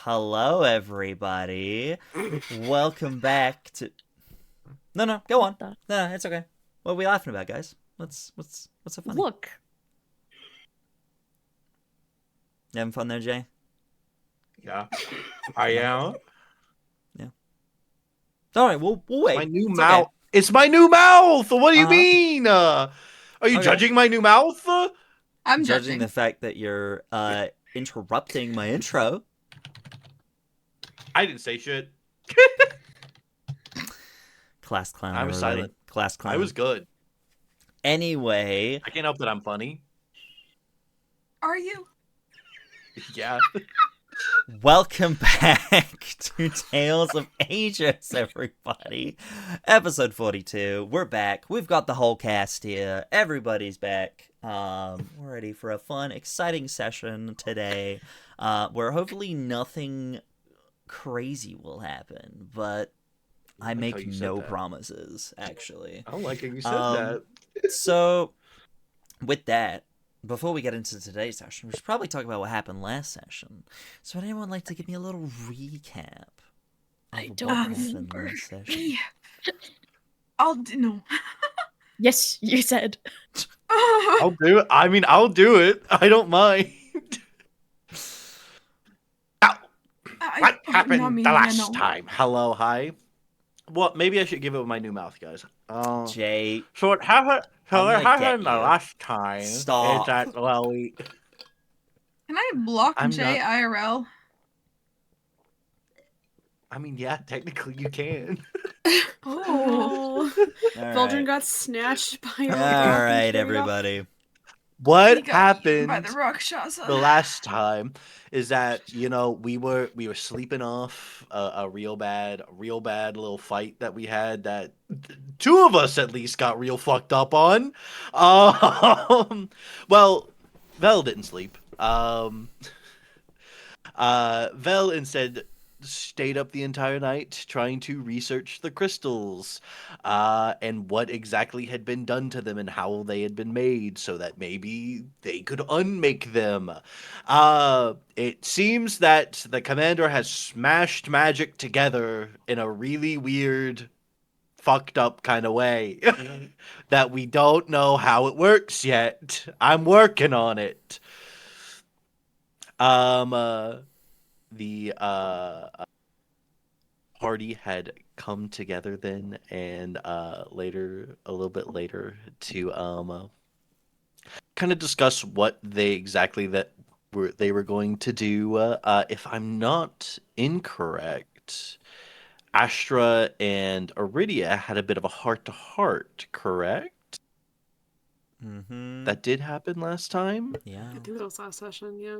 Hello, everybody. Welcome back to. No, go on. No, it's okay. What are we laughing about, guys? What's so funny? Look. You having fun there, Jay? Yeah, I am. Yeah. All right, we'll wait. My new It's mouth. okay. It's my new mouth. What do you Uh-huh. mean? Are you Okay. judging my new mouth? I'm Judging the fact that you're interrupting my intro. I didn't say shit. Class clown. I was everybody. silent. Class clown. I was good. Anyway. I can't help that I'm funny. Are you? Yeah. Welcome back to Tales of Agius, everybody. Episode 42. We're back. We've got the whole cast here. Everybody's back. We're ready for a fun, exciting session today, where hopefully nothing crazy will happen, but I make no promises, actually. I don't like how you said that. So, with that, before we get into today's session, we should probably talk about what happened last session. So would anyone like to give me a little recap? I don't remember. Last session? No. Yes, you said. I'll do it. I mean, I'll do it. I don't mind. What happened the last time? Hello, hi. Well, maybe I should give it with my new mouth, guys. Jay. So what happened the last time Stop. is that, well, Can I block I'm Jay not- IRL? I mean, yeah, technically you can. Oh, Veldren got snatched by a All right, everybody. What happened by the Rakshasa. the last time is that, you know, we were sleeping off a real bad little fight that we had that two of us at least got real fucked up on. Well, Vel didn't sleep. Vel instead stayed up the entire night trying to research the crystals and what exactly had been done to them and how they had been made so that maybe they could unmake them. It seems that the commander has smashed magic together in a really weird, fucked up kind of way that we don't know how it works yet. I'm working on it. The party had come together then, and a little bit later, to kind of discuss what they were going to do. If I'm not incorrect, Astra and Aridia had a bit of a heart-to-heart, correct? Mm-hmm. That did happen last time? Yeah. I think that was last session, yeah.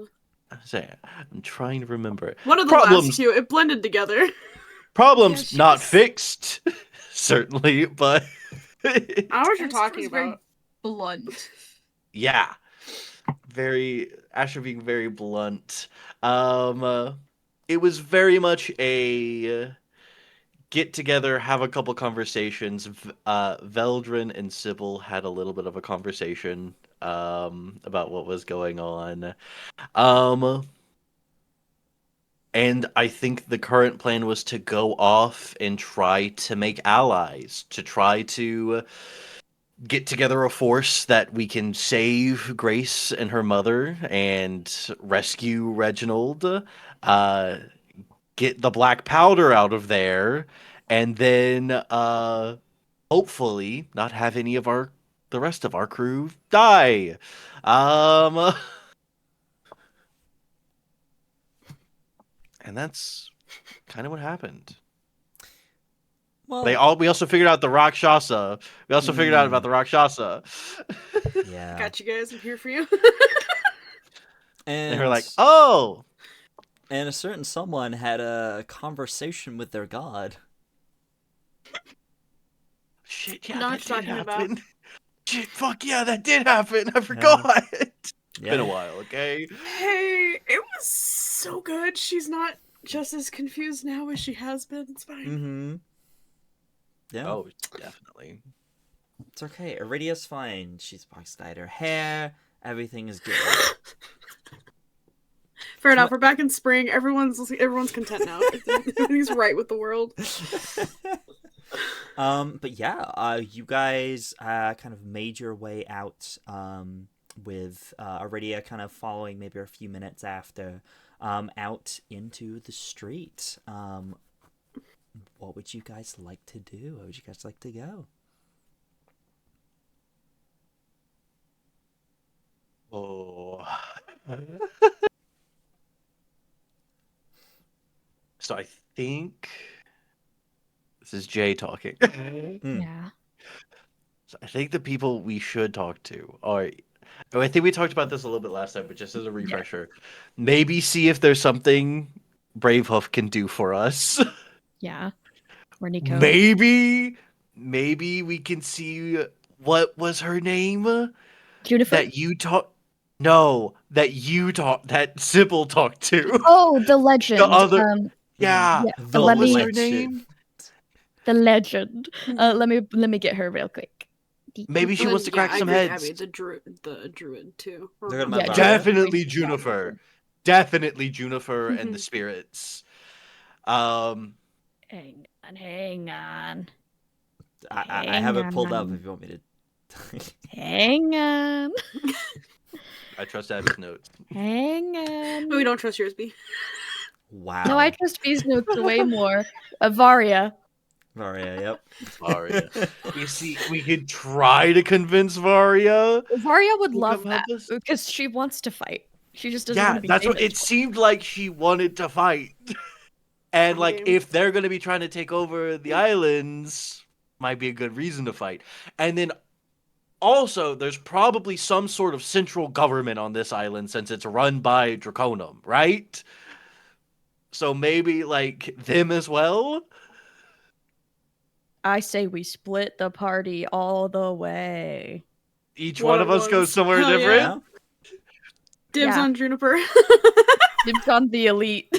I'm trying to remember. One of the last two, it blended together. Problems Yeah, not fixed, certainly, but I know what you're talking Very about. blunt. yeah, Asher being very blunt. It was very much a get together, have a couple conversations. Veldren and Sybil had a little bit of a conversation about what was going on. And I think the current plan was to go off and try to make allies, to try to get together a force that we can save Grace and her mother and rescue Reginald, get the black powder out of there, and then hopefully not have any of the rest of our crew die. And that's kind of what happened. Well, We also figured out the Rakshasa. We also figured out about the Rakshasa. yeah. I got you guys. I'm here for you. And they were like, oh! And a certain someone had a conversation with their god. Shit, yeah, Not that did talking happen. about. Shit, fuck yeah, that did happen. I forgot. It's been a while, okay? Hey, it was so good. She's not just as confused now as she has been. It's fine. Mm-hmm. Yeah. Oh, definitely. It's okay. Aridia's fine. She's box dyed her hair. Everything is good. Fair enough. We're back in spring. Everyone's content now. Everything's right with the world. But yeah, you guys kind of made your way out with Aridia kind of following maybe a few minutes after out into the street. What would you guys like to do? Where would you guys like to go? Oh. So I think this is Jay talking. Yeah. So I think the people we should talk to are. Oh, I think we talked about this a little bit last time, but just as a refresher, maybe see if there's something Bravehoof can do for us. Yeah. Or Nico. Maybe we can see what was her name Juniper? that you talk. No, that Sybil talked to. Oh, the legend. The other. Yeah. yeah. The Let me- What's her legend. name? The legend. Let me get her real quick. Maybe she And wants to then, crack I some agree, heads. Abby, the druid too. They're gonna Yeah, Varia. Definitely Juniper. Definitely Juniper and the spirits. Hang on. I have it pulled up Hang on. if you want me to. Hang on. I trust Abby's notes. Hang on. But we don't trust yours, B. Wow. No, I trust B's notes way more. Varia. Varia, yep. Varia. You see, we could try to convince Varia. Varia would to love come help that us. because she wants to fight. She just doesn't Yeah, want to be that's what famous. it seemed like. She wanted to fight, and like Okay. if they're gonna be trying to take over the islands, might be a good reason to fight. And then also, there's probably some sort of central government on this island since it's run by Draconum, right? So maybe like them as well. I say we split the party all the way. Each What one it of us goes was. somewhere Hell different. Yeah. Dibs Yeah. on Juniper. Dibs on the elite.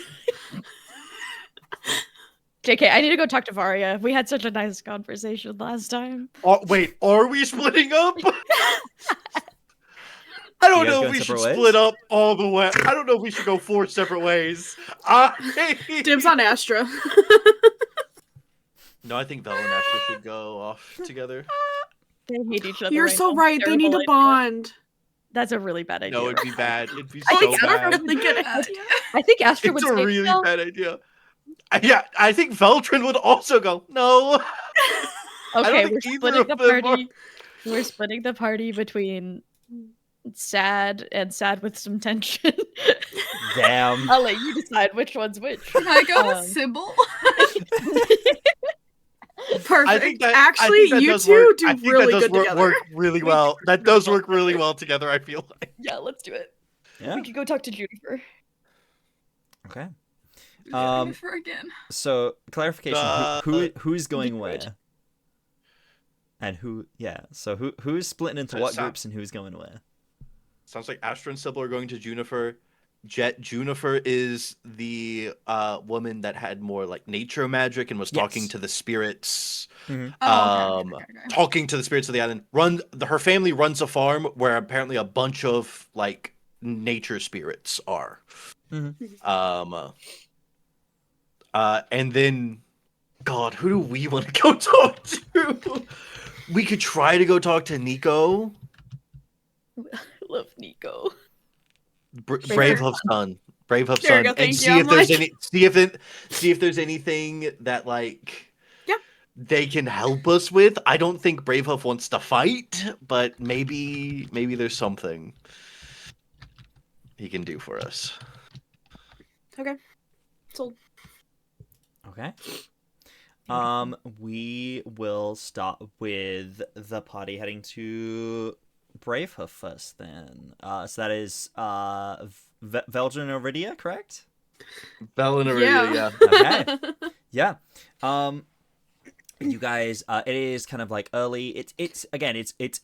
JK, I need to go talk to Varia. We had such a nice conversation last time. Wait, are we splitting up? I don't You guys know if going we should separate ways? split up all the way. I don't know if we should go 4 separate ways. Dibs on Astra. No, I think Vel and Astra should go off together. They hate each other. You're right so now. right. They need Terrible to idea. bond. That's a really bad idea. No, it'd be bad. It'd be I so think bad. Really good idea. I think Astra would It's a say really no. bad idea. Yeah, I think Veldren would also go, no. I don't Okay, think we're either splitting the of them party. We're splitting the party between sad and sad with some tension. Damn. I'll let you decide which one's which. Can I go with Um, Sybil? Perfect. I Actually, think that you does two work. do I think really that does good together. work really well. That does work really well together, I feel like. Yeah, let's do it. Yeah. We could go talk to Juniper. Okay. Jennifer again. So clarification: who's going Liquid. where? And who? Yeah. So who's splitting into So what Sam- groups and who's going where? Sounds like Astra and Sybil are going to Juniper. Juniper is the woman that had more like nature magic and was talking Yes. to the spirits. Oh, okay. Talking to the spirits of the island. Her family runs a farm where apparently a bunch of like nature spirits are. And then, God, who do we want to go talk to? We could try to go talk to Nico. Love Nico. Bravehoof's son. Bravehoof's There son, you go, and thank see you. if I'm there's like- see if there's anything that like Yeah. they can help us with. I don't think Bravehoof wants to fight, but maybe there's something he can do for us. Okay. Sold. Okay. We will start with the party heading to Bravehoof first. Then, so that is Veldren and Aridia, correct? Bell and Aridia, Yeah. yeah. Okay. Yeah. You guys, it is kind of like early. It's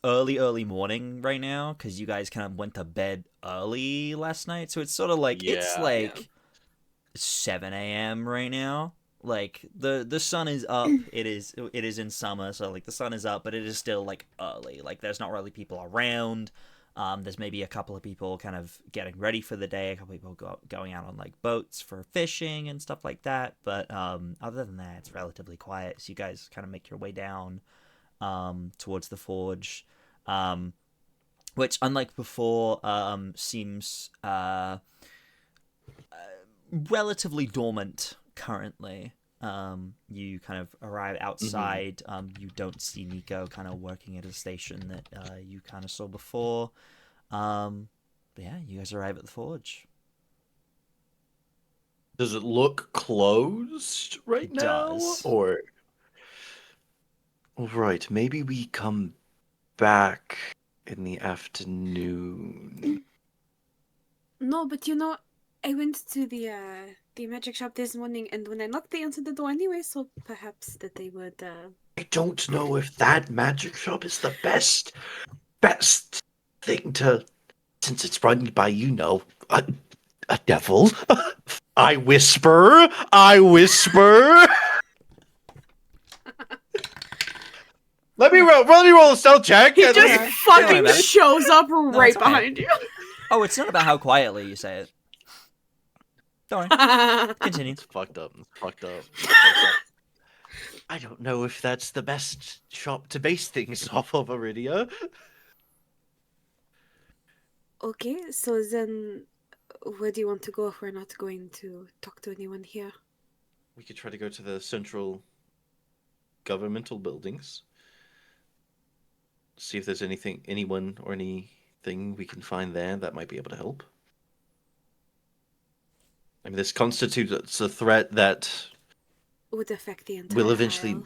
early morning right now because you guys kind of went to bed early last night. So it's sort of like it's Yeah. like 7 a.m. right now. Like the sun is up. It is in summer, so like the sun is up, but it is still like early. Like there's not really people around. There's maybe a couple of people kind of getting ready for the day, a couple of people going out on like boats for fishing and stuff like that. But other than that, it's relatively quiet. So you guys kind of make your way down towards the forge, which, unlike before, seems relatively dormant currently. You kind of arrive outside. You don't see Nico kind of working at a station that you kind of saw before. But yeah, you guys arrive at the forge. Does it look closed right It now? does. Or right, maybe we come back in the afternoon. No, but you know, I went to the magic shop this morning, and when I knocked, they answered the door anyway. So perhaps that they would. I don't know if that magic shop is the best thing to, since it's run by, you know, a devil. I whisper. Let me roll a stealth check. He at just least. fucking about it. shows up right it's okay. behind you. Oh, it's not about how quietly you say it. Don't worry. I Continue. It's fucked up. I don't know if that's the best shop to base things off of, Aridia. Okay, so then, where do you want to go if we're not going to talk to anyone here? We could try to go to the central governmental buildings. See if there's anyone or anything we can find there that might be able to help. I mean, this constitutes a threat that Would affect the entire will eventually... isle.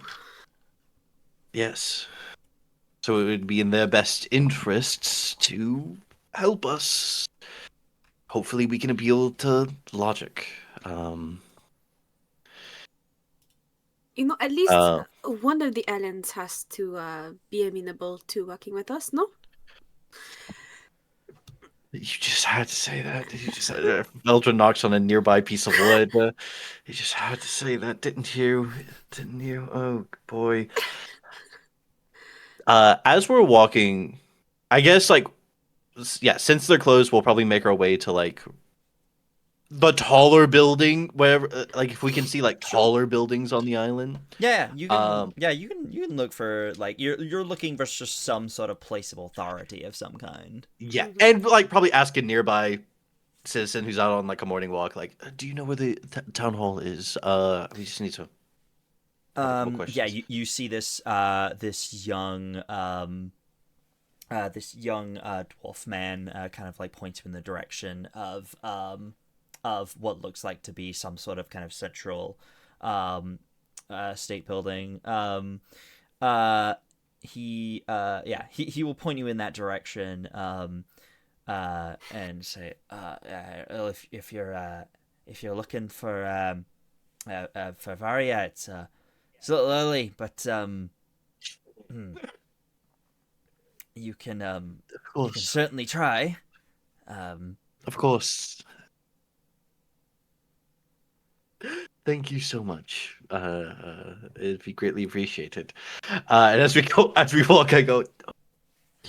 Yes. So it would be in their best interests to help us. Hopefully we can appeal to logic. You know, at least Uh, one of the aliens has to be amenable to working with us, no? You just had to say that. You just Veldren knocks on a nearby piece of wood. You just had to say that, didn't you? Didn't you? Oh boy. As we're walking, I guess yeah, since they're closed, we'll probably make our way to like the taller building, wherever. Like if we can see like taller buildings on the island. Yeah, you can. You can look for like you're looking for just some sort of place of authority of some kind. Yeah, and like probably ask a nearby citizen who's out on like a morning walk, like, do you know where the town hall is? We just need to. Have a couple Yeah, questions. you see this this young dwarf man kind of like points you in the direction of what looks like to be some sort of kind of central state building. He will point you in that direction and say, well, if you're looking for Varia, it's a little early, but you can Of you can course, certainly try. of course. Thank you so much. It'd be greatly appreciated. And as we walk, I go.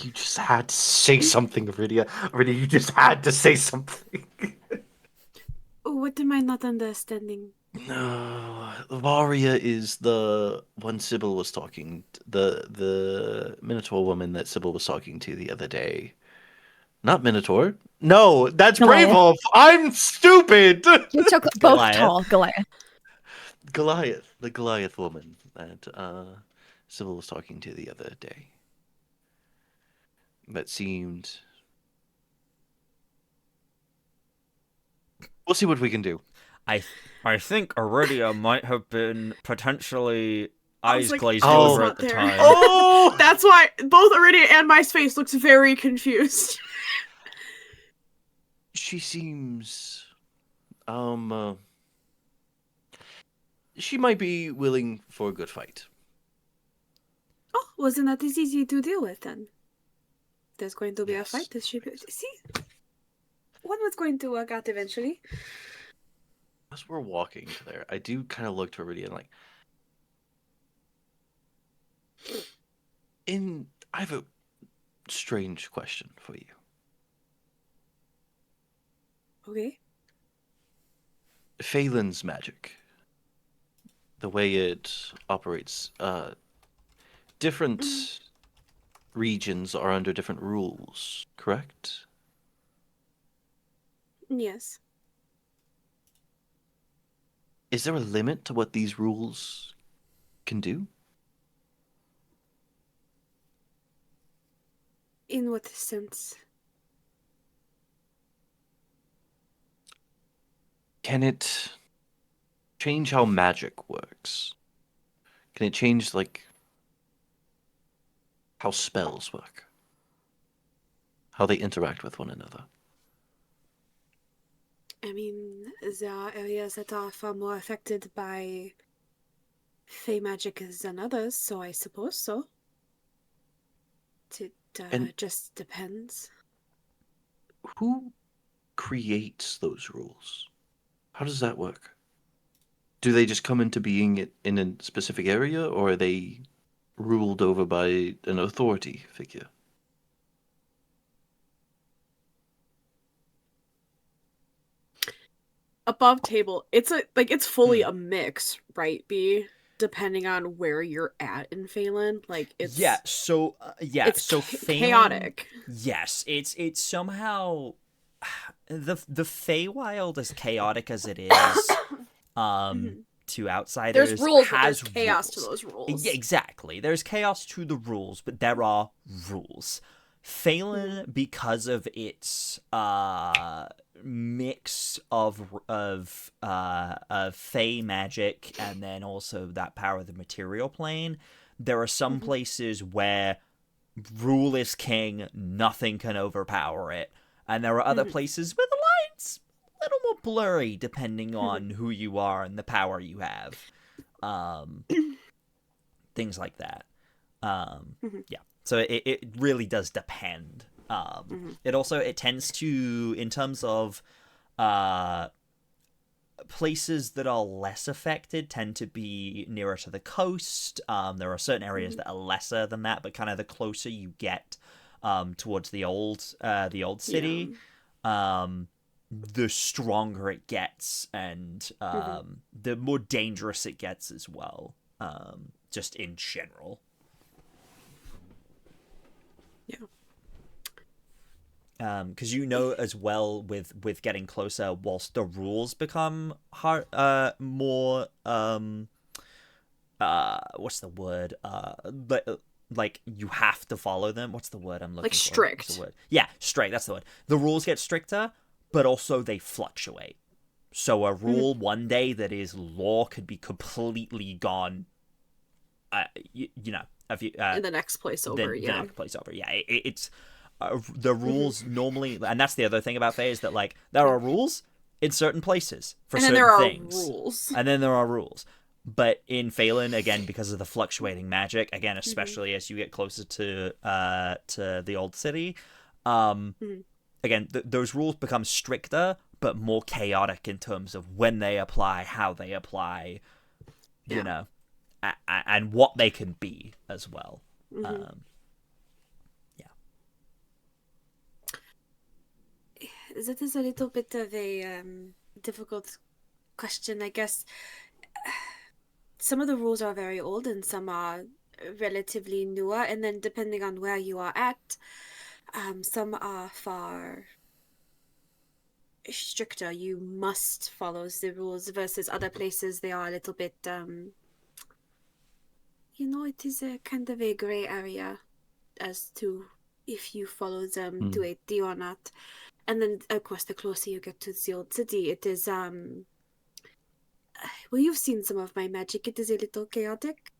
You just had to say something, Aridia. Aridia, you just had to say something. What am I not understanding? No, Varia is the one Sybil was talking. The Minotaur woman that Sybil was talking to the other day. Not Minotaur. No, that's Goliath. Bravewolf. I'm stupid. You're so both Goliath. tall, Goliath. Goliath, the Goliath woman that Sybil was talking to the other day. That seemed. We'll see what we can do. I think Aridia might have been potentially I was eyes like, glazed oh, over it's at the not there. time. Oh, That's why both Aridia and my face looks very confused. she seems. She might be willing for a good fight. Oh, wasn't that as easy to deal with then? There's going to be Yes. a fight. See, one was going to work out eventually. As we're walking to there, I do kind of look to Aridia and like. I have a strange question for you. Okay. Phelan's magic, the way it operates, different regions are under different rules, correct? Yes. Is there a limit to what these rules can do? In what sense? Can it change how magic works? Can it change, like, how spells work? How they interact with one another? I mean, there are areas that are far more affected by fey magic than others, so I suppose so. It And- just depends. Who creates those rules? How does that work? Do they just come into being in a specific area, or are they ruled over by an authority figure? Above table, it's it's fully a mix, right? B, depending on where you're at in Phelan, like it's so Phelan, chaotic. yes, it's somehow the Feywild, as chaotic as it is, to outsiders, There's rules, but has there's chaos to rules. those rules. Yeah, exactly. There's chaos to the rules, but there are rules. Phelan, because of its mix of Fey magic and then also that power of the material plane, there are some places where rule is king, nothing can overpower it, and there are other places where the lines a little more blurry depending on who you are and the power you have. Things like that. Yeah. So it really does depend. It tends to, in terms of places that are less affected, tend to be nearer to the coast. There are certain areas that are lesser than that, but kind of the closer you get towards the old city, the stronger it gets, and the more dangerous it gets as well. Just in general. Because as well, with getting closer, whilst the rules become more what's the word, like you have to follow them. What's the word I'm looking for? Strict. What's the word? Yeah, strict. That's the word. The rules get stricter, but also they fluctuate. So a rule one day that is law could be completely gone. In the next place over, the next place over. Yeah, it's the rules normally, and that's the other thing about Fae, is that like there are rules in certain places for and then certain there are things, rules. and then there are rules. But in Phelan, again, because of the fluctuating magic, again, especially as you get closer to the old city, again, those rules become stricter but more chaotic in terms of when they apply, how they apply, you know, and what they can be as well. That is a little bit of a difficult question, I guess. Some of the rules are very old and some are relatively newer, and then depending on where you are at, some are far stricter. You must follow the rules versus other places they are a little bit it is a kind of a gray area as to if you follow them to a T or not. And then of course the closer you get to the old city, it is well, you've seen some of my magic. It is a little chaotic.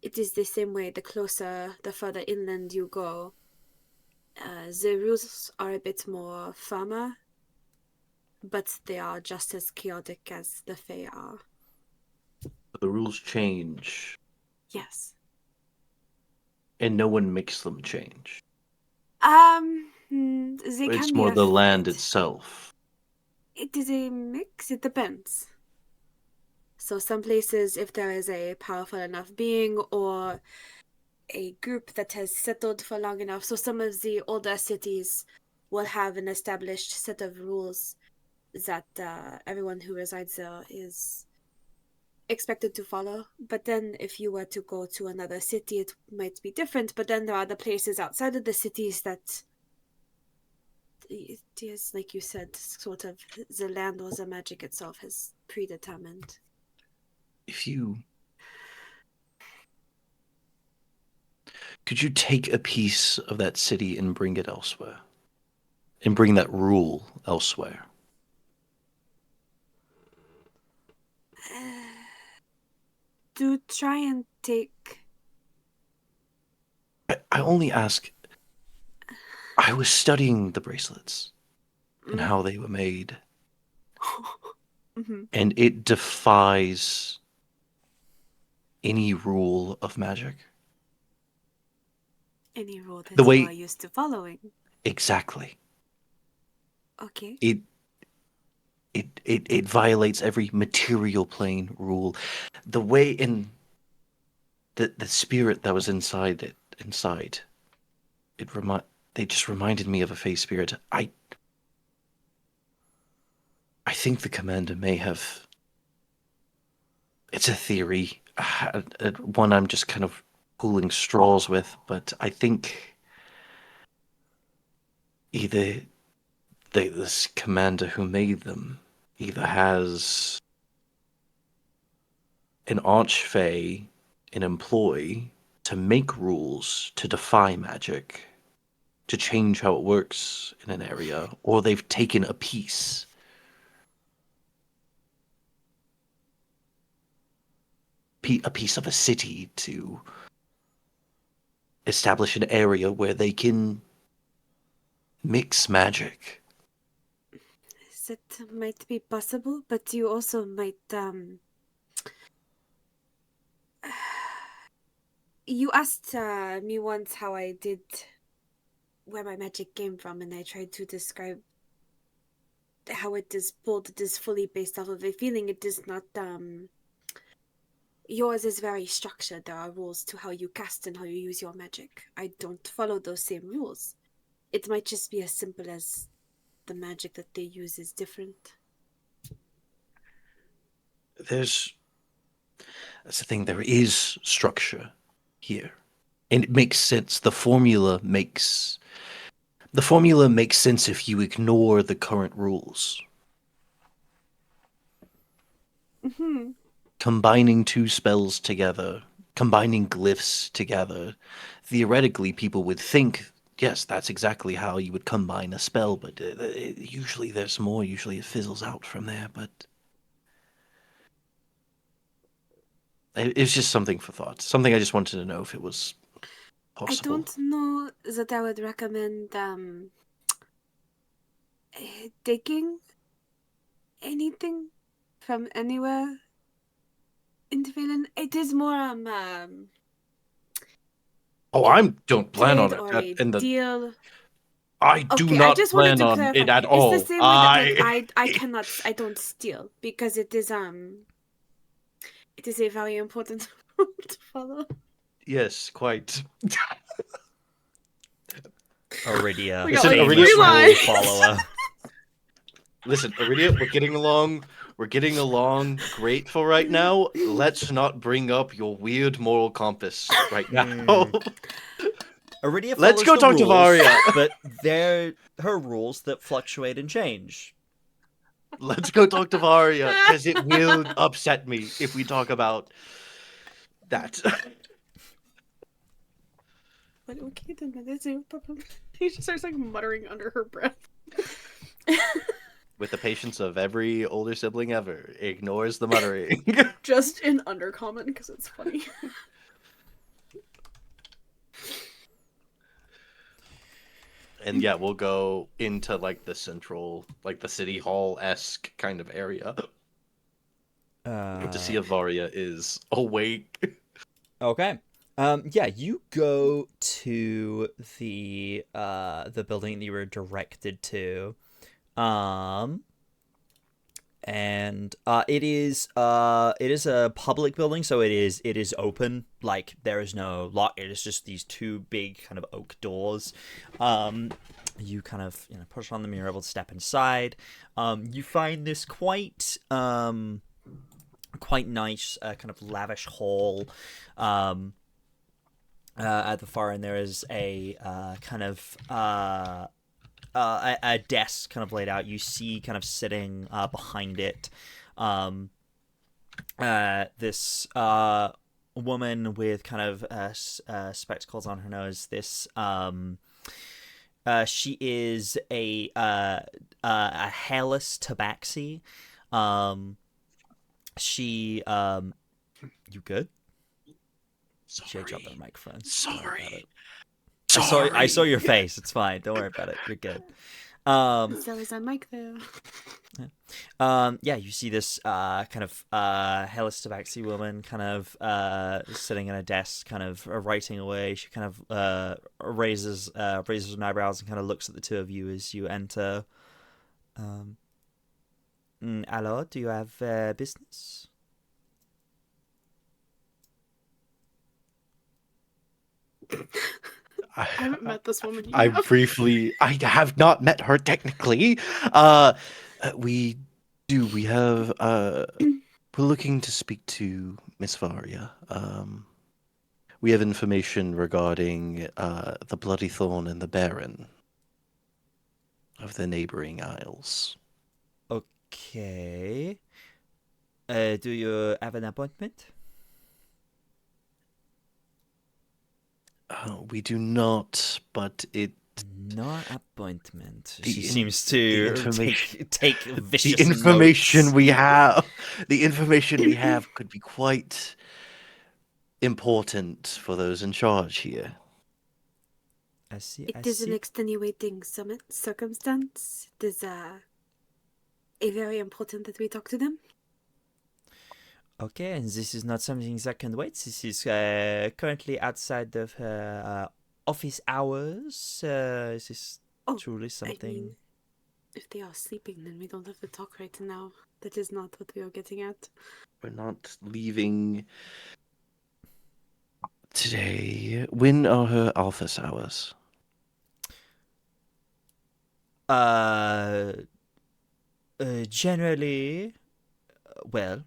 It is the same way the further inland you go. The rules are a bit more firmer, but they are just as chaotic as the Fae are. The rules change, Yes. and no one makes them change. They It's can more be the land affected. itself. It is a mix. It depends. So some places, if there is a powerful enough being or a group that has settled for long enough, so some of the older cities will have an established set of rules that everyone who resides there is expected to follow. But then if you were to go to another city, it might be different. But then there are the places outside of the cities that it is, like you said, sort of the land or the magic itself is predetermined. Could you take a piece of that city and bring it elsewhere? And bring that rule elsewhere? Do try and take... I only ask... I was studying the bracelets and how they were made. Mm-hmm. And it defies any rule of magic. Any rule that The way- you are used to following. Exactly. Okay. It violates every material plane rule. The way in the spirit that was inside it, they just reminded me of a Fey spirit. I think the commander may have. It's a theory, one I'm just kind of pulling straws with, but I think either this commander who made them either has an archfey, an employee, to make rules to defy magic, to change how it works in an area, or they've taken a piece. A piece of a city to establish an area where they can mix magic. That might be possible, but you also might, You asked me once how I did, where my magic came from, and I tried to describe how it is pulled. It is fully based off of a feeling. It is not, yours is very structured. There are rules to how you cast and how you use your magic. I don't follow those same rules. It might just be as simple as the magic that they use is different. That's the thing, there is structure here. And it makes sense. The formula makes sense if you ignore the current rules. Mm-hmm. Combining two spells together, combining glyphs together, theoretically people would think, yes, that's exactly how you would combine a spell, but usually there's more. Usually it fizzles out from there, but it's just something for thought. Something I just wanted to know if it was possible. I don't know that I would recommend taking anything from anywhere into Valen. It is more Oh, I don't plan on trade or it. a deal. I do Okay, I not just wanted plan to on clarify. it at It's all. the same way that I don't steal because it is a very important rule to follow. Yes, quite. Aridia, We got, like, famous three rule lines. follower. Listen, Aridia, we're getting along. We're getting along great for right now. Let's not bring up your weird moral compass right now. Aridia Let's follows go the talk to rules, Varia. but they're her rules that fluctuate and change. Let's go talk to Varia, because it will upset me if we talk about that. But okay, then that is no problem. He just starts like muttering under her breath. With the patience of every older sibling ever, ignores the muttering. Just in undercommon because it's funny. And yeah, we'll go into like the central, like the city hall-esque kind of area to see if Varia is awake. Okay. Yeah, you go to the building that you were directed to. And it is a public building, so it is open. Like there is no lock. It is just these two big kind of oak doors. you kind of push on them. You're able to step inside. You find this quite nice, kind of lavish hall. At the far end, there is a kind of a desk kind of laid out. You see kind of sitting behind it this woman with kind of spectacles on her nose. This she is a hairless tabaxi. She you good? She had dropped the microphone. Sorry. I saw your face. It's fine. Don't worry about it. You're good. So is that mic though? Yeah, you see this kind of hairless tabaxi woman kind of sitting at a desk, kind of writing away. She kind of raises her eyebrows and kind of looks at the two of you as you enter. Hello, do you have business? I haven't met this woman yet. I have not met her technically. We have, we're looking to speak to Miss Varia. We have information regarding, the Bloody Thorn and the Baron of the neighboring isles. Okay. Do you have an appointment? We do not, but it... No appointment. The She in- seems the to information- take vicious the information notes. we have, could be quite important for those in charge here. I see. It is an extenuating circumstance. It is very important that we talk to them. Okay, and this is not something that can wait. This is currently outside of her office hours. Is this truly something? I mean, if they are sleeping, then we don't have to talk right now. That is not what we are getting at. We're not leaving today. When are her office hours? Generally, well,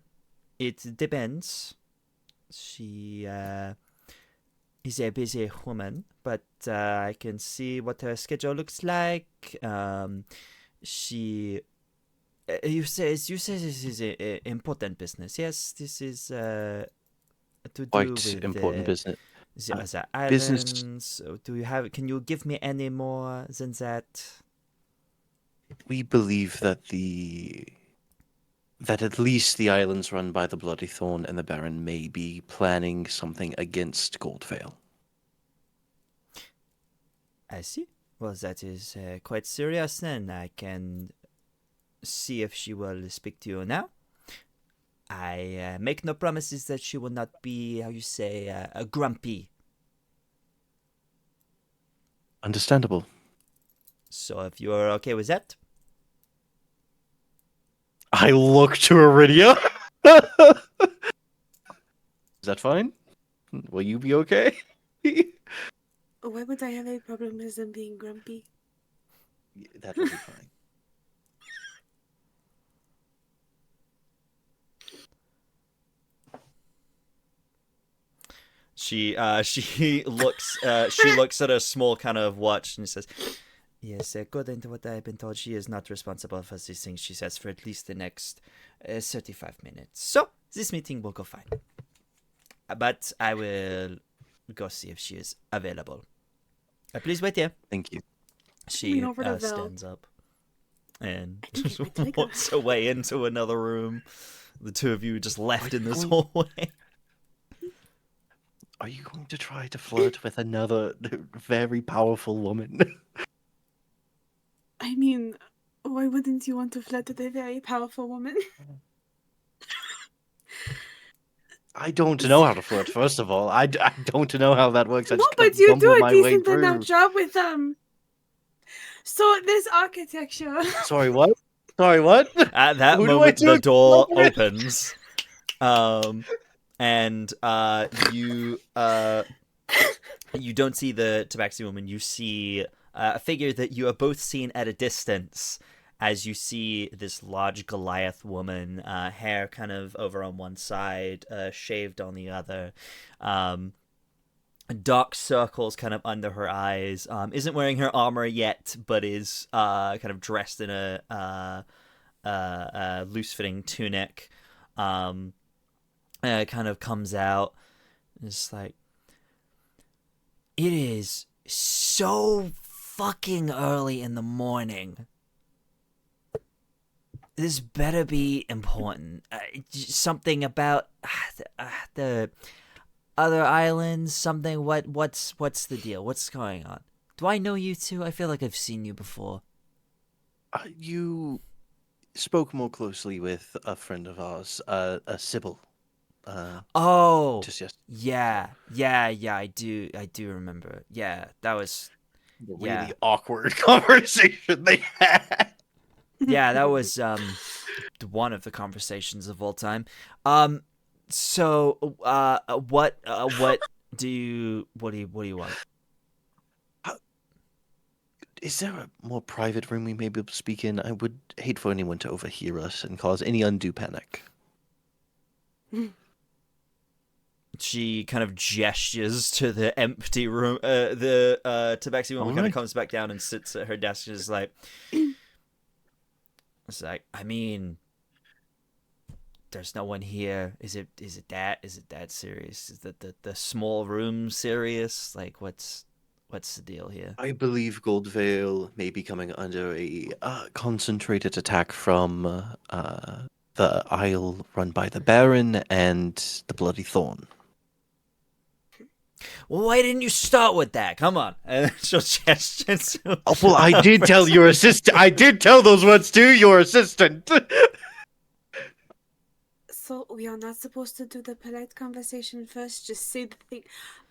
it depends. She is a busy woman, but I can see what her schedule looks like. She, you say this is a important business. Yes, this is to do Quite with important business. the other business- islands. Do you have? Can you give me any more than that? We believe that at least the islands run by the Bloody Thorn and the Baron may be planning something against Goldvale. I see. Well, that is quite serious then. I can see if she will speak to you now. I make no promises that she will not be, how you say, grumpy. Understandable. So if you are okay with that, I look to Aridia. Is that fine? Will you be okay? Why would I have a problem with them being grumpy? That will be fine. she looks at a small kind of watch and says, "Yes, according to what I've been told, she is not responsible for these things." She says, "For at least the next 35 minutes. So this meeting will go fine. But I will go see if she is available. Please wait here." Thank you. She Coming over to Vel. stands up and I think just it might take walks away into another room. The two of you just left in this hallway. Are you going to try to flirt with another very powerful woman? I mean, why wouldn't you want to flirt with a very powerful woman? I don't know how to flirt, first of all. I don't know how that works. I No, just kinda but you do bumble a my way decent enough through. job with them. So this architecture. Sorry, what? Sorry, what? At that Who do I moment, the do door it with? opens, and you don't see the tabaxi woman. You see a figure that you are both seen at a distance as you see this large Goliath woman, hair kind of over on one side, shaved on the other, dark circles kind of under her eyes, isn't wearing her armor yet, but is kind of dressed in a loose-fitting tunic, kind of comes out. It's like, it is so fucking early in the morning. This better be important. Something about the other islands. Something. What's the deal? What's going on? Do I know you two? I feel like I've seen you before. You spoke more closely with a friend of ours, Sybil. Oh, Just yeah. I do remember. Yeah, that was the yeah. really awkward conversation they had. Yeah, that was one of the conversations of all time. So what do you want? Is there a more private room we may be able to speak in? I would hate for anyone to overhear us and cause any undue panic. She kind of gestures to the empty room. The Tabaxi woman kind of comes back down and sits at her desk and is like, it's like, I mean, there's no one here. Is it that serious? Is the small room serious? Like, what's the deal here? I believe Goldvale may be coming under a concentrated attack from the Isle run by the Baron and the Bloody Thorn. Well, why didn't you start with that? Come on. And she'll gesture to... Oh, well, I did tell your assistant. I did tell those words to your assistant. So we are not supposed to do the polite conversation first. Just say the thing.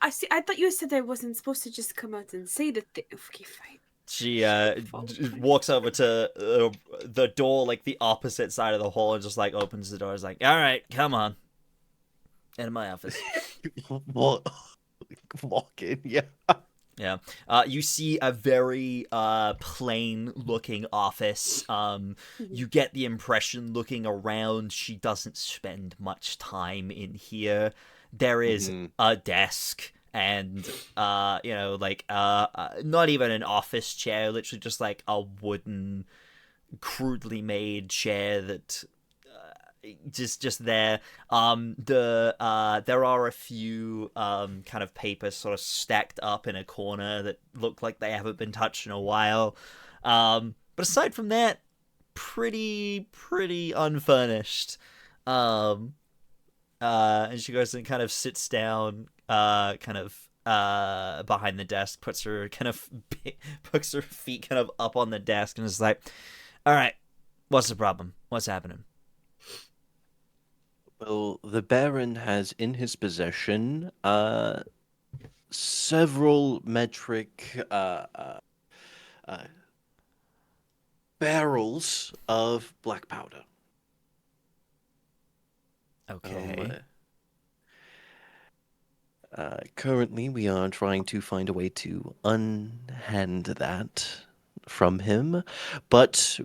I see. I thought you said I wasn't supposed to just come out and say the thing. Okay, fine. She walks over to the door, like the opposite side of the hall, and just like opens the door. Is like, all right, come on, into my office. What? Walk in, yeah. Yeah. You see a very plain-looking office. You get the impression, looking around, she doesn't spend much time in here. There is a desk and, not even an office chair, literally just like a wooden, crudely made chair that... just there. There are a few kind of papers sort of stacked up in a corner that look like they haven't been touched in a while. But aside from that, pretty unfurnished. And she goes and kind of sits down, behind the desk, puts her feet kind of up on the desk, and is like, "All right, what's the problem? What's happening?" Well, the Baron has in his possession several metric barrels of black powder. Okay. Currently, we are trying to find a way to unhand that from him, but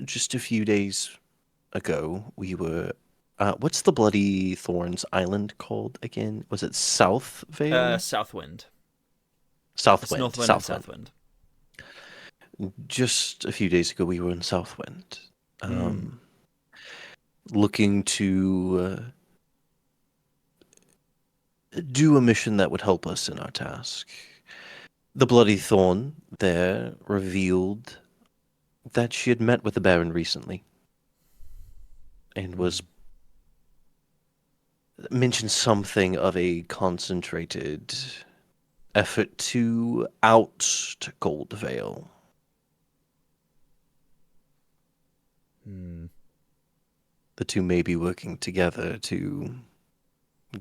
just a few days ago, we were... what's the Bloody Thorns Island called again? Was it South Vale? Southwind. Southwind. It's Northwind and Southwind. Just a few days ago, we were in Southwind, looking to do a mission that would help us in our task. The Bloody Thorn there revealed that she had met with the Baron recently and was mentioned something of a concentrated effort to oust Goldvale. The two may be working together to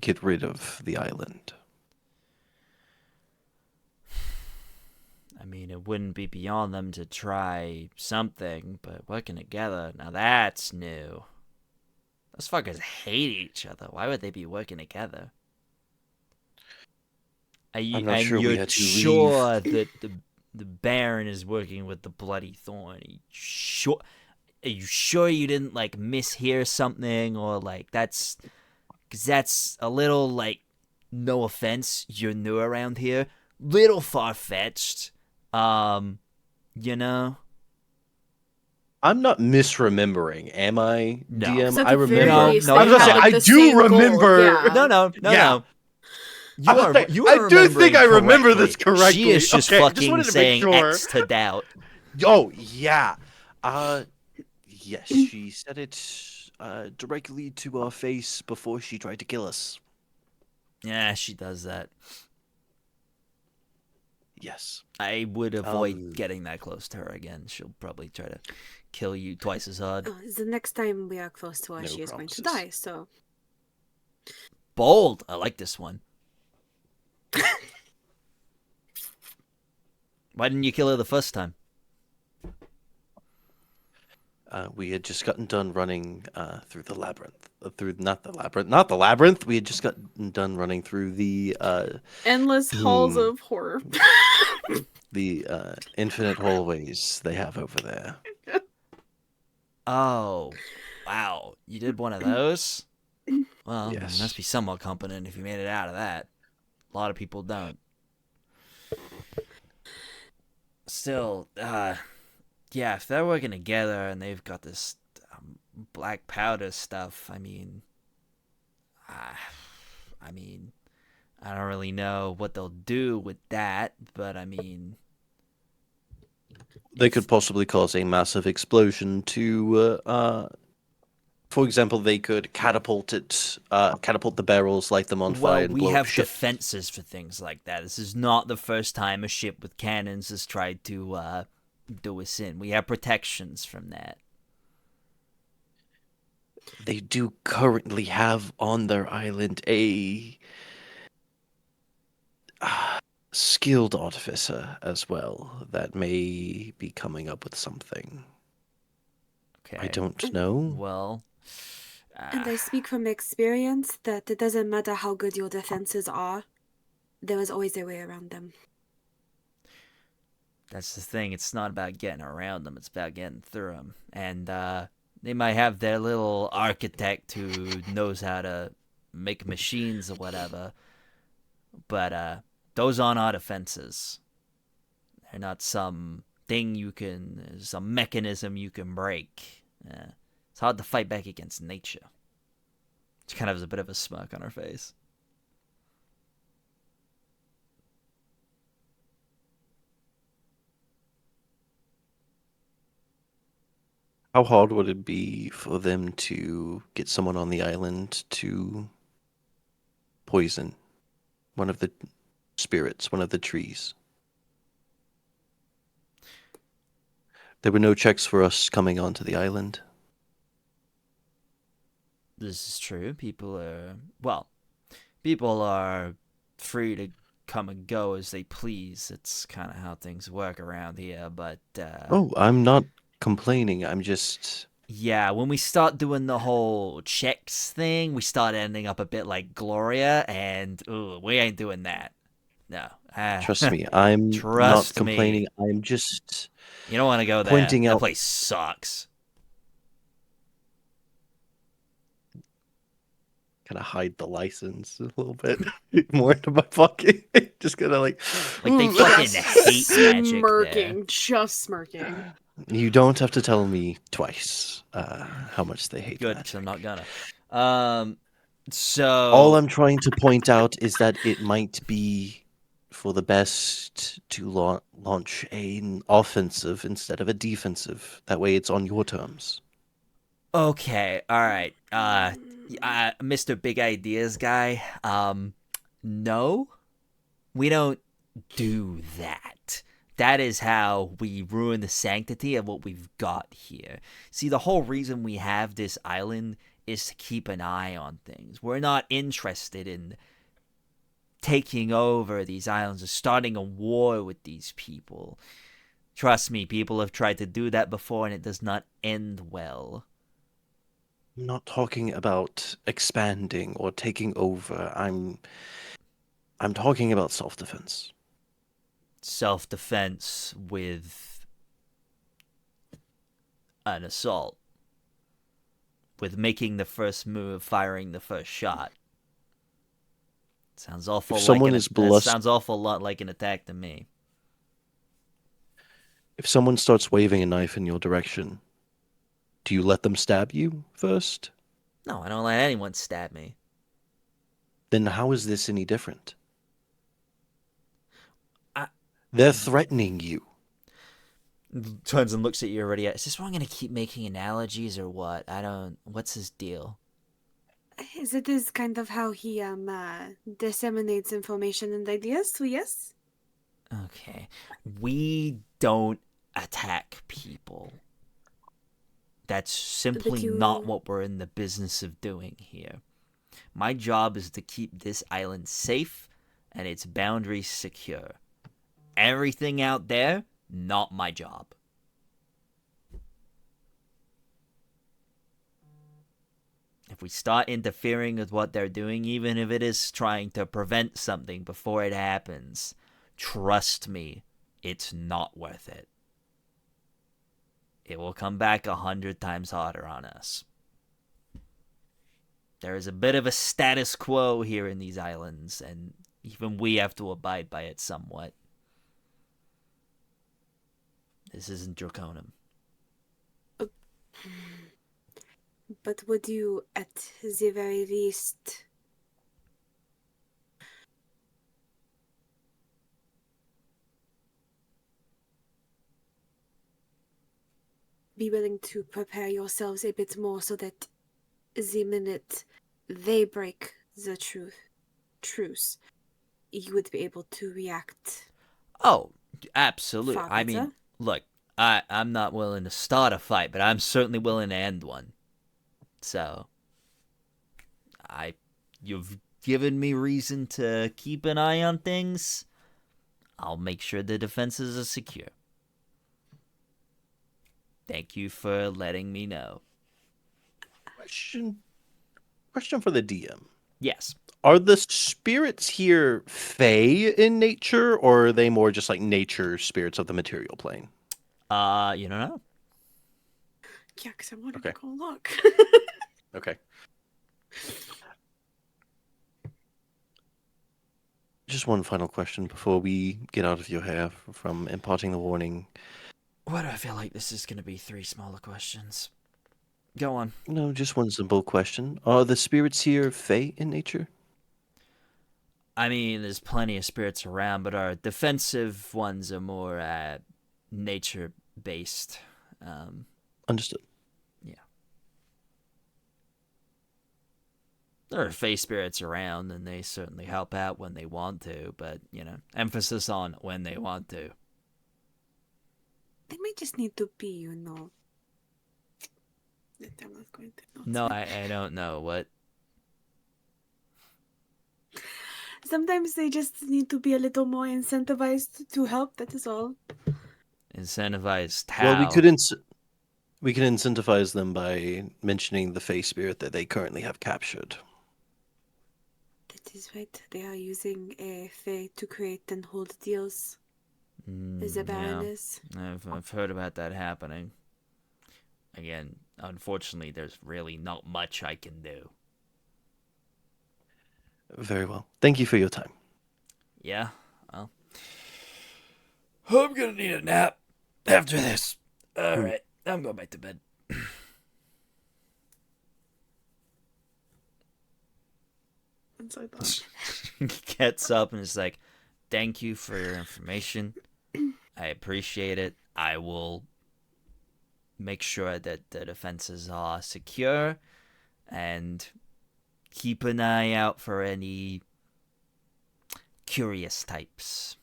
get rid of the island. I mean, it wouldn't be beyond them to try something, but working together, now that's new. Those fuckers hate each other. Why would they be working together? I'm not sure we you're had to sure leave. that the Baron is working with the Bloody Thorn. Are you sure you didn't, like, mishear something? Or, like, because that's a little, like, no offense, you're new around here, little far-fetched. You know? I'm not misremembering, am I, No. DM? So at I the very remember. least, No, they I was gonna had, say, like, I the do same goal, remember- yeah. No. Yeah. You I are, was like, you I are do think I remembering remember this She correctly. is just Okay, I just fucking wanted to make saying sure. X to doubt. Oh, yeah. Yes, she said it directly to our face before she tried to kill us. Yeah, she does that. Yes. I would avoid getting that close to her again. She'll probably try to kill you twice as hard. Oh, the next time we are close to her, No she is going to promises. die, so... Bold. I like this one. Why didn't you kill her the first time? We had just gotten done running through the labyrinth. Not the labyrinth. We had just gotten done running through the Endless halls Hmm. of horror. infinite hallways they have over there. Oh, wow. You did one of those? Well, Yes. you must be somewhat competent if you made it out of that. A lot of people don't. Still, yeah, if they're working together and they've got this black powder stuff, I mean, I don't really know what they'll do with that, but I mean, They could possibly cause a massive explosion to, for example, they could catapult the barrels, light them on fire, well, and we blow up have ship. defenses for things like that. This is not the first time a ship with cannons has tried to do us in. We have protections from that. They do currently have on their island a skilled artificer as well that may be coming up with something. Okay. I don't know. Well, And I speak from experience that it doesn't matter how good your defenses are, there is always a way around them. that's the thing. It's not about getting around them. It's about getting through them. And they might have their little architect who knows how to make machines or whatever. But those aren't our defenses. They're not some mechanism you can break. It's hard to fight back against nature. She kind of has a bit of a smirk on her face. How hard would it be for them to get someone on the island to poison one of the spirits, one of the trees? There were no checks for us coming onto the island. This is true. People are free to come and go as they please. It's kind of how things work around here. But Oh, I'm not complaining. I'm just... yeah, when we start doing the whole checks thing, we start ending up a bit like Gloria, and we ain't doing that. No. Trust me, I'm not Trust me. complaining. I'm just... You don't want to go there. Pointing That out- place sucks. kind of hide the license a little bit more into my pocket. Just kind of like They fucking hate magic there. Smirking, just smirking. You don't have to tell me twice how much they hate Good, magic. 'cause I'm not gonna. So All I'm trying to point out is that it might be for the best to launch an offensive instead of a defensive. That way it's on your terms. okay, all right. Mr. Big Ideas guy. No, we don't do that. That is how we ruin the sanctity of what we've got here. See, the whole reason we have this island is to keep an eye on things. We're not interested in taking over these islands or starting a war with these people. Trust me, people have tried to do that before and it does not end well. I'm not talking about expanding or taking over. I'm talking about self-defense. self-defense with an assault, with making the first move, firing the first shot. Sounds awful If someone like is that sounds awful lot like an attack to me. If someone starts waving a knife in your direction, do you let them stab you first? No, I don't let anyone stab me. Then how is this any different? I- They're threatening you. Turns and looks at you already. Is this one gonna keep making analogies or what? What's his deal? That is kind of how he disseminates information and ideas. So yes. Okay. We don't attack people. That's simply not what we're in the business of doing here. My job is to keep this island safe and its boundaries secure. Everything out there, not my job. If we start interfering with what they're doing, even if it is trying to prevent something before it happens, trust me, it's not worth it. It will come back 100 times harder on us. There is a bit of a status quo here in these islands, and even we have to abide by it somewhat. This isn't Draconum. But would you, at the very least, be willing to prepare yourselves a bit more so that the minute they break the truce, you would be able to react? Oh, absolutely. Far I mean, better. look, I'm not willing to start a fight, but I'm certainly willing to end one. So, you've given me reason to keep an eye on things. I'll make sure the defenses are secure. Thank you for letting me know. Question for the DM. Yes. Are the spirits here fey in nature, or are they more just like nature spirits of the material plane? You don't know. Yeah, because I wanted Okay. to go look. Okay. Just one final question before we get out of your hair from imparting the warning. Why do I feel like this is going to be 3 smaller questions? Go on. No, just one simple question. Are the spirits here fey in nature? I mean, there's plenty of spirits around, but our defensive ones are more nature-based. Understood. Yeah. There are fey spirits around, and they certainly help out when they want to, but, emphasis on when they want to. They might just need to be, you know. I'm not going to. No, I don't know. What? Sometimes they just need to be a little more incentivized to help, that is all. Incentivized how? Well, we could incentivize them by mentioning the fey spirit that they currently have captured. That is right. They are using a fae to create and hold deals. The Baroness. I've heard about that happening. Again, unfortunately, there's really not much I can do. Very well. Thank you for your time. Yeah, well, I'm gonna need a nap after this. All right, I'm going back to bed. Inside that. He gets up and is like, "Thank you for your information. I appreciate it. I will make sure that the defenses are secure and keep an eye out for any curious types."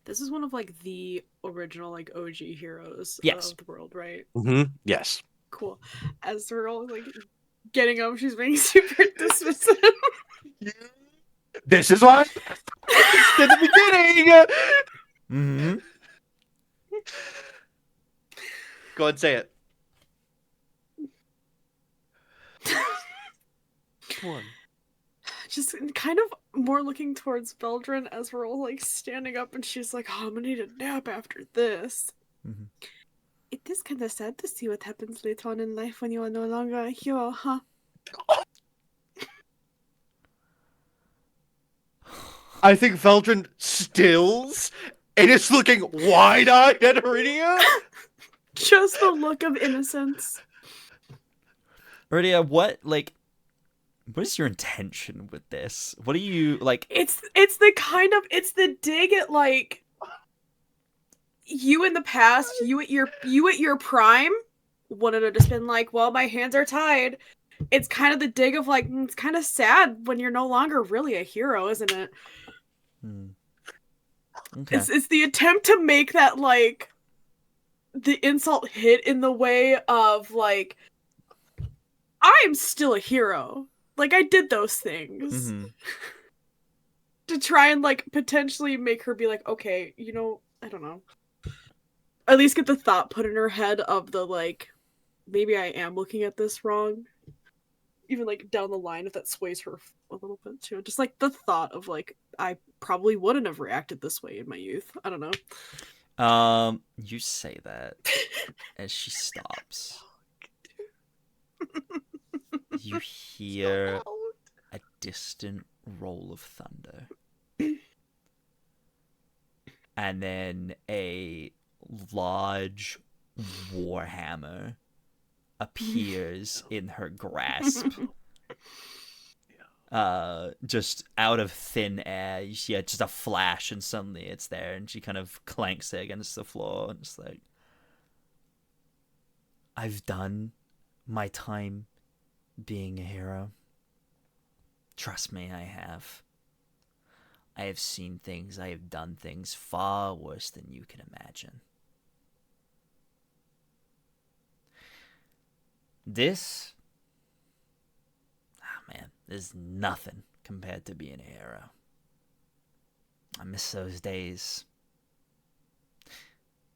This is one of like the original like OG heroes Yes. of the world, right? Mm-hmm. Yes. Cool. As we're all like getting up, she's being super dismissive. This is why in the beginning. Mm-hmm. Go ahead, say it. Come on. just kind of more looking towards Veldren as we're all like standing up, and she's like, "Oh, I'm gonna need a nap after this." Mhm. It is kind of sad to see what happens later on in life when you are no longer a hero, huh? I think Veldren stills and is looking wide-eyed at Aridia. Just the look of innocence. Aridia, what is your intention with this? What are you like? It's the dig at like you in the past, you at your prime, wanted to just been like, well, my hands are tied. It's kind of the dig of like, it's kind of sad when you're no longer really a hero, isn't it? Okay. It's the attempt to make that like the insult hit in the way of like, I'm still a hero. Like I did those things. Mm-hmm. To try and like potentially make her be like, okay, I don't know. At least get the thought put in her head of the like, maybe I am looking at this wrong. Even like down the line, if that sways her a little bit too. Just like the thought of like, I probably wouldn't have reacted this way in my youth. I don't know. You say that as she stops. You hear a distant roll of thunder. And then a large warhammer appears in her grasp. Just out of thin air, you see just a flash, and suddenly it's there, and she kind of clanks it against the floor, and it's like, I've done my time being a hero. Trust me, I have. I have seen things, I have done things far worse than you can imagine. This, man, is nothing compared to being a hero. I miss those days.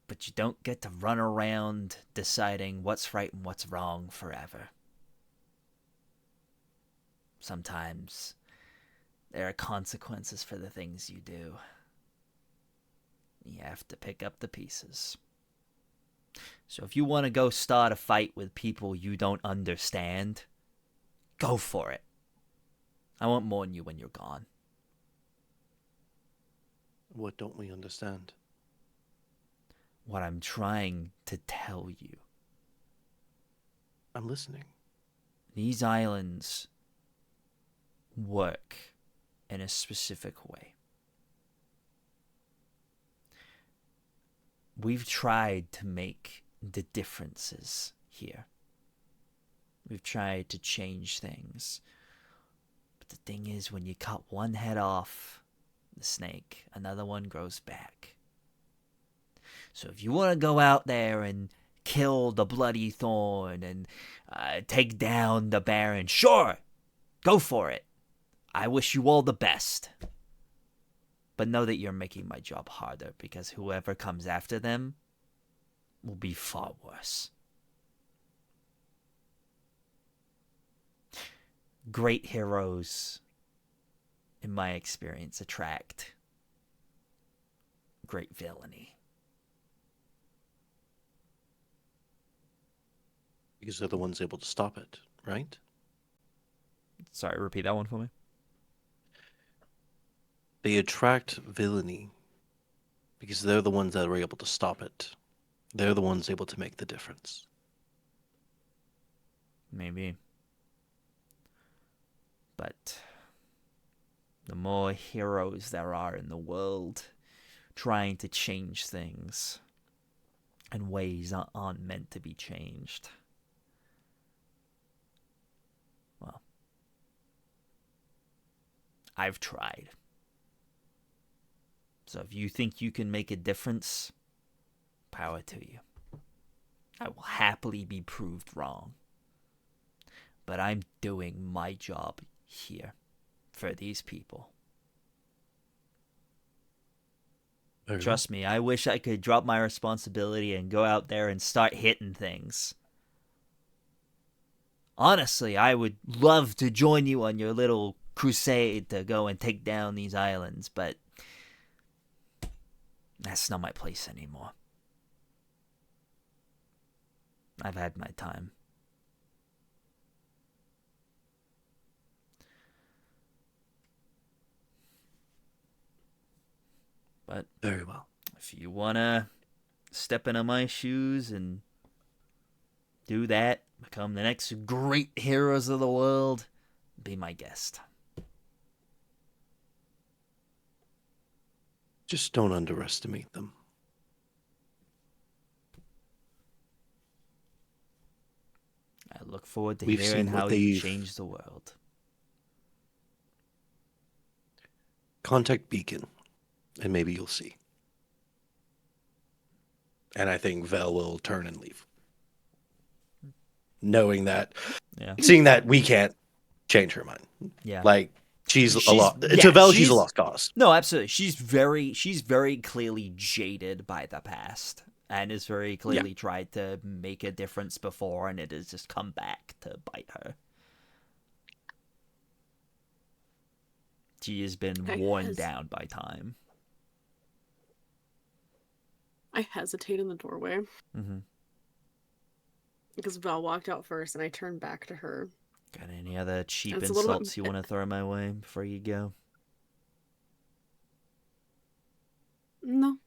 But you don't get to run around deciding what's right and what's wrong forever. Sometimes there are consequences for the things you do. You have to pick up the pieces. So if you want to go start a fight with people you don't understand, go for it. I won't mourn you when you're gone. What don't we understand? What I'm trying to tell you. I'm listening. These islands work in a specific way. We've tried to make the differences here. We've tried to change things. But the thing is, when you cut one head off the snake, another one grows back. So if you want to go out there and kill the bloody thorn and take down the Baron, sure, go for it. I wish you all the best. But know that you're making my job harder, because whoever comes after them will be far worse. Great heroes, in my experience, attract great villainy. Because they're the ones able to stop it, right? Sorry, repeat that one for me. They attract villainy because they're the ones that are able to stop it. They're the ones able to make the difference. Maybe. But the more heroes there are in the world trying to change things in ways that aren't meant to be changed, well, I've tried. So if you think you can make a difference, power to you. I will happily be proved wrong. But I'm doing my job here for these people. Trust me, I wish I could drop my responsibility and go out there and start hitting things. Honestly, I would love to join you on your little crusade to go and take down these islands, but that's not my place anymore. I've had my time. But Very well. if you wanna step into my shoes and do that, become the next great heroes of the world, be my guest. Just don't underestimate them. I look forward to We've hearing seen what how you they've- change the world. Contact Beacon, and maybe you'll see. And I think Vel will turn and leave. Knowing that, Yeah. seeing that we can't change her mind. Yeah. Like, she's a She's- lost. yeah, To Vel, she's she's- a lost cause. No, absolutely. She's very clearly jaded by the past and has very clearly tried to make a difference before, and it has just come back to bite her. She has been worn down by time. I hesitate in the doorway Mm-hmm. because Val walked out first, and I turned back to her. Got any other cheap It's a little bit- insults you want to throw my way before you go? No.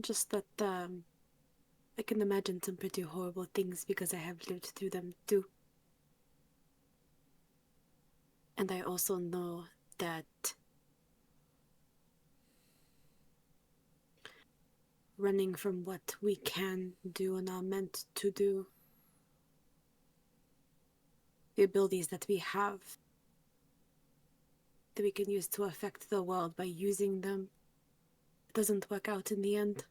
Just that I can imagine some pretty horrible things because I have lived through them too. And I also know that running from what we can do and are meant to do, the abilities that we have, that we can use to affect the world by using them, it doesn't work out in the end.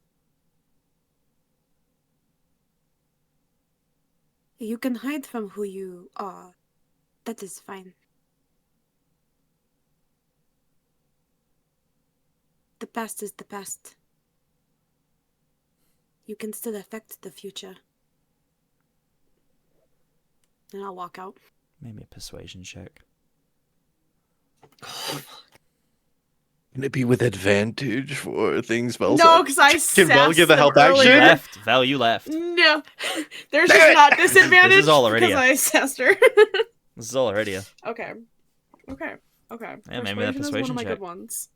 You can hide from who you are. That is fine. The past is the past. You can still affect the future. And I'll walk out. Maybe a persuasion check. Can it be with advantage for things Vel No, said? because I Can Vel sassed give the them help earlier. action? Left. Val, you left. No, there's Damn just it! not disadvantage This is all because Aridia. I sassed her. This is all Aridia. Okay. Yeah, maybe that Persuasion is one of persuasion my check. good ones.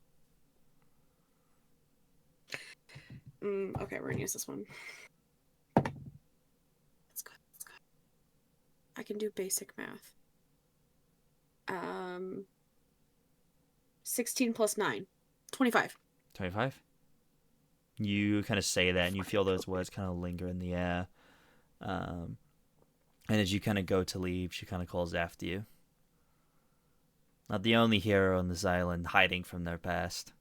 Okay, we're gonna use this one. Let's go. I can do basic math. 16 plus 9. 25. 25. You kind of say that, and you feel those words kind of linger in the air. And as you kind of go to leave, she kind of calls after you. Not the only hero on this island hiding from their past.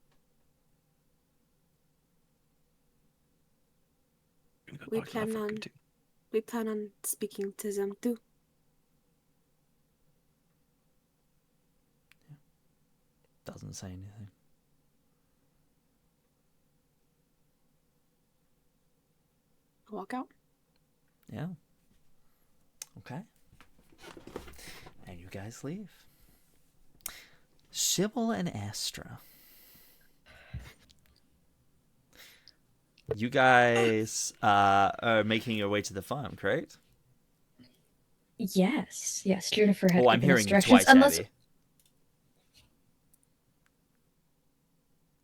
We plan on speaking to them too. Doesn't say anything. I'll walk out. Yeah. Okay. And you guys leave. Sybil and Astra. You guys are making your way to the farm, correct? Yes, Juniper had Oh, I'm given us hearing you directions. twice, Unless Abby.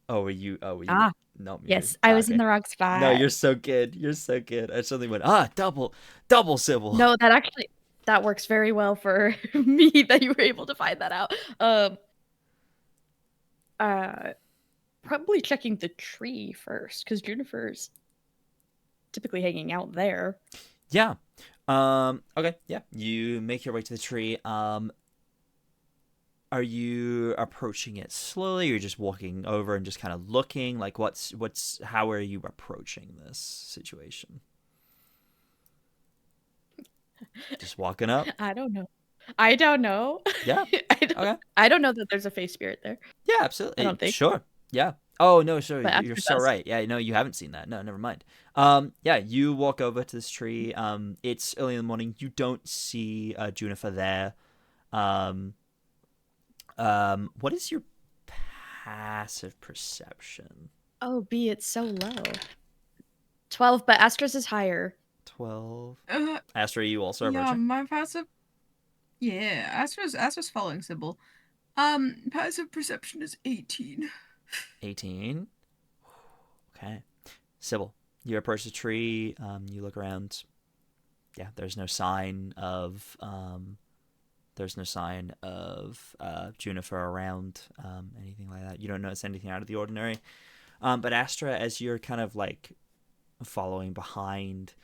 Oh, were you? Ah, No, yes, I was in the wrong spot. No, you're so good. You're so good. I suddenly went, double Sybil. No, that works very well for me that you were able to find that out. Probably checking the tree first because Juniper's typically hanging out there. Yeah. Okay. Yeah. You make your way to the tree. Are you approaching it slowly? Or you're just walking over and just kind of looking? Like, how are you approaching this situation? Just walking up? I don't know. Yeah. Okay. I don't know that there's a face spirit there. Yeah, absolutely. I don't think. Sure. Yeah. Oh no, sure. But You're Astra so does. right. Yeah, no, you haven't seen that. No, never mind. Yeah, you walk over to this tree. It's early in the morning. You don't see Juniper there. Um, what is your passive perception? Oh, B, it's so low. 12, but Astra's is higher. 12. Astra, you also are Yeah, merchant? my passive. Yeah, Astra's following Sybil. Passive perception is 18. 18. Okay. Sybil, you approach the tree. You look around. Yeah, there's no sign of Juniper around, anything like that. You don't notice anything out of the ordinary. But Astra, as you're kind of like following behind,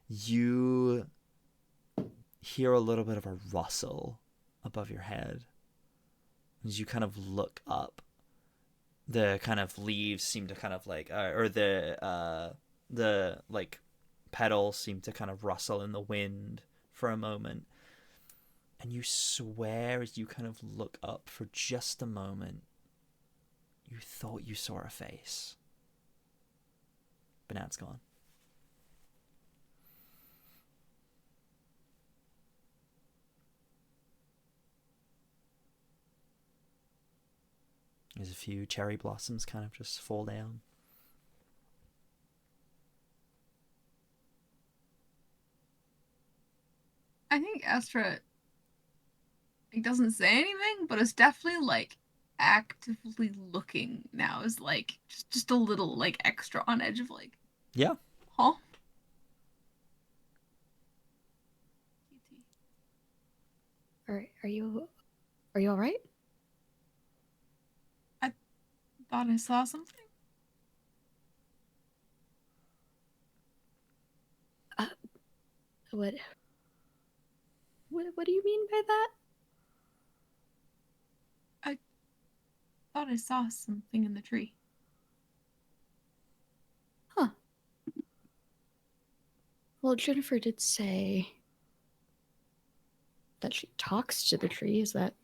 you hear a little bit of a rustle above your head. As you kind of look up, the kind of leaves seem to kind of like, or the like petals seem to kind of rustle in the wind for a moment. And you swear as you kind of look up for just a moment, you thought you saw a face. But now it's gone. There's a few cherry blossoms kind of just fall down. I think Astra doesn't say anything, but is definitely like actively looking now. Is like just a little like extra on edge of like. Yeah. Huh? Are you all right? Thought I saw something. What do you mean by that? Thought I saw something in the tree. Huh. Well, Jennifer did say that she talks to the tree. Is that...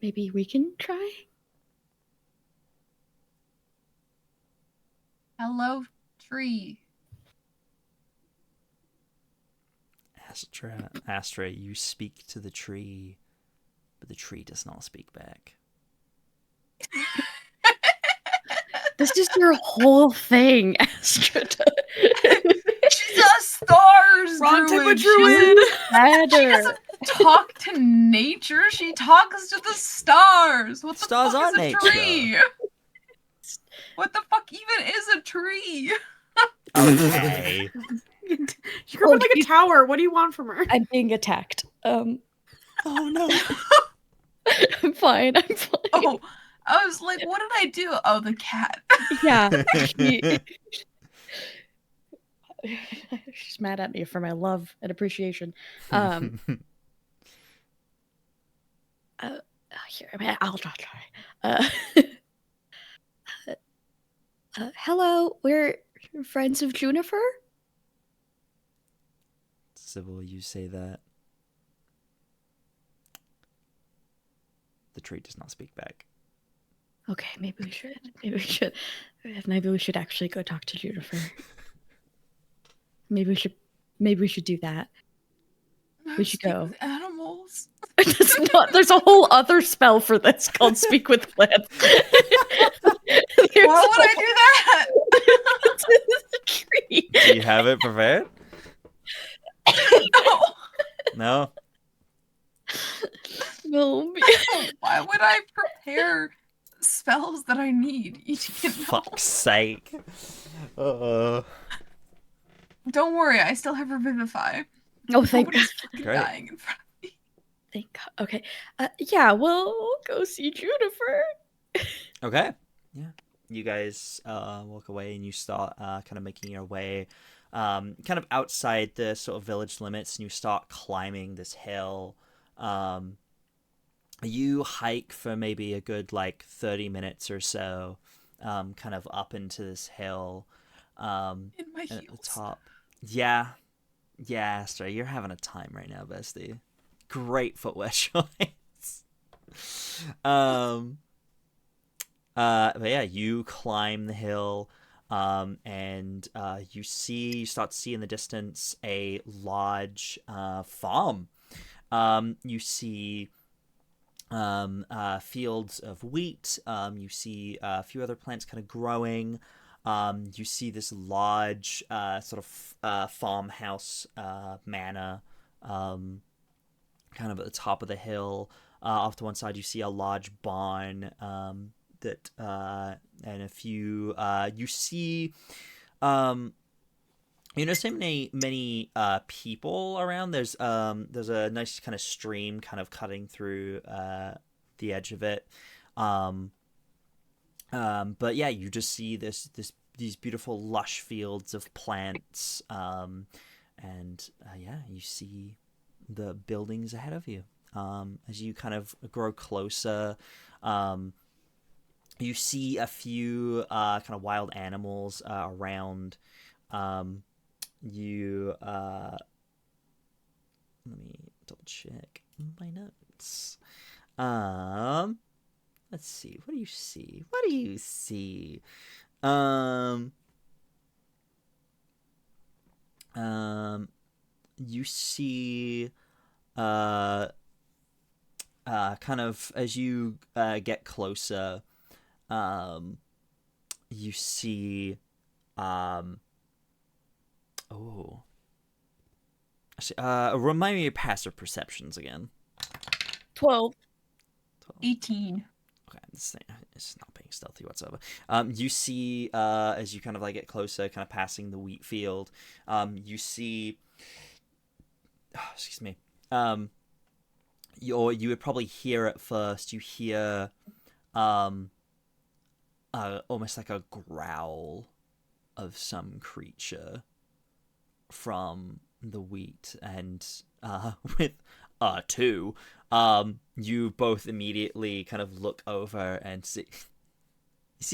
Maybe we can try? Hello, tree. Astra, you speak to the tree, but the tree does not speak back. This is your whole thing, Astra. She's a stars Wrong type of druid. druid. She doesn't talk to nature. She talks to the stars. What the Stars fuck are is a nature. tree? What the fuck even is a tree? Okay. She grew up in like a tower. What do you want from her? I'm being attacked. Oh no. I'm fine. Oh, I was like, what did I do? Oh, the cat. Yeah. She's mad at me for my love and appreciation. Here, I'll try. Hello, we're friends of Juniper? Sybil, you say that. The tree does not speak back. Okay, maybe we should actually go talk to Juniper. Maybe we should do that. We should Speak go. with animals. There's a whole other spell for this called Speak with Plants. Why would I do that? Tree. Do you have it prepared? No? No. Why would I prepare spells that I need? You know? Fuck's sake. Don't worry, I still have Revivify. Oh, thank God. Nobody's fucking Great. dying in front of me. Thank God. Okay. Yeah, we'll go see Juniper. Okay. Yeah. You guys walk away and you start kind of making your way kind of outside the sort of village limits, and you start climbing this hill. You hike for maybe a good like 30 minutes or so, kind of up into this hill. In my And at the heels. top. Yeah, Astra, you're having a time right now, bestie. Great footwear choice. But yeah, you climb the hill. and you start to see in the distance a large farm. You see fields of wheat. You see a few other plants kind of growing. You see this large sort of farmhouse manor kind of at the top of the hill. Off to one side, you see a large barn that and a few. You see. So many people around. There's a nice kind of stream kind of cutting through the edge of it. But yeah, you just see these beautiful lush fields of plants. And yeah, you see the buildings ahead of you. As you kind of grow closer, you see a few kind of wild animals around. Let me double check my notes. Let's see. What do you see? You see kind of as you get closer, you see remind me of passive perceptions again. 12. 18. Okay, this thing is not being stealthy whatsoever. You see, as you kind of like get closer, kind of passing the wheat field, you see. Oh, excuse me. You would probably hear at first. You hear, almost like a growl of some creature from the wheat, and with two, you both immediately kind of look over and see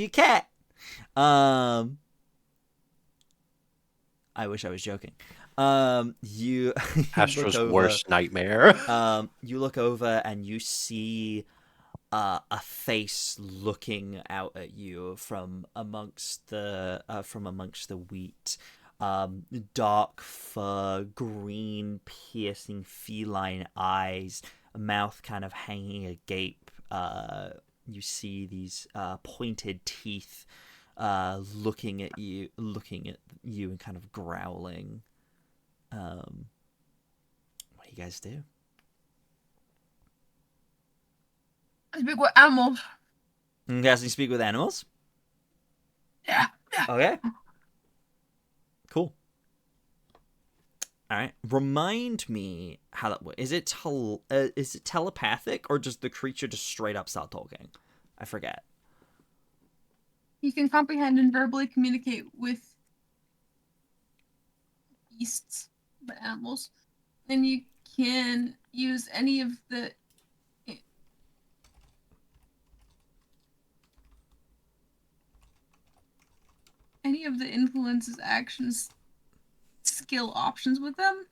a cat. I wish I was joking. You Astra's worst nightmare. You look over and you see a face looking out at you from amongst the wheat. Dark fur, green, piercing feline eyes, a mouth kind of hanging agape. You see these pointed teeth looking at you and kind of growling. What do you guys do? I speak with animals. You guys can speak with animals? Yeah. Okay. Cool. All right. Remind me how that works. Is it telepathic, or does the creature just straight up start talking? I forget. You can comprehend and verbally communicate with beasts, but animals. And you can use any of the influences, actions, skill options with them.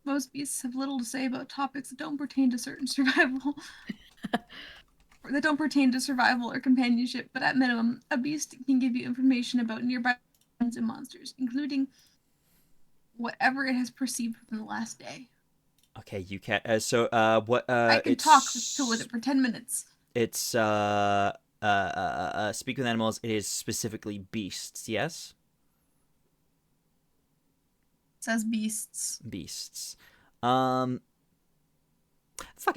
Most beasts have little to say about topics that don't pertain to certain survival. That don't pertain to survival or companionship, but at minimum, a beast can give you information about nearby and monsters, including whatever it has perceived within the last day. Okay, you can. What? I can talk with it for 10 minutes. It's speak with animals. It is specifically beasts. Yes. It says beasts. Beasts. Fuck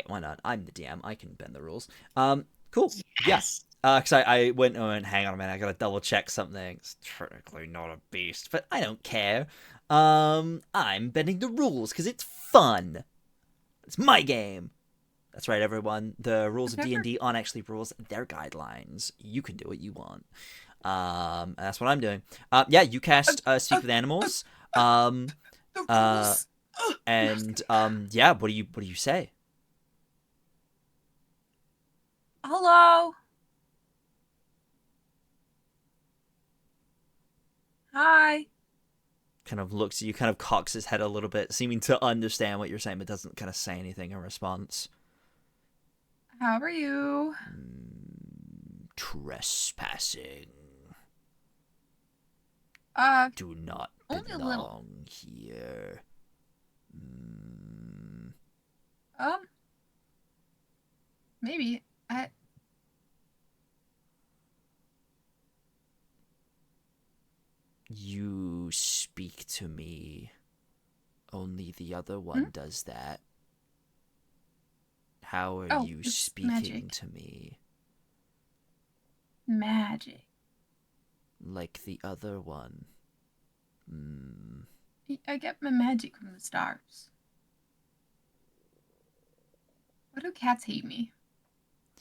it, why not? I'm the DM. I can bend the rules. Cool. Yes. Because I went, hang on a minute, I gotta double check something. It's technically not a beast, but I don't care. I'm bending the rules because it's fun. It's my game. That's right, everyone. The rules of D&D aren't actually rules; they're guidelines. You can do what you want. And that's what I'm doing. Yeah, you cast Speak with Animals. And yeah, what do you say? Hello. Hi. Kind of looks at you, kind of cocks his head a little bit, seeming to understand what you're saying, but doesn't kind of say anything in response. How are you? Trespassing. do not Only a little. belong here. Maybe. You speak to me. Only the other one does that. How are Oh, you it's speaking magic. to me? Magic. Like the other one. I get my magic from the stars. Why do cats hate me?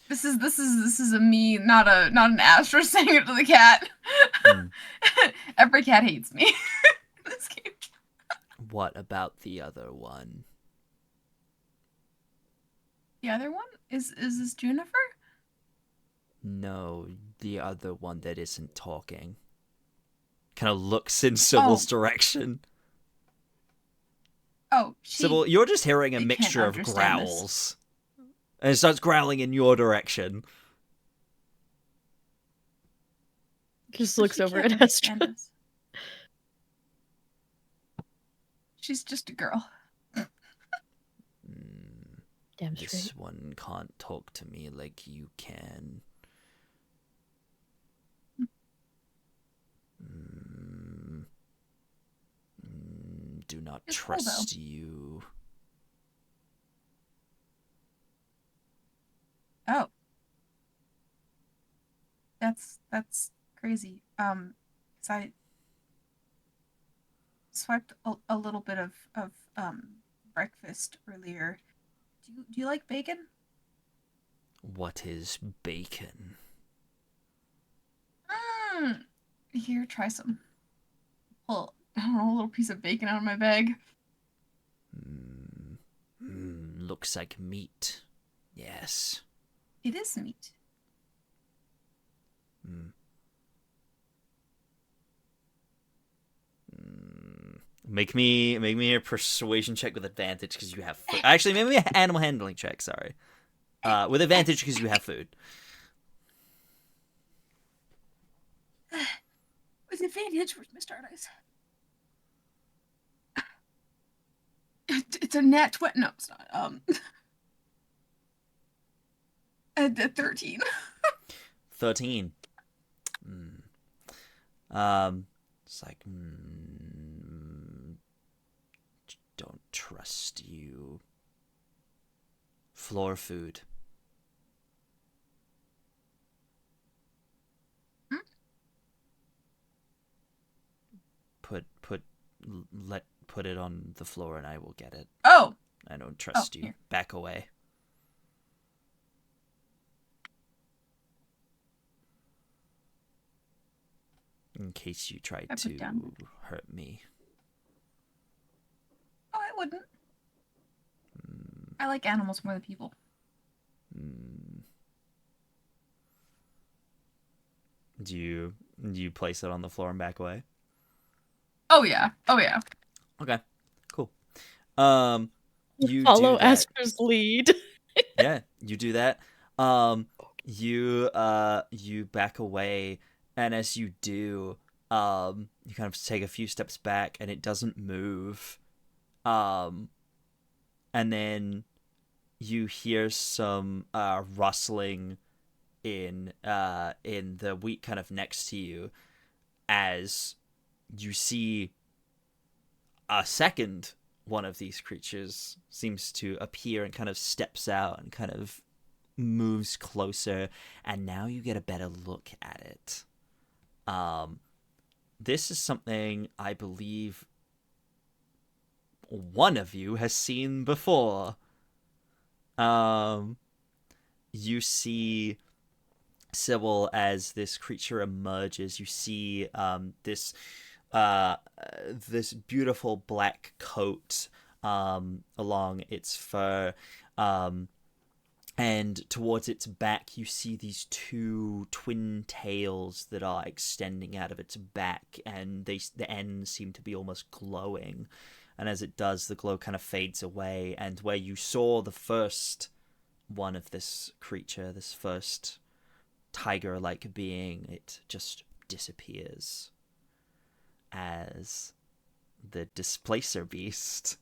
This is a me, not an Astra saying it to the cat. Every cat hates me in this game. What about the other one? The other one is this Juniper? No, the other one that isn't talking. Kind of looks in Sybil's direction. Oh, Sybil, you're just hearing a they can't mixture of understand this. growls. And it starts growling in your direction. Just looks She over can't at Astra. understand us. She's just a girl. Damn This straight. one can't talk to me like you can. Do not It's cool, trust you. Oh. That's crazy. 'Cause I swiped a little bit of breakfast earlier. Do you like bacon? What is bacon? Here, try some. Pull, I don't know, a little piece of bacon out of my bag. Looks like meat. Yes. It is meat. Make me a persuasion check with advantage because you have food. Actually, maybe an animal handling check. Sorry, with advantage because you have food. With advantage, where's my star dice? It's a nat 20. No, it's not. A 13. 13. It's like, don't trust you. Floor food. Put it on the floor and I will get it. Oh! I don't trust you. Here. Back away. In case you try I put to down. hurt me. Oh, I wouldn't. I like animals more than people. Do you place it on the floor and back away? Oh yeah. Oh yeah. Okay, cool. You Follow do that. Astra's lead. Yeah, you do that. You back away, and as you do, you kind of take a few steps back, and it doesn't move. And then you hear some rustling in the wheat kind of next to you, as you see a second one of these creatures seems to appear and kind of steps out and kind of moves closer, and now you get a better look at it. This is something I believe one of you has seen before. You see Sybil as this creature emerges. You see this beautiful black coat along its fur, and towards its back you see these two twin tails that are extending out of its back, and the ends seem to be almost glowing, and as it does, the glow kind of fades away, and where you saw the first one of this creature, this first tiger-like being, it just disappears. as the displacer beast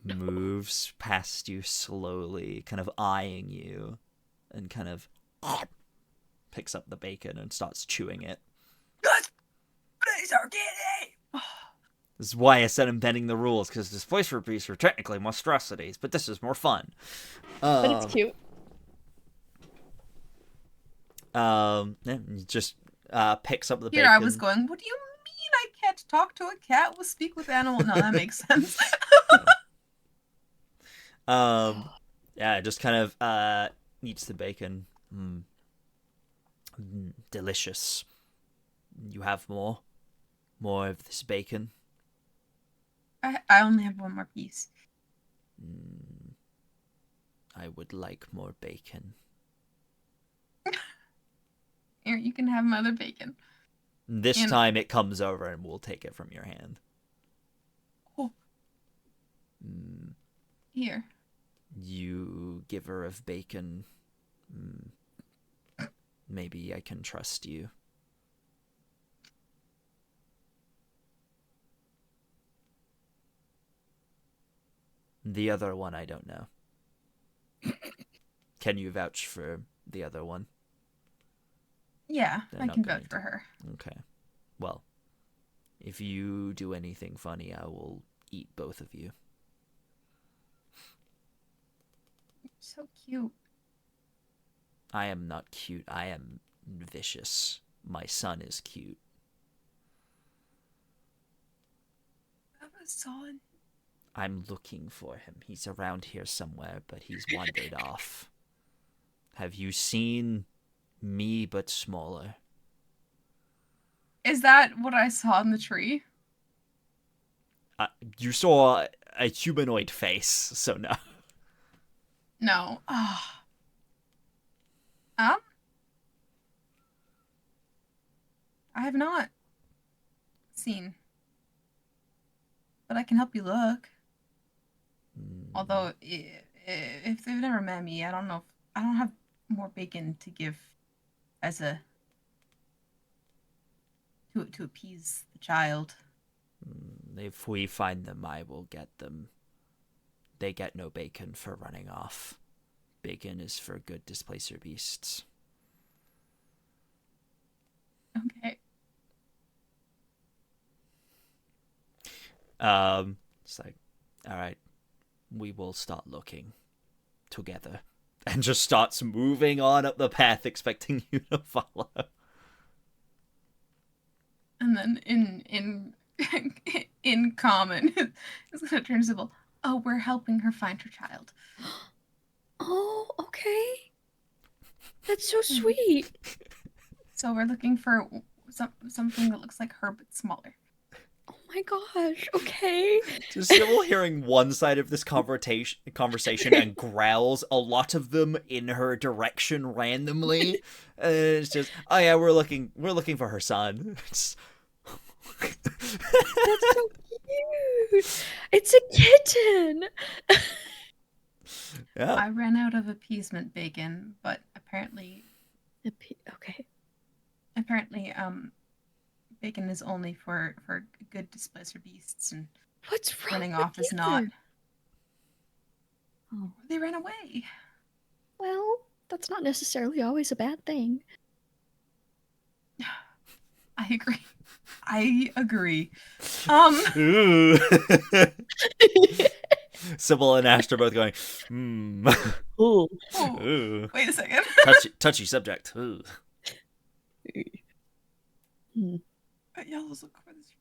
moves past you slowly, kind of eyeing you, and kind of picks up the bacon and starts chewing it. Please are kitty! This is why I said I'm bending the rules, because displacer beasts are technically monstrosities, but this is more fun. But it's cute. He just picks up the Here bacon. I was going, what do you mean I can't talk to a cat? We'll speak with animal. No, that makes sense. Yeah, just kind of eats the bacon. Delicious. You have more of this bacon? I only have one more piece. I would like more bacon. Here, you can have my other bacon. This time it comes over and we'll take it from your hand. Oh. Here. You giver of bacon. Maybe I can trust you. The other one, I don't know. Can you vouch for the other one? Yeah, They're I not can going vouch for her. Okay. Well, if you do anything funny, I will eat both of you. So cute. I am not cute. I am vicious. My son is cute. Son. I'm looking for him. He's around here somewhere, but he's wandered off. Have you seen me but smaller? Is that what I saw in the tree? You saw a humanoid face, so no. No. I have not seen. But I can help you look. Although, if they've never met me, I don't know if I don't have more bacon to give as a to appease the child. If we find them, I will get them. They get no bacon for running off. Bacon is for good displacer beasts. Okay. It's like, all right, we will start looking together, and just starts moving on up the path, expecting you to follow. And then in common, it's gonna turn to Sybil. Oh, we're helping her find her child. Oh, okay. That's so sweet. So we're looking for something that looks like her but smaller. Oh my gosh. Okay. Just Sybil hearing one side of this conversation and growls a lot of them in her direction randomly. And it's just, oh yeah, we're looking for her son. That's so cute. It's a kitten. Yeah. I ran out of appeasement bacon, but apparently, Okay. bacon is only for good displacer beasts, and What's wrong running with off is you? not. Oh. They ran away. Well, that's not necessarily always a bad thing. I agree. Ooh. Sybil and Astra both going, Ooh. Oh, Ooh. wait a second. Touchy subject. Ooh. Yellows look for this.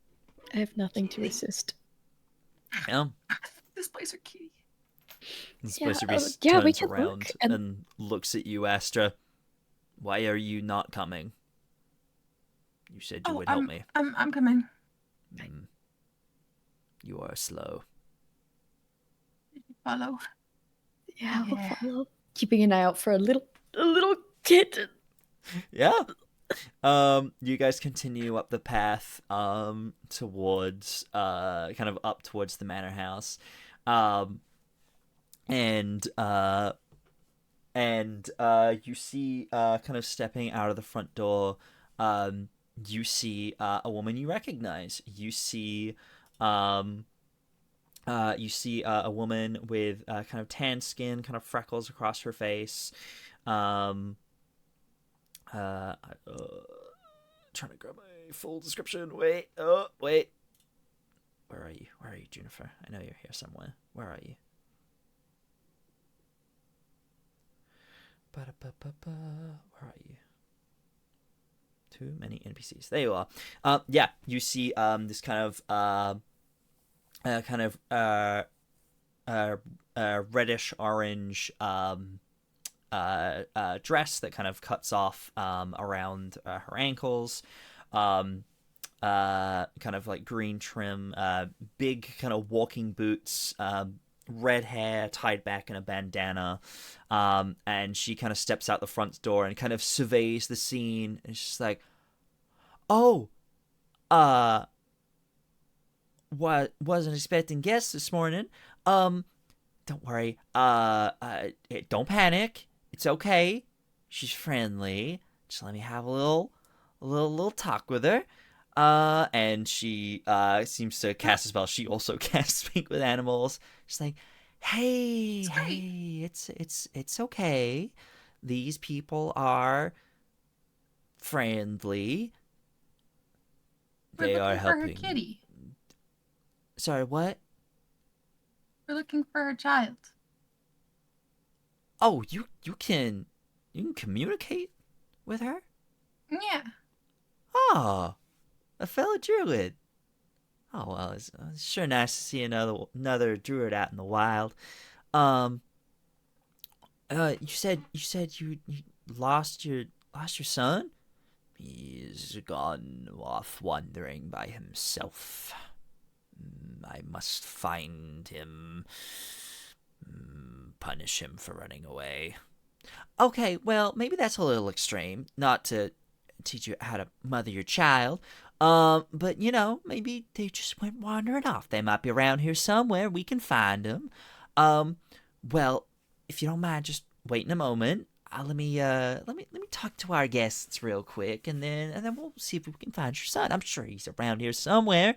I have nothing to assist. Yeah. This place are kitty. This Yeah, place we turns can around look and looks at you, Astra. Why are you not coming? You said you would help me. I'm coming. You are slow. Did you follow? Yeah, we'll Yeah. follow. Keeping an eye out for a little kitten. Yeah. You guys continue up the path towards kind of up towards the manor house. And you see kind of stepping out of the front door you see a woman you recognize. You see a woman with kind of tan skin, kind of freckles across her face. Trying to grab my full description. Wait. Wait. Where are you? Where are you, Juniper? I know you're here somewhere. Where are you? Where are you? Too many NPCs. There you are. Yeah, you see this kind of reddish orange dress that kind of cuts off around her ankles. Kind of like green trim, big kind of walking boots, red hair tied back in a bandana, and she kind of steps out the front door and kind of surveys the scene, and she's like, "Oh, wasn't expecting guests this morning. Don't worry. Don't panic. It's okay. She's friendly. Just let me have a little talk with her." And she seems to cast a spell. She also can't speak with animals. She's like, "Hey, It's great. hey, it's okay. These people are friendly. We're They are looking for her helping." kitty. Sorry, what? We're looking for her child. Oh, you can communicate with her? Yeah. Oh, a fellow druid. Oh well, it's sure nice to see another druid out in the wild. You said you lost your son? He's gone off wandering by himself. I must find him, punish him for running away. Okay, well, maybe that's a little extreme, not to teach you how to mother your child. But maybe they just went wandering off. They might be around here somewhere. We can find them. Well, if you don't mind, just waiting a moment. Let me talk to our guests real quick, and then we'll see if we can find your son. I'm sure he's around here somewhere.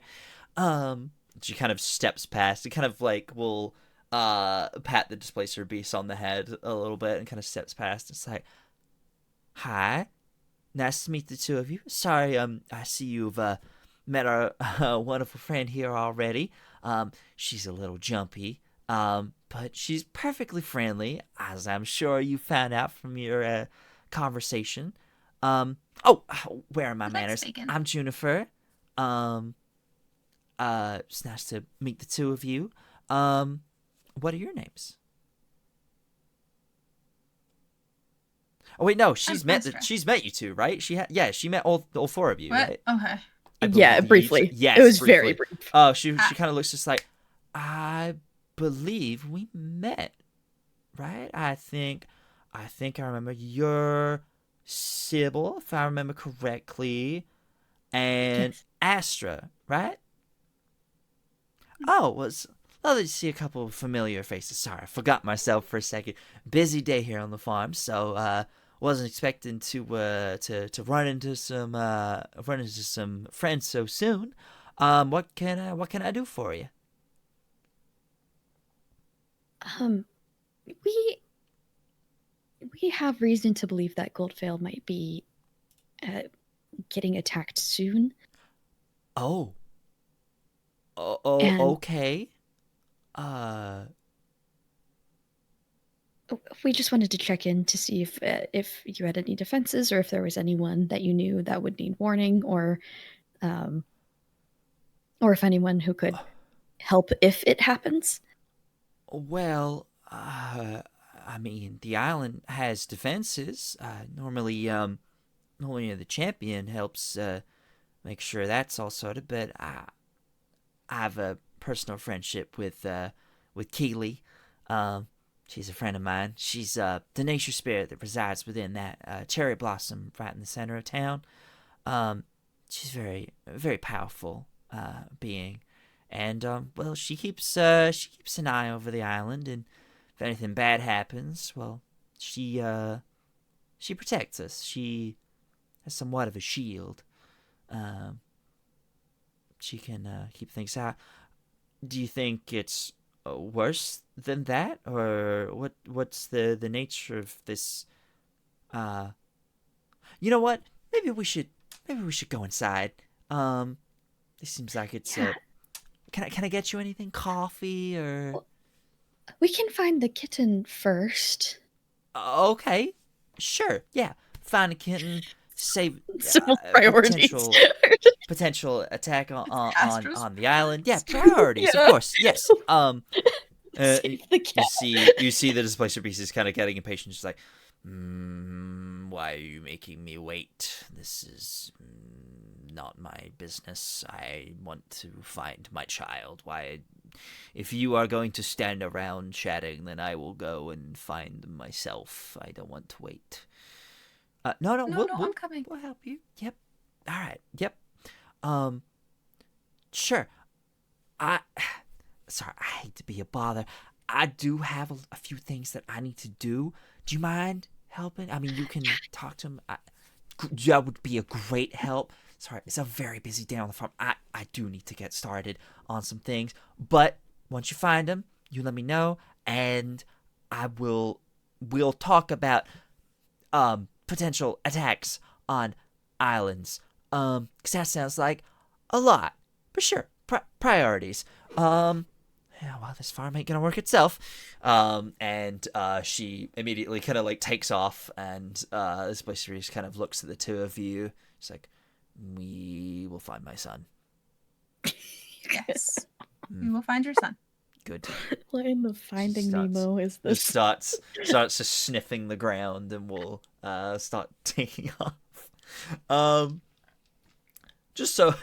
She kind of steps past. It kind of like will pat the displacer beast on the head a little bit, and kind of steps past. It's like, "Hi, nice to meet the two of you. Sorry, I see you've met our wonderful friend here already. She's a little jumpy, but she's perfectly friendly, as I'm sure you found out from your conversation. Where are my He likes manners? bacon. I'm Juniper. It's nice to meet the two of you. What are your names?" Oh wait, no, she's met you two, right? She met all four of you, What? right? Okay. I Yeah, believe. briefly. Yes, It was briefly. very brief. Oh, she kind of looks just like, "I believe we met, right? I think I remember you're Sybil, if I remember correctly, and Yes. Astra, right? Oh, was lovely to see a couple of familiar faces. Sorry, I forgot myself for a second. Busy day here on the farm, so wasn't expecting to run into some friends so soon. What can I do for you?" We have reason to believe that Goldvale might be getting attacked soon. Oh. And- Okay. We just wanted to check in to see if you had any defenses, or if there was anyone that you knew that would need warning, or if anyone who could help if it happens. Well, I mean, the island has defenses. Normally the champion helps make sure that's all sorted. But I have a personal friendship with Keely. She's a friend of mine. She's the nature spirit that resides within that cherry blossom right in the center of town. She's very, very powerful being, and well, she keeps an eye over the island, and if anything bad happens, well, she protects us. She has somewhat of a shield. she can keep things out. Do you think it's worse than that, or what's the nature of this? You know what? Maybe we should go inside. This seems like it's Yeah. Can I get you anything? Coffee or? Well, we can find the kitten first. Okay, sure, yeah. Find a kitten. Save Civil priorities. potential attack Astra's on the island. Yeah, priorities, Yeah. of course. Yes. Save the cat. You see the displacer beast is kind of getting impatient. She's like, why are you making me wait? This is not my business. I want to find my child. Why? If you are going to stand around chatting, then I will go and find them myself. I don't want to wait. No, I'm coming. We'll help you. Yep. All right. Yep. Sure. Sorry, I hate to be a bother. I do have a few things that I need to do. Do you mind helping? I mean, you can talk to him. That would be a great help. Sorry, it's a very busy day on the farm. I do need to get started on some things. But once you find him, you let me know, and we'll talk about potential attacks on islands. 'Cause that sounds like a lot. But sure, priorities. Yeah, well, this farm ain't gonna work itself. And she immediately kind of like takes off, and this place kind of looks at the two of you. She's like, "We will find my son." Yes. You will find your son. Good. What in the Finding Starts- Nemo is Just this? starts just sniffing the ground, and will start taking off. Just so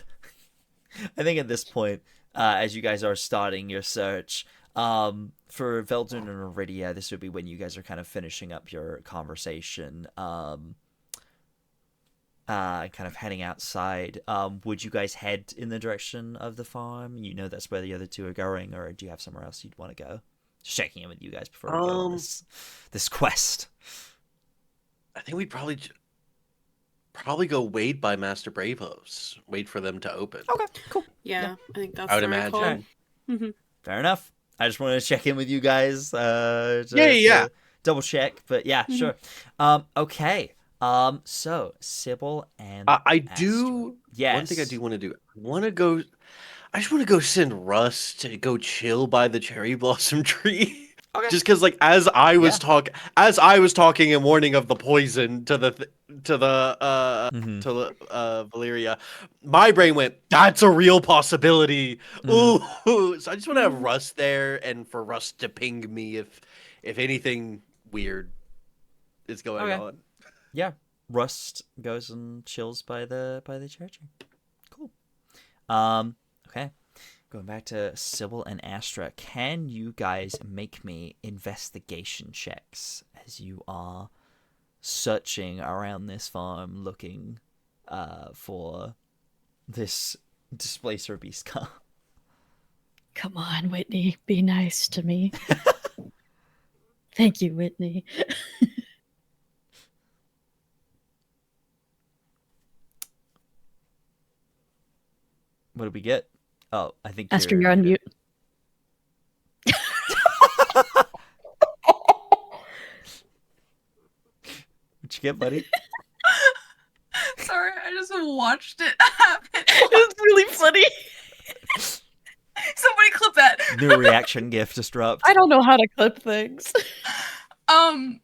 I think at this point, as you guys are starting your search, for Veldren and Aridia, this would be when you guys are kind of finishing up your conversation, kind of heading outside. Would you guys head in the direction of the farm? You know that's where the other two are going, or do you have somewhere else you'd want to go? Just checking in with you guys before we go on this quest. I think we'd probably go wait by Master Bravos. Wait for them to open. Okay, cool. Yeah, I think that's I would the right imagine. call. Fair enough. I just wanted to check in with you guys. Yeah. To double check, but yeah, Mhm. sure. Okay. So Sybil and I Astra. do. Yes. One thing I do want to do. I just want to go send Russ to go chill by the cherry blossom tree. Okay. Just because, like, as I was talking and warning of the poison to Valeria, my brain went, "That's a real possibility." Ooh, so I just want to have Russ there, and for Russ to ping me if anything weird is going Okay. on. Yeah. Rust goes and chills by the cherry tree. Cool. Okay. Going back to Sybil and Astra, can you guys make me investigation checks as you are searching around this farm looking for this displacer beast car? Come on, Whitney. Be nice to me. Thank you, Whitney. What did we get? Oh, I think Astra, you're on mute. What'd you get, buddy? Sorry, I just watched it happen. It was really funny. Somebody clip that. New reaction gif just dropped. I don't know how to clip things. I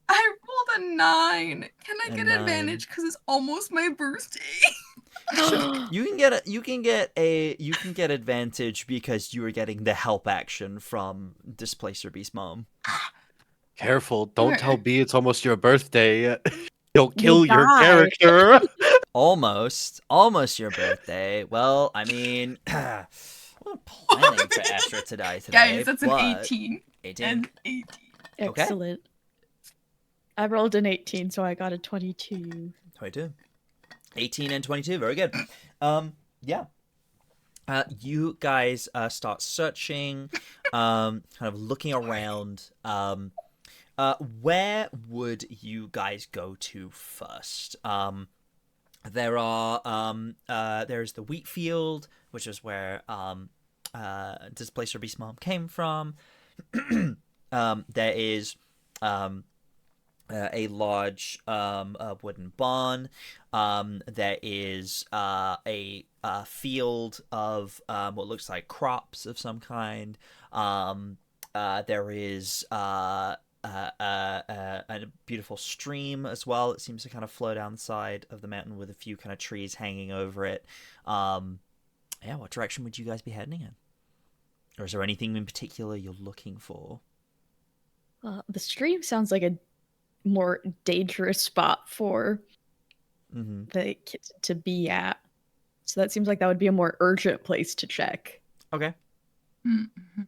rolled a 9. Can I A get 9. advantage because it's almost my birthday? So you can get advantage because you were getting the help action from Displacer Beast Mom. Careful! Don't Okay. tell B it's almost your birthday. You'll kill your die. character. Almost your birthday. Well, I mean, I'm not planning for Astra to die today. Guys, that's an but 18 18. and 18. Okay. Excellent. I rolled an 18, so I got a 22. 22. 18 and 22. Very good. Yeah. You guys start searching, kind of looking around. Where would you guys go to first? there's the wheat field, which is where Displacer Beast Mom came from. There is a large wooden barn. There is a field of what looks like crops of some kind. There is a beautiful stream as well. It seems to kind of flow down the side of the mountain with a few kind of trees hanging over it. Yeah, what direction would you guys be heading in? Or is there anything in particular you're looking for? The stream sounds like a more dangerous spot for the kids to be at. So that seems like that would be a more urgent place to check. Okay. Mm-hmm.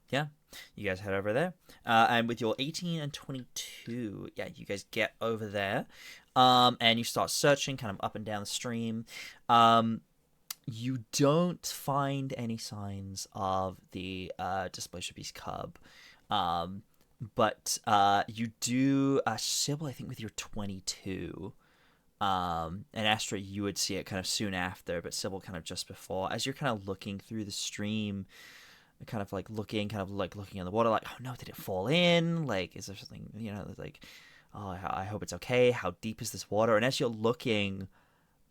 Yeah, you guys head over there. And with your 18 and 22, yeah, you guys get over there. And you start searching kind of up and down the stream. You don't find any signs of the Displacer Beast cub. But you do, Sybil, I think with your 22, and Astra, you would see it kind of soon after, but Sybil kind of just before. As you're kind of looking through the stream, kind of like looking in the water, like, oh no, did it fall in? Like, is there something, like, oh, I hope it's okay. How deep is this water? And as you're looking,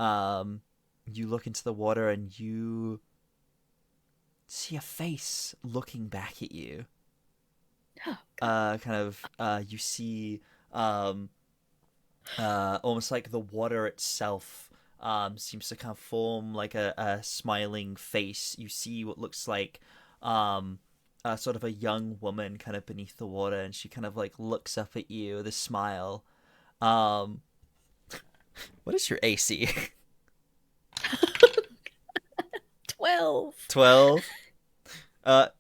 you look into the water and you see a face looking back at you. You see almost like the water itself seems to kind of form like a smiling face. You see what looks like sort of a young woman kind of beneath the water, and she kind of like looks up at you with a smile. What is your AC? 12. 12.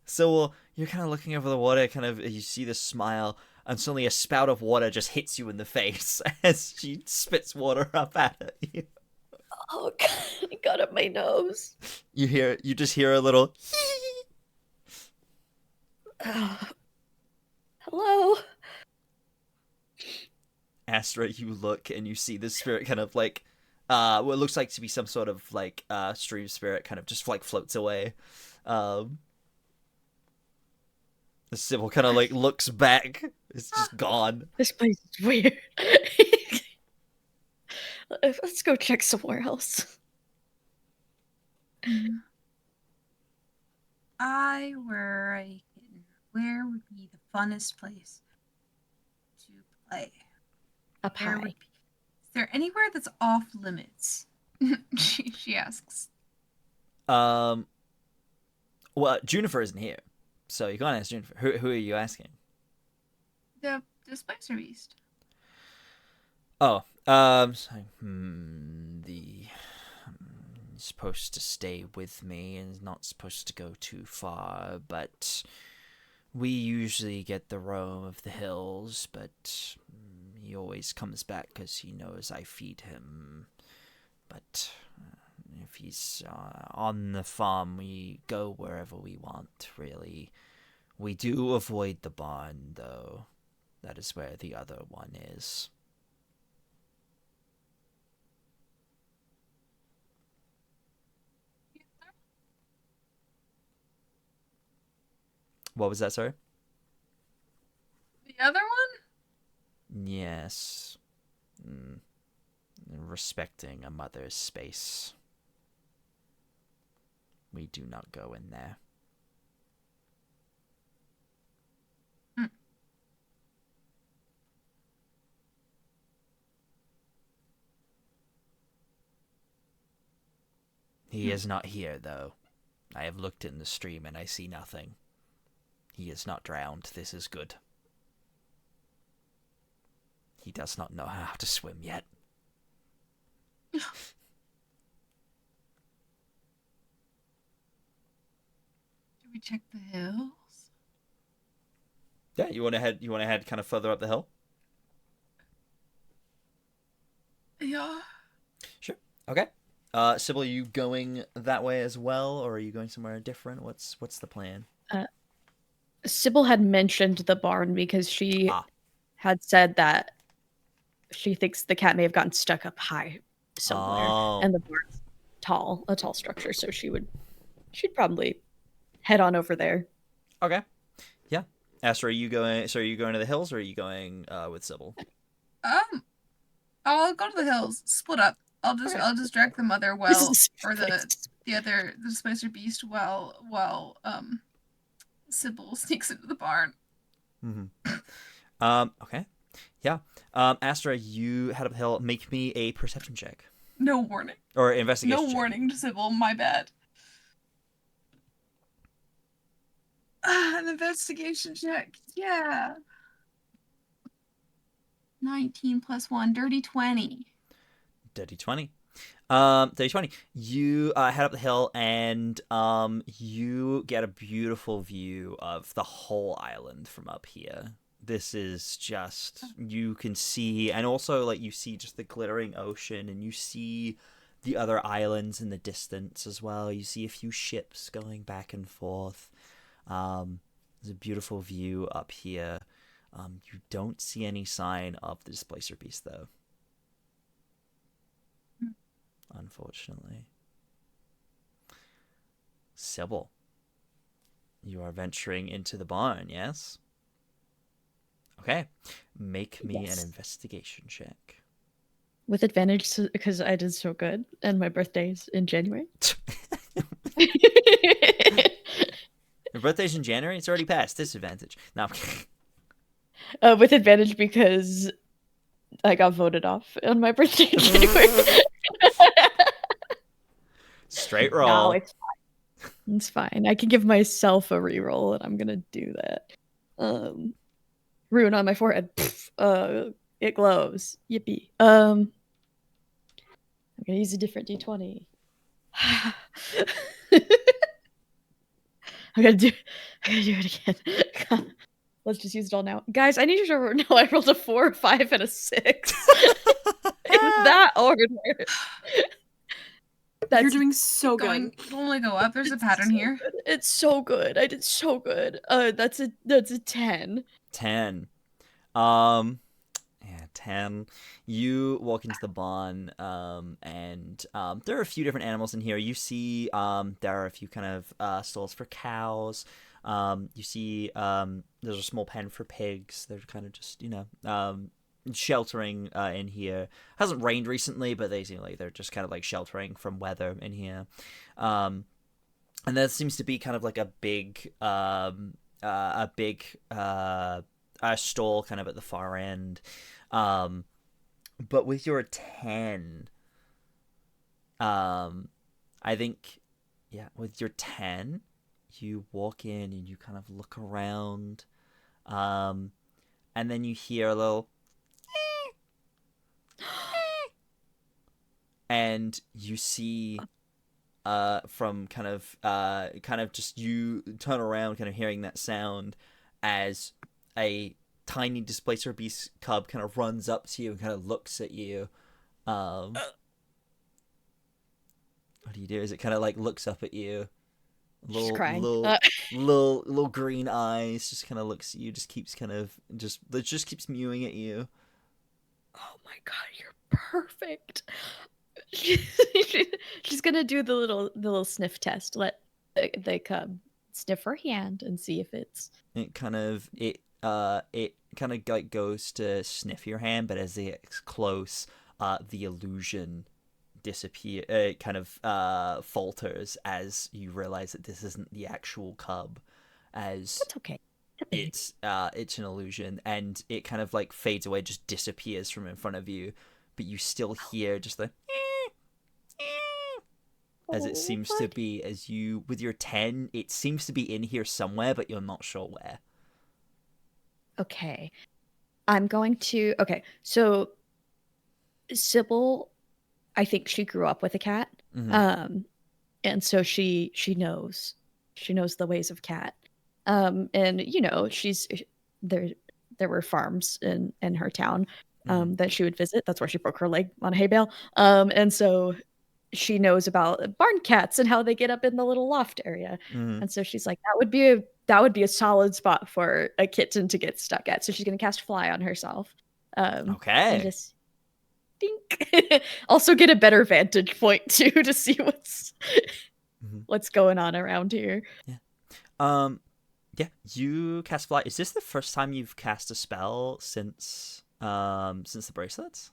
So you're kind of looking over the water, kind of, you see this smile, and suddenly a spout of water just hits you in the face as she spits water up at you. Oh god, it got up my nose. You just hear a little hello. Astra, you look and you see this spirit kind of like what looks like to be some sort of like stream spirit kind of just like floats away. The Sybil kind of like looks back. It's just gone. This place is weird. Let's go check somewhere else. I were a kitten, where would be the funnest place to play? Up Where high. would be? Is there anywhere that's off limits? she asks. Well, Juniper isn't here, so you can't ask Juniper. Who are you asking? The Displacer Beast. Oh, he's supposed to stay with me and is not supposed to go too far, but we usually get the roam of the hills, but he always comes back because he knows I feed him. But if he's on the farm, we go wherever we want, really. We do avoid the barn, though. That is where the other one is. What was that, sorry? The other one? Yes. Respecting a mother's space. We do not go in there. He is not here, though. I have looked in the stream and I see nothing. He is not drowned. This is good. He does not know how to swim yet. Do we check the hills? Yeah, you want to head kind of further up the hill? Yeah. Sure. Okay. Sybil, are you going that way as well, or are you going somewhere different? What's the plan? Sybil had mentioned the barn because she had said that she thinks the cat may have gotten stuck up high somewhere. Oh. And the barn's a tall structure, so she'd probably head on over there. Okay. Yeah. Astra, are you going to the hills, or are you going with Sybil? I'll go to the hills. Split up. I'll just direct the mother or the Spicer Beast while Sybil sneaks into the barn. Mm-hmm. Okay. Yeah. Astra, you head up the hill. Make me a perception check. No warning. Or investigation No check. warning to Sybil, my bad. An investigation check. Yeah. 19 plus 1, dirty 20. Dirty 20. Dirty 20. You head up the hill, and you get a beautiful view of the whole island from up here. This is just, you can see, and also like you see just the glittering ocean, and you see the other islands in the distance as well. You see a few ships going back and forth. There's a beautiful view up here. You don't see any sign of the Displacer Beast, though. Unfortunately. Sybil, you are venturing into the barn, yes? Okay. Make me an investigation check. With advantage, because I did so good, and my birthday's in January. Your birthday's in January? It's already passed. Disadvantage. No. With advantage because I got voted off on my birthday in January. Straight roll. No, it's fine. It's fine. I can give myself a reroll, and I'm gonna do that. Rune on my forehead. It glows. Yippee. I'm gonna use a different D20. I'm gonna do it again. Let's just use it all now. Guys, I need you to know I rolled a 4, 5, and a 6. It's that ordinary. You're doing so good. Only go up. There's a pattern here. Good. It's so good. I did so good. That's a 10. 10. 10. You walk into the barn, and there are a few different animals in here. You see there are a few kind of stalls for cows. You see there's a small pen for pigs. They're kind of just, sheltering in here. Hasn't rained recently, but they seem like they're just kind of like sheltering from weather in here. And there seems to be kind of like a big stall kind of at the far end. But with your 10, I think, with your 10, you walk in and you kind of look around, and then you hear a little and you see from kind of just you turn around, kind of hearing that sound as a tiny Displacer Beast cub kind of runs up to you and kind of looks at you. What do you do? Is it kind of like looks up at you? She's crying. Little green eyes, just kind of looks at you, just keeps mewing at you. Oh my god, you're perfect. She's gonna do the little sniff test. Let the cub sniff her hand and see if it's. It kind of like goes to sniff your hand, but as it gets close, the illusion falters as you realize that this isn't the actual cub, as that's okay. It's an illusion, and it kind of like fades away, just disappears from in front of you, but you still hear just the as it seems to be, as you with your 10, it seems to be in here somewhere, but you're not sure where. Okay, I'm going to. Okay, so Sybil, I think she grew up with a cat, and so she knows the ways of cat, and she's there were farms in her town that she would visit. That's where she broke her leg on a hay bale, and so she knows about barn cats and how they get up in the little loft area, and so she's like, that would be a solid spot for a kitten to get stuck at. So she's gonna cast fly on herself. Okay. dink. Also get a better vantage point too to see Mm-hmm. what's going on around here. Yeah, you cast fly. Is this the first time you've cast a spell since the bracelets?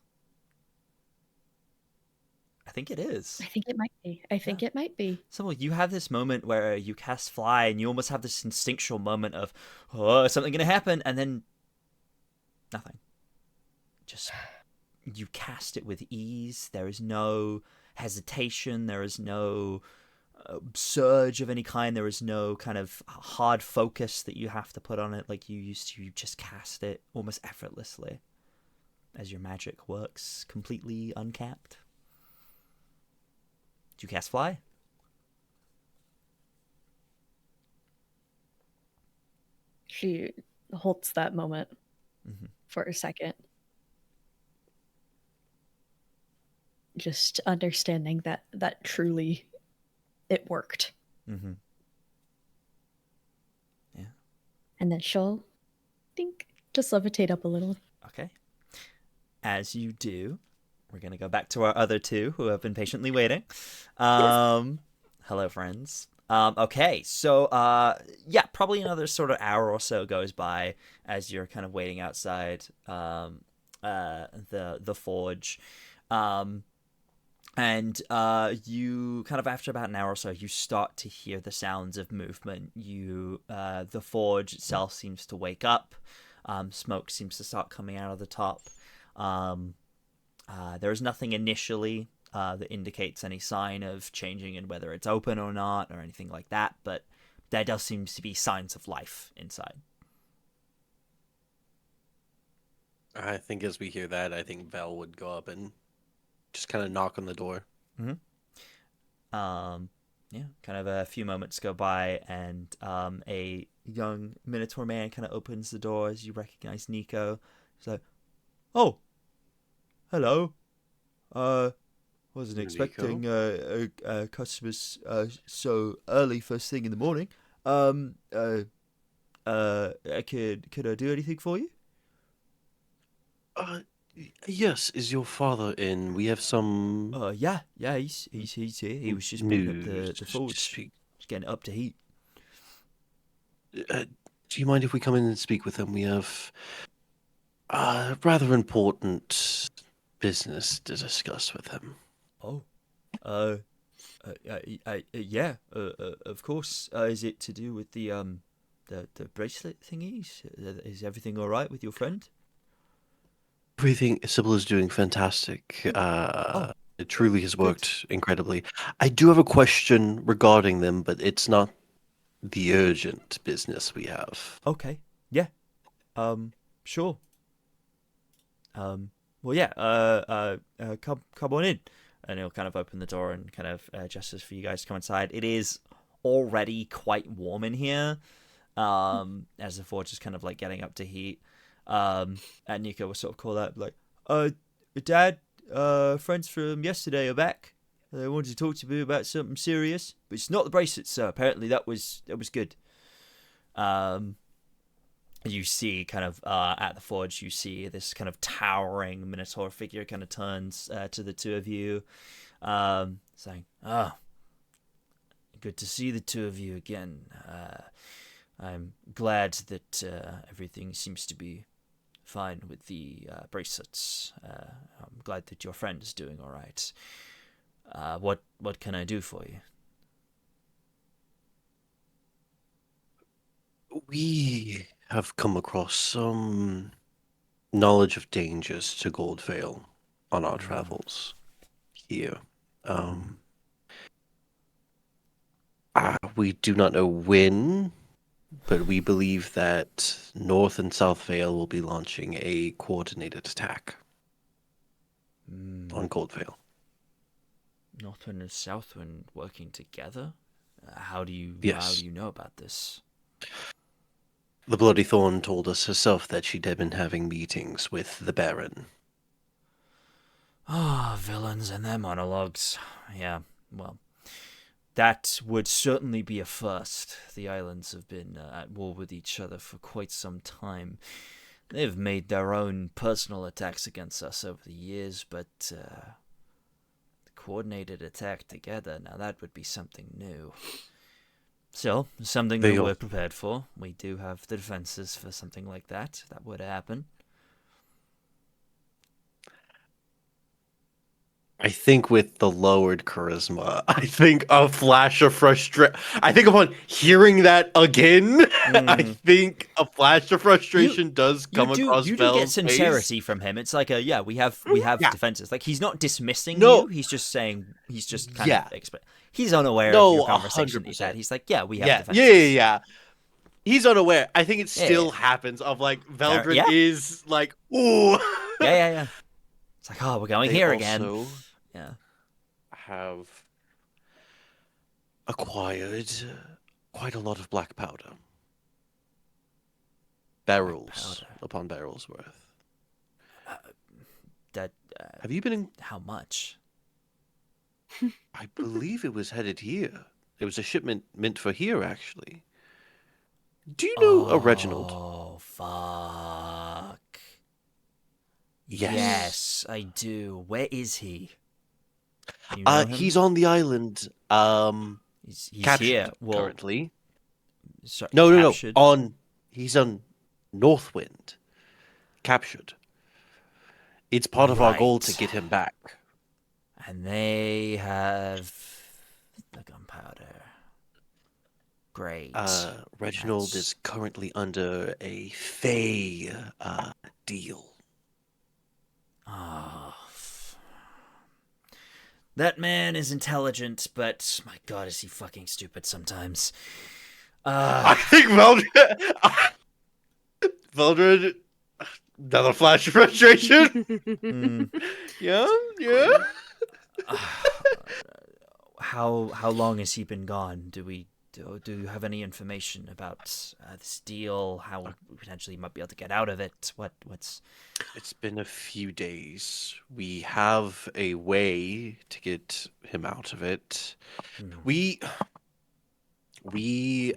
I think it is. I think it might be. It might be. So you have this moment where you cast fly, and you almost have this instinctual moment of, oh, is something gonna happen, and then nothing. Just you cast it with ease. There is no hesitation. There is no surge of any kind. There is no kind of hard focus that you have to put on it like you used to. You just cast it almost effortlessly as your magic works completely uncapped. Do you cast fly? She holds that moment for a second. Just understanding that truly it worked. Mm-hmm. Yeah. And then she'll just levitate up a little. Okay. As you do, we're going to go back to our other two who have been patiently waiting. Hello, friends. Okay, so, yeah, probably another sort of hour or so goes by as you're kind of waiting outside the forge. And you kind of, after about an hour or so, you start to hear the sounds of movement. The forge itself seems to wake up. Smoke seems to start coming out of the top. There is nothing initially that indicates any sign of changing in whether it's open or not or anything like that, but there does seem to be signs of life inside. I think as we hear that, I think Val would go up and just kind of knock on the door. Mm-hmm. Yeah, kind of a few moments go by, and a young Minotaur man kind of opens the door as you recognize Nico. He's like, "Oh, hello. Wasn't expecting customers so early first thing in the morning. Could I do anything for you?" Yes, is your father in? We have some Yeah, he's here. He was just picking up news the to forge, speak. just getting it up to heat. Do you mind if we come in and speak with him? We have rather important business to discuss with him. Oh, yeah, of course. Is it to do with the bracelet thingies? Is everything all right with your friend? Everything Sybil is doing fantastic. It truly has worked incredibly. I do have a question regarding them, but it's not the urgent business we have. Okay, yeah, sure. Well, yeah, come on in, and he'll kind of open the door and kind of gestures for you guys to come inside. It is already quite warm in here, as the forge is kind of like getting up to heat. And Nico will sort of call out like, Dad, friends from yesterday are back. They wanted to talk to you about something serious, but it's not the bracelets, so apparently that was good. You see kind of at the forge, you see this kind of towering Minotaur figure kind of turns to the two of you, saying, good to see the two of you again. I'm glad that everything seems to be fine with the bracelets. I'm glad that your friend is doing all right. What can I do for you? We have come across some knowledge of dangers to Goldvale on our travels here. We do not know when, but we believe that North and South Vale will be launching a coordinated attack on Goldvale. Northwind and Southwind working together? How do you know about this? The Bloody Thorn told us herself that she'd been having meetings with the Baron. Villains and their monologues. Yeah, well, that would certainly be a first. The islands have been at war with each other for quite some time. They've made their own personal attacks against us over the years, but the coordinated attack together, now that would be something new. Still, something that we're prepared for. We do have the defenses for something like that. That would happen. I think with the lowered charisma, I think a flash of frustration. I think upon hearing that again, I think a flash of frustration does come across You do get Vel's sincerity face. from him. It's like we have defenses. Like he's not dismissing No. you. He's just saying he's just kind Yeah. of he's unaware No, of your conversation. 100%. He's like, yeah, we have Yeah, defenses. yeah. He's unaware. I think it still Yeah. happens of like Veldren Yeah. is like, ooh. Yeah. It's like, oh, we're going They here again. also Yeah. have acquired quite a lot of black powder. Barrels upon barrels worth. Have you been in? How much? I believe it was headed here. It was a shipment meant for here, actually. Do you know a Reginald? Oh, fuck. Yes. Yes, I do. Where is he? You know him? He's on the island. He's Captured here. Well, currently. sorry, No. captured? He's on Northwind. Captured. It's part of our goal to Right. get him back. And they have the gunpowder. Great. Reginald is currently under a Fey deal. Oh. That man is intelligent, but my god, is he fucking stupid sometimes. I think Veldren, another flash of frustration. Yeah. How long has he been gone? Do you have any information about this deal? How we potentially might be able to get out of it? What's? It's been a few days. We have a way to get him out of it. We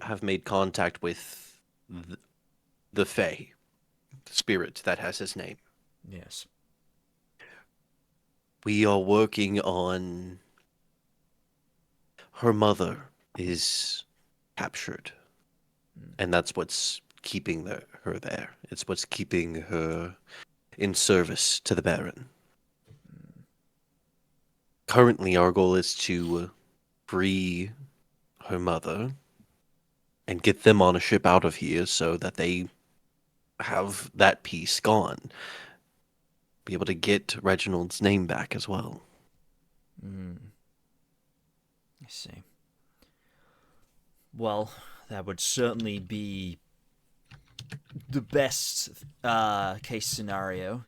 have made contact with the Fae, the spirit that has his name. Yes. We are working on. Her mother is captured, and that's what's keeping her there. It's what's keeping her in service to the Baron. Currently, our goal is to free her mother and get them on a ship out of here so that they have that piece gone. Be able to get Reginald's name back as well. I see. Well, that would certainly be the best case scenario.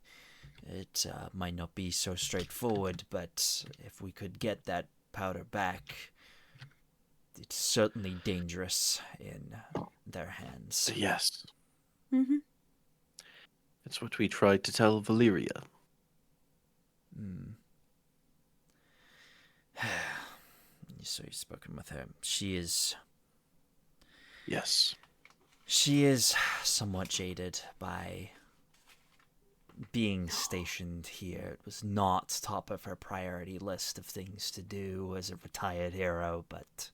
It might not be so straightforward, but if we could get that powder back, it's certainly dangerous in their hands. Yes. Mm-hmm. That's what we tried to tell Valeria. So you've spoken with her. She is Yes. somewhat jaded by being stationed here. It was not top of her priority list of things to do as a retired hero, but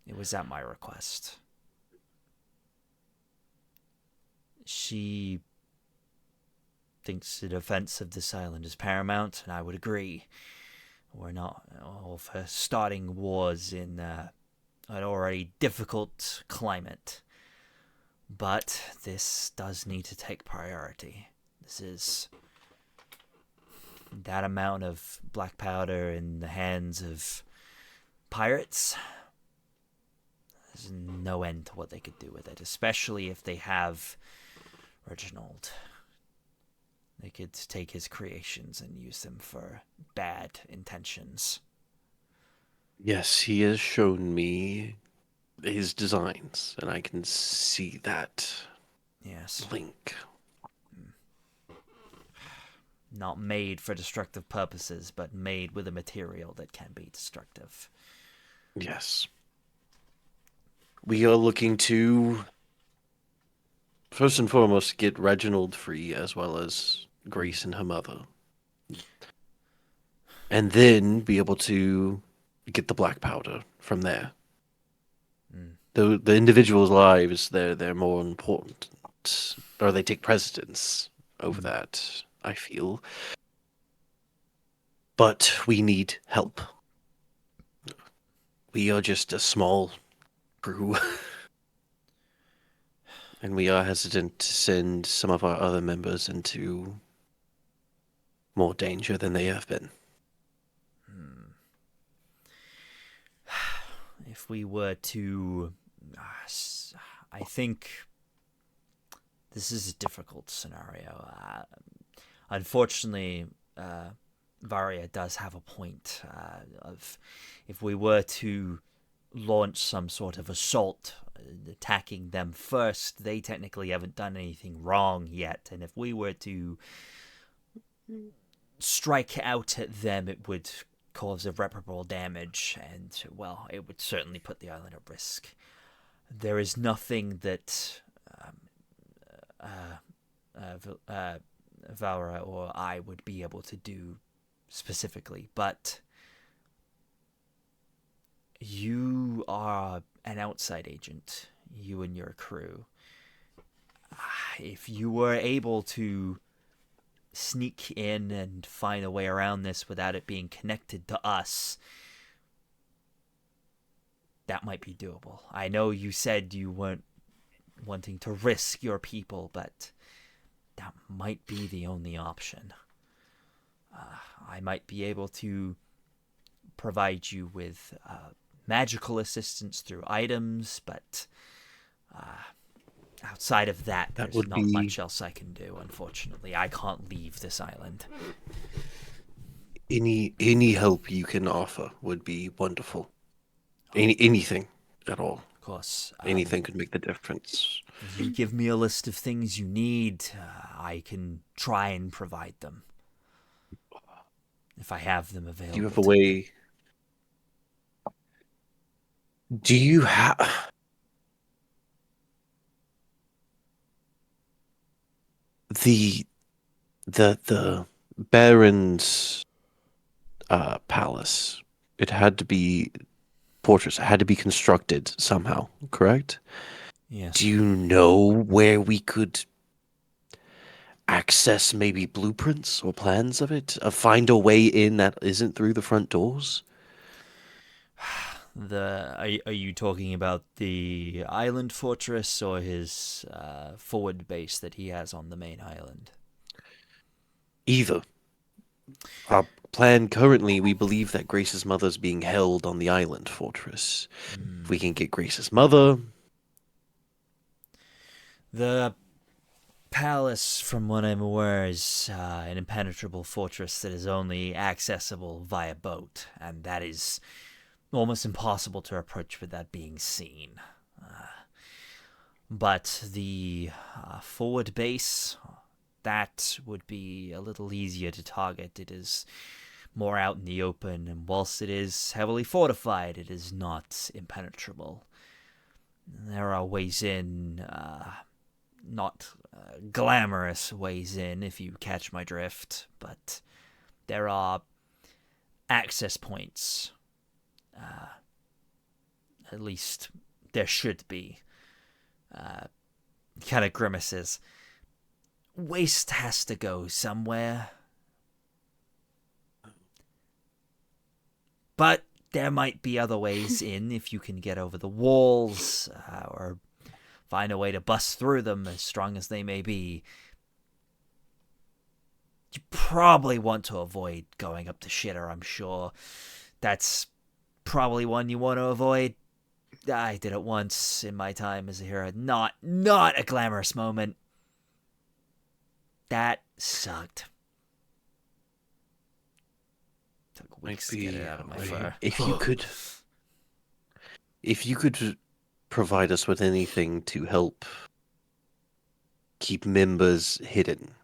it was at my request. She thinks the defense of this island is paramount, and I would agree. We're not all for starting wars in an already difficult climate. But this does need to take priority. This is that amount of black powder in the hands of pirates. There's no end to what they could do with it, especially if they have Reginald. They could take his creations and use them for bad intentions. Yes, he has shown me his designs, and I can see that Yes. link. Not made for destructive purposes, but made with a material that can be destructive. Yes. We are looking to First and foremost, get Reginald free, as well as Grace and her mother. And then be able to get the black powder from there. The individual's lives, they're more important, or they take precedence over that, I feel. But we need help. We are just a small crew. And we are hesitant to send some of our other members into more danger than they have been. If we were to... I think this is a difficult scenario. Unfortunately, Varia does have a point of if we were to launch some sort of assault attacking them first, they technically haven't done anything wrong yet, and if we were to strike out at them, it would cause irreparable damage, and, well, it would certainly put the island at risk. There is nothing that Valra or I would be able to do specifically, but you are an outside agent, you and your crew. If you were able to sneak in and find a way around this without it being connected to us, that might be doable. I know you said you weren't wanting to risk your people, but that might be the only option. I might be able to provide you with magical assistance through items, but outside of that, there's not much else I can do, unfortunately. I can't leave this island. Any help you can offer would be wonderful. Anything at all. Of course. Anything could make the difference. If you give me a list of things you need, I can try and provide them. If I have them available. Do you have a way... Do you have... The Baron's palace, it had to be... Fortress, it had to be constructed somehow, correct? Yes. Do you know where we could access maybe blueprints or plans of it? Find a way in that isn't through the front doors? Are you talking about the island fortress or his forward base that he has on the main island? Either. Our plan currently, we believe that Grace's mother's being held on the island fortress. If we can get Grace's mother... The palace, from what I'm aware, is an impenetrable fortress that is only accessible via boat, and that is almost impossible to approach without being seen. But the forward base, that would be a little easier to target. It is more out in the open, and whilst it is heavily fortified, it is not impenetrable. There are ways in, not glamorous ways in, if you catch my drift, but there are access points. At least there should be. Kind of grimaces. Waste has to go somewhere. But there might be other ways in if you can get over the walls, or find a way to bust through them, as strong as they may be. You probably want to avoid going up the shitter, I'm sure. That's probably one you want to avoid. I did it once in my time as a hero. Not a glamorous moment. That sucked. Took weeks to get it out of my fur. If you could provide us with anything to help keep members hidden.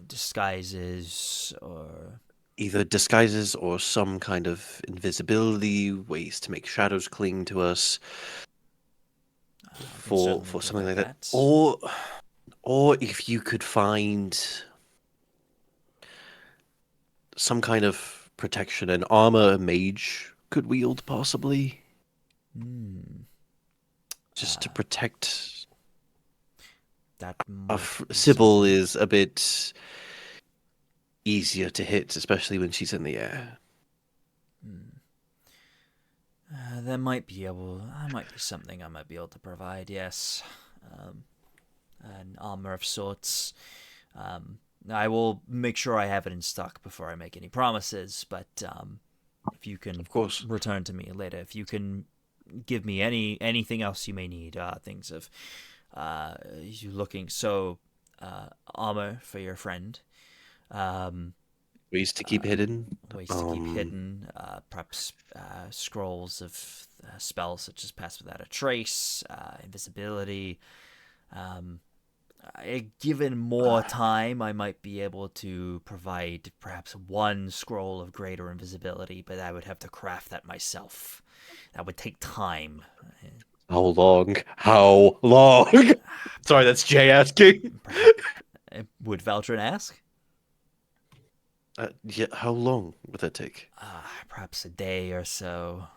Disguises or... Either disguises or some kind of invisibility, ways to make shadows cling to us. for certainly do something like that. that. Or if you could find some kind of protection, an armor a mage could wield, possibly, just to protect. That might be Sybil something. is a bit easier to hit, especially when she's in the air. That might be something I might be able to provide. Yes, an armor of sorts. I will make sure I have it in stock before I make any promises. But if you can, Of course, return to me later. If you can give me anything else you may need, things of you looking so armor for your friend. ways to keep hidden. Ways to keep hidden, perhaps scrolls of spells such as Pass Without a Trace, invisibility. Given more time, I might be able to provide perhaps one scroll of greater invisibility, but I would have to craft that myself. That would take time. How long? How long? Sorry, that's Jay asking. Would Veldren ask? Yeah, how long would that take? Perhaps a day or so.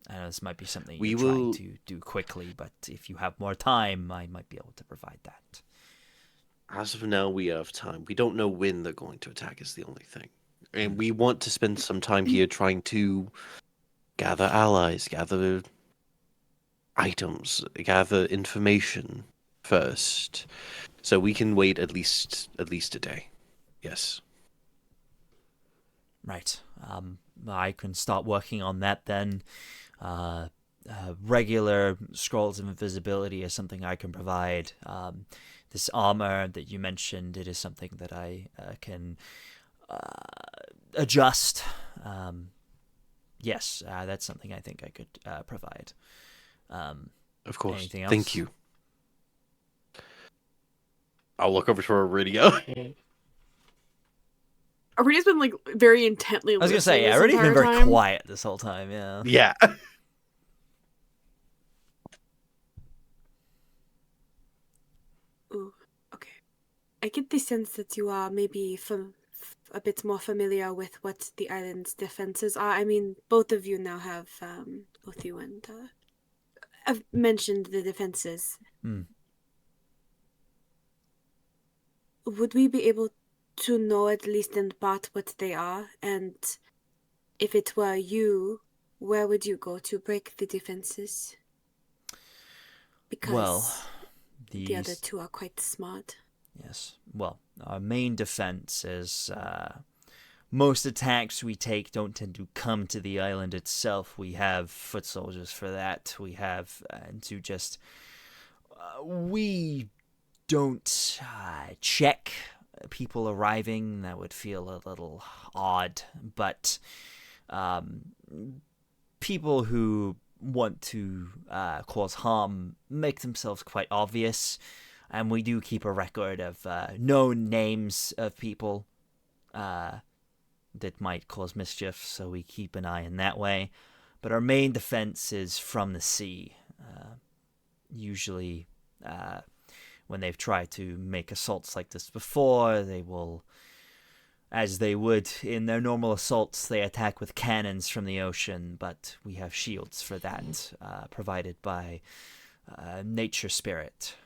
I know this might be something We you're will- trying to do quickly, but if you have more time, I might be able to provide that. As of now, we have time. We don't know when they're going to attack, is the only thing. And we want to spend some time here trying to gather allies, gather items, gather information first. So we can wait at least a day. Yes. Right. I can start working on that then. Regular scrolls of invisibility is something I can provide. This armor that you mentioned, it is something that I can adjust. Yes, that's something I think I could provide. Of course. Anything else? Thank you. I'll look over to Aridia. Aridia's been like very intently. I was gonna say, listening yeah, this already been entire very time. quiet this whole time. Yeah. Yeah. Ooh, okay. I get the sense that you are maybe a bit more familiar with what the island's defenses are. I mean, both of you now have, both you and have mentioned the defenses. Would we be able to know at least in part what they are? And if it were you, where would you go to break the defenses? Because the other two are quite smart. Yes. Well, our main defense is most attacks we take don't tend to come to the island itself. We have foot soldiers for that. We have to just we don't check people arriving. That would feel a little odd, but people who want to cause harm make themselves quite obvious, and we do keep a record of known names of people that might cause mischief, so we keep an eye in that way. But our main defense is from the sea. Usually when they've tried to make assaults like this before, they will, as they would in their normal assaults, they attack with cannons from the ocean, but we have shields for that, provided by nature spirit.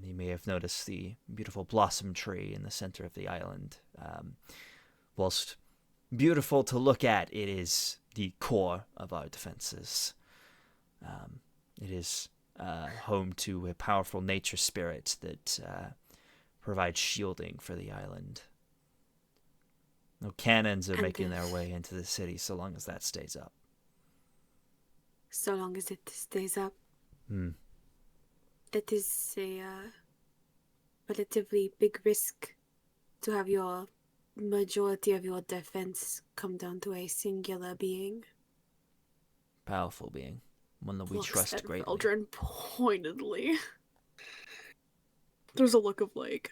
You may have noticed the beautiful blossom tree in the center of the island. Whilst beautiful to look at, it is the core of our defenses. It is home to a powerful nature spirit that provides shielding for the island. No cannons are making their way into the city so long as that stays up. So long as it stays up. That is a relatively big risk to have your majority of your defense come down to a singular being. Powerful being. One that we Looks trust at greatly. Veldren pointedly. There's a look of like,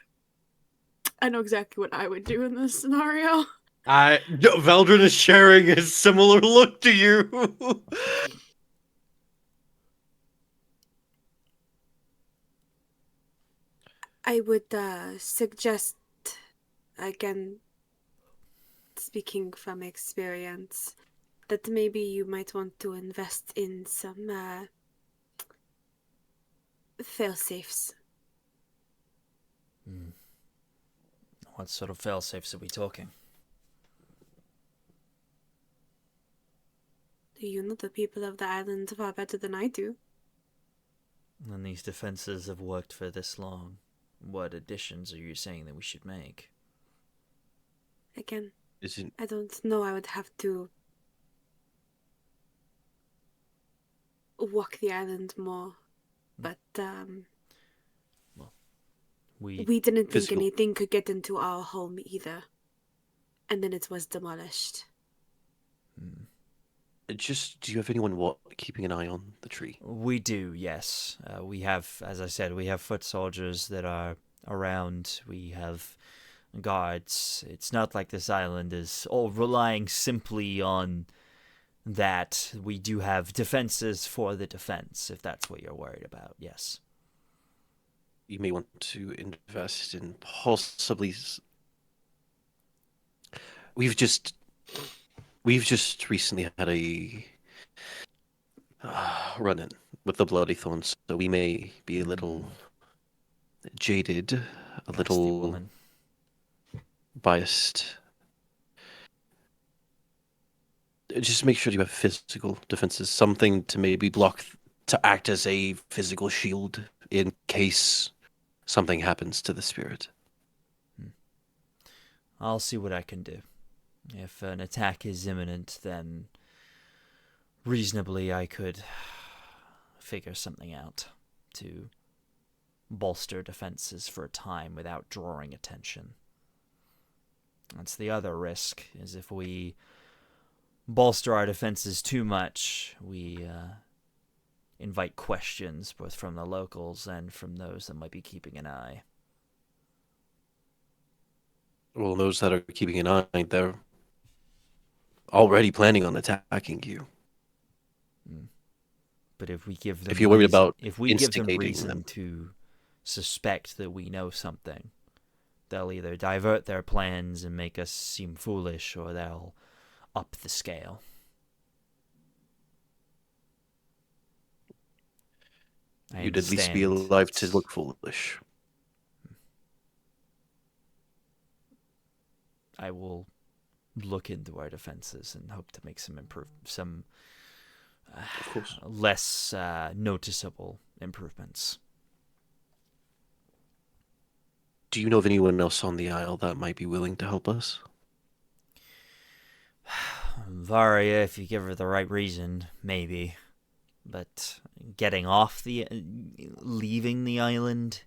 I know exactly what I would do in this scenario. Veldren is sharing a similar look to you. I would suggest, again, speaking from experience, that maybe you might want to invest in some fail-safes. What sort of fail-safes are we talking? You know the people of the island far better than I do. And these defenses have worked for this long. What additions are you saying that we should make? Again, Isn't I don't know. I would have to walk the island more. But We we didn't think Physical. anything could get into our home either. And then it was demolished. just do you have anyone keeping an eye on the tree? We do, yes. We have, as I said, we have foot soldiers that are around. We have guards. It's not like this island is all relying simply on that. We do have defenses for the defense, if that's what you're worried about, yes. You may want to invest in possibly. We've just recently had a run-in with the Bloody Thorns, so we may be a little jaded, a Nasty little woman. biased. Just make sure you have physical defenses, something to maybe to act as a physical shield in case something happens to the spirit. I'll see what I can do. If an attack is imminent, then reasonably I could figure something out to bolster defenses for a time without drawing attention. That's the other risk, is if we bolster our defenses too much, we invite questions both from the locals and from those that might be keeping an eye. Well, those that are keeping an eye, they're already planning on attacking you. But if we give them If you're worried about if we give them instigating reason them. to suspect that we know something, they'll either divert their plans and make us seem foolish, or they'll up the scale. You'd at least be alive to look foolish. I will look into our defenses and hope to make some Of course. less noticeable improvements. Do you know of anyone else on the isle that might be willing to help us? Varia, if you give her the right reason, maybe. But leaving the island,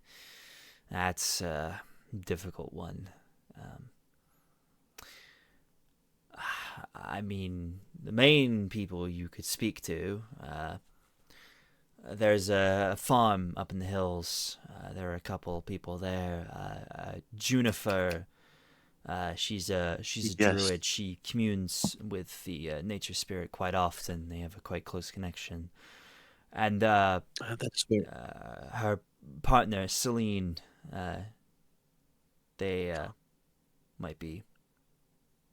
that's a difficult one. I mean, the main people you could speak to, there's a farm up in the hills. There are a couple people there. Junifer, she's a Yes. druid. She communes with the nature spirit quite often. They have a quite close connection. And That's where. her partner, Celine, they might be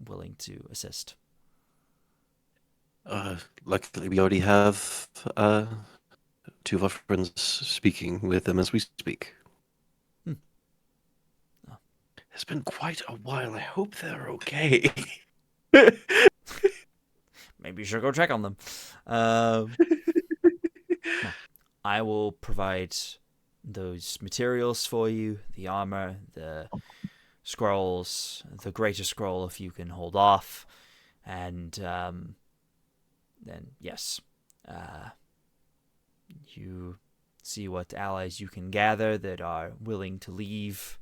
willing to assist. Luckily, we already have two of our friends speaking with them as we speak. Oh. It's been quite a while. I hope they're okay. Maybe you should go check on them. I will provide those materials for you, the armor, the scrolls, the greater scroll if you can hold off, and then yes, you see what allies you can gather that are willing to leave,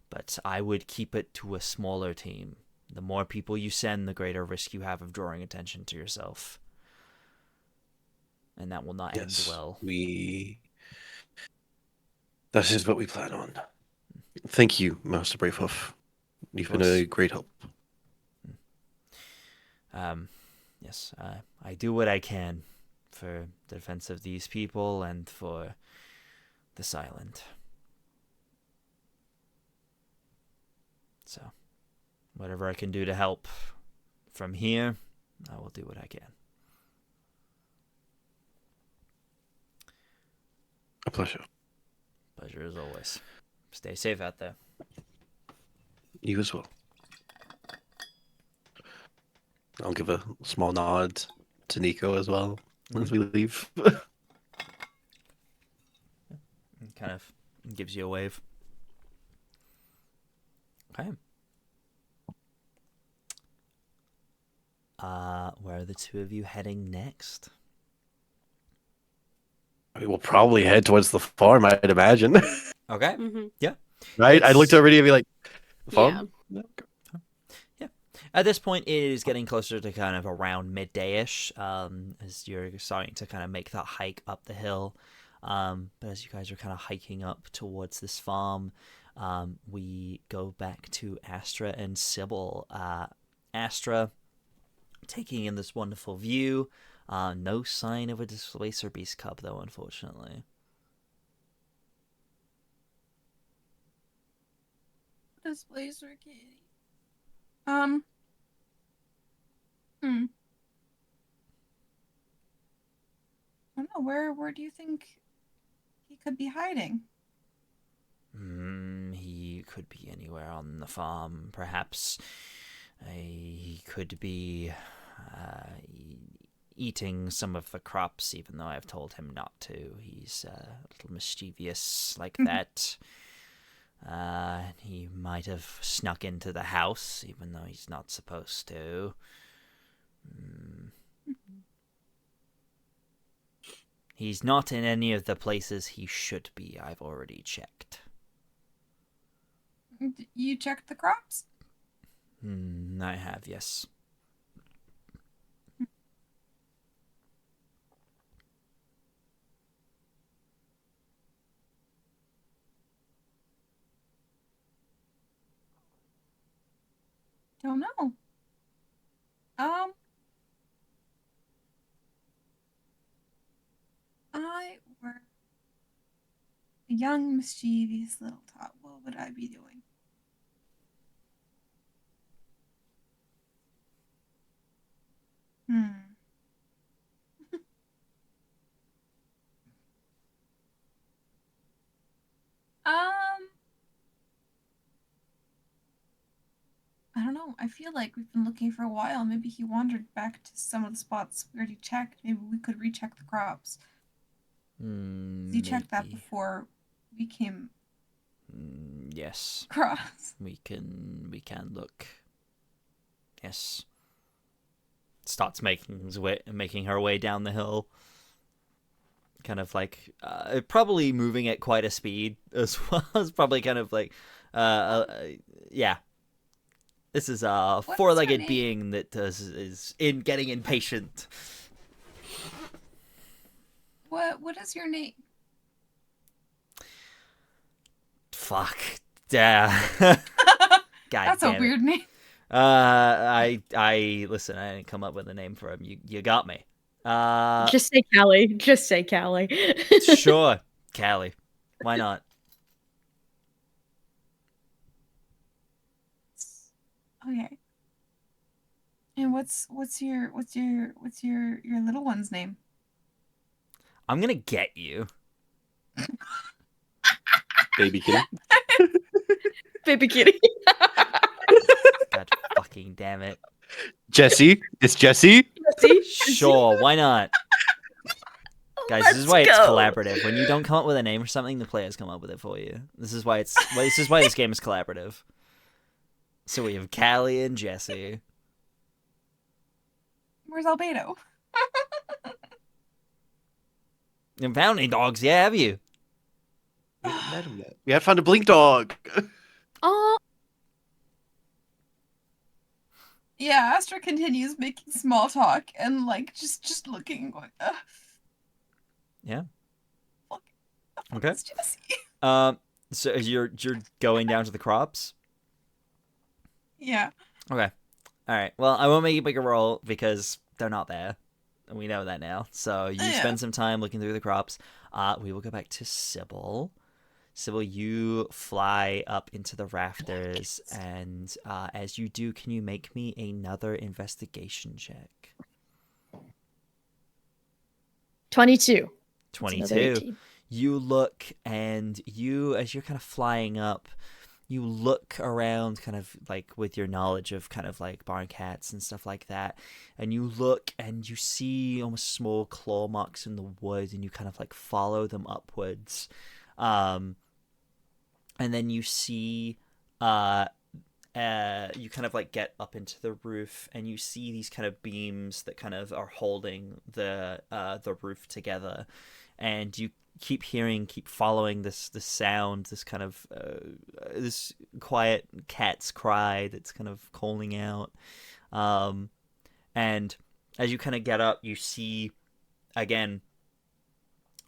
but I would keep it to a smaller team. The more people you send, the greater risk you have of drawing attention to yourself. And that will not end well. That is what we plan on. Thank you, Master Bravehuff. You've been a great help. Yes, I do what I can for the defense of these people and for this island. So, whatever I can do to help from here, I will do what I can. A pleasure. Pleasure as always. Stay safe out there. You as well. I'll give a small nod to Nico as well as we leave. Kind of gives you a wave. Okay. Where are the two of you heading next? I mean, we'll probably head towards the farm, I'd imagine. Okay. Mhm. Yeah. Right? I looked over and be like, the farm? Yeah. Yeah. At this point, it is getting closer to kind of around midday-ish, as you're starting to kind of make that hike up the hill. But as you guys are kind of hiking up towards this farm, we go back to Astra and Sybil. Astra taking in this wonderful view. No sign of a displacer beast cub, though, unfortunately. Displacer kitty. I don't know, where do you think he could be hiding? He could be anywhere on the farm. Perhaps he could be eating some of the crops, even though I've told him not to. He's a little mischievous like that. He might have snuck into the house, even though he's not supposed to. He's not in any of the places he should be. I've already checked. You checked the crops? I have, yes. Don't know. I were a young, mischievous little tot. What would I be doing? I don't know. I feel like we've been looking for a while. Maybe he wandered back to some of the spots we already checked. Maybe we could recheck the crops. You checked that before we came Yes. across. We can look. Yes. Starts making her way down the hill. Kind of like probably moving at quite a speed as well. It's probably kind of like yeah. This is a four-legged being that is getting impatient. What is your name? Fuck. Yeah. God That's damn a weird it. name. I listen, I didn't come up with a name for him. You got me. Just say Callie. Just say Callie. Sure, Callie. Why not? Okay. And what's your little one's name? I'm gonna get you. Baby kitty. Baby kitty. God fucking damn it. Jesse. It's Jesse. Sure, why not? Guys, this is why it's collaborative. When you don't come up with a name for something, the players come up with it for you. This is why this game is collaborative. So we have Callie and Jesse. Where's Albedo? And found any dogs, yeah, have you? We haven't met him yet. We have found a blink dog. Oh, Yeah, Astra continues making small talk and like just looking going. Yeah. Fuck, Okay. it's Jesse. So you're going down to the crops? Yeah. Okay. All right. Well, I won't make you make a roll because they're not there. And we know that now. So you Yeah. spend some time looking through the crops. We will go back to Sybil. Sybil, you fly up into the rafters, and as you do, can you make me another investigation check? 22. That's another 22. 18. You look, and you, as you're kind of flying up, you look around kind of like with your knowledge of kind of like barn cats and stuff like that, and you look and you see almost small claw marks in the wood, and you kind of like follow them upwards. And then you see you kind of like get up into the roof, and you see these kind of beams that kind of are holding the roof together, and you keep following this sound, this kind of this quiet cat's cry that's kind of calling out, and as you kind of get up, you see again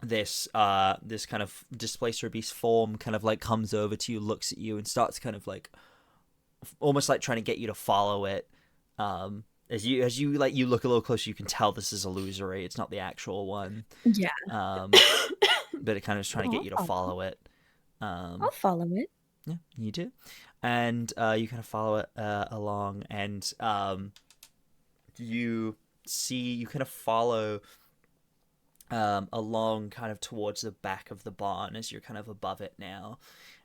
this kind of displacer beast form kind of like comes over to you, looks at you, and starts kind of like almost like trying to get you to follow it. As you like, you look a little closer, you can tell this is illusory. It's not the actual one. Yeah. But it kind of is trying to get you to follow it. I'll follow it. Yeah, you do. And you kind of follow it along, and you kind of follow along kind of towards the back of the barn as you're kind of above it now,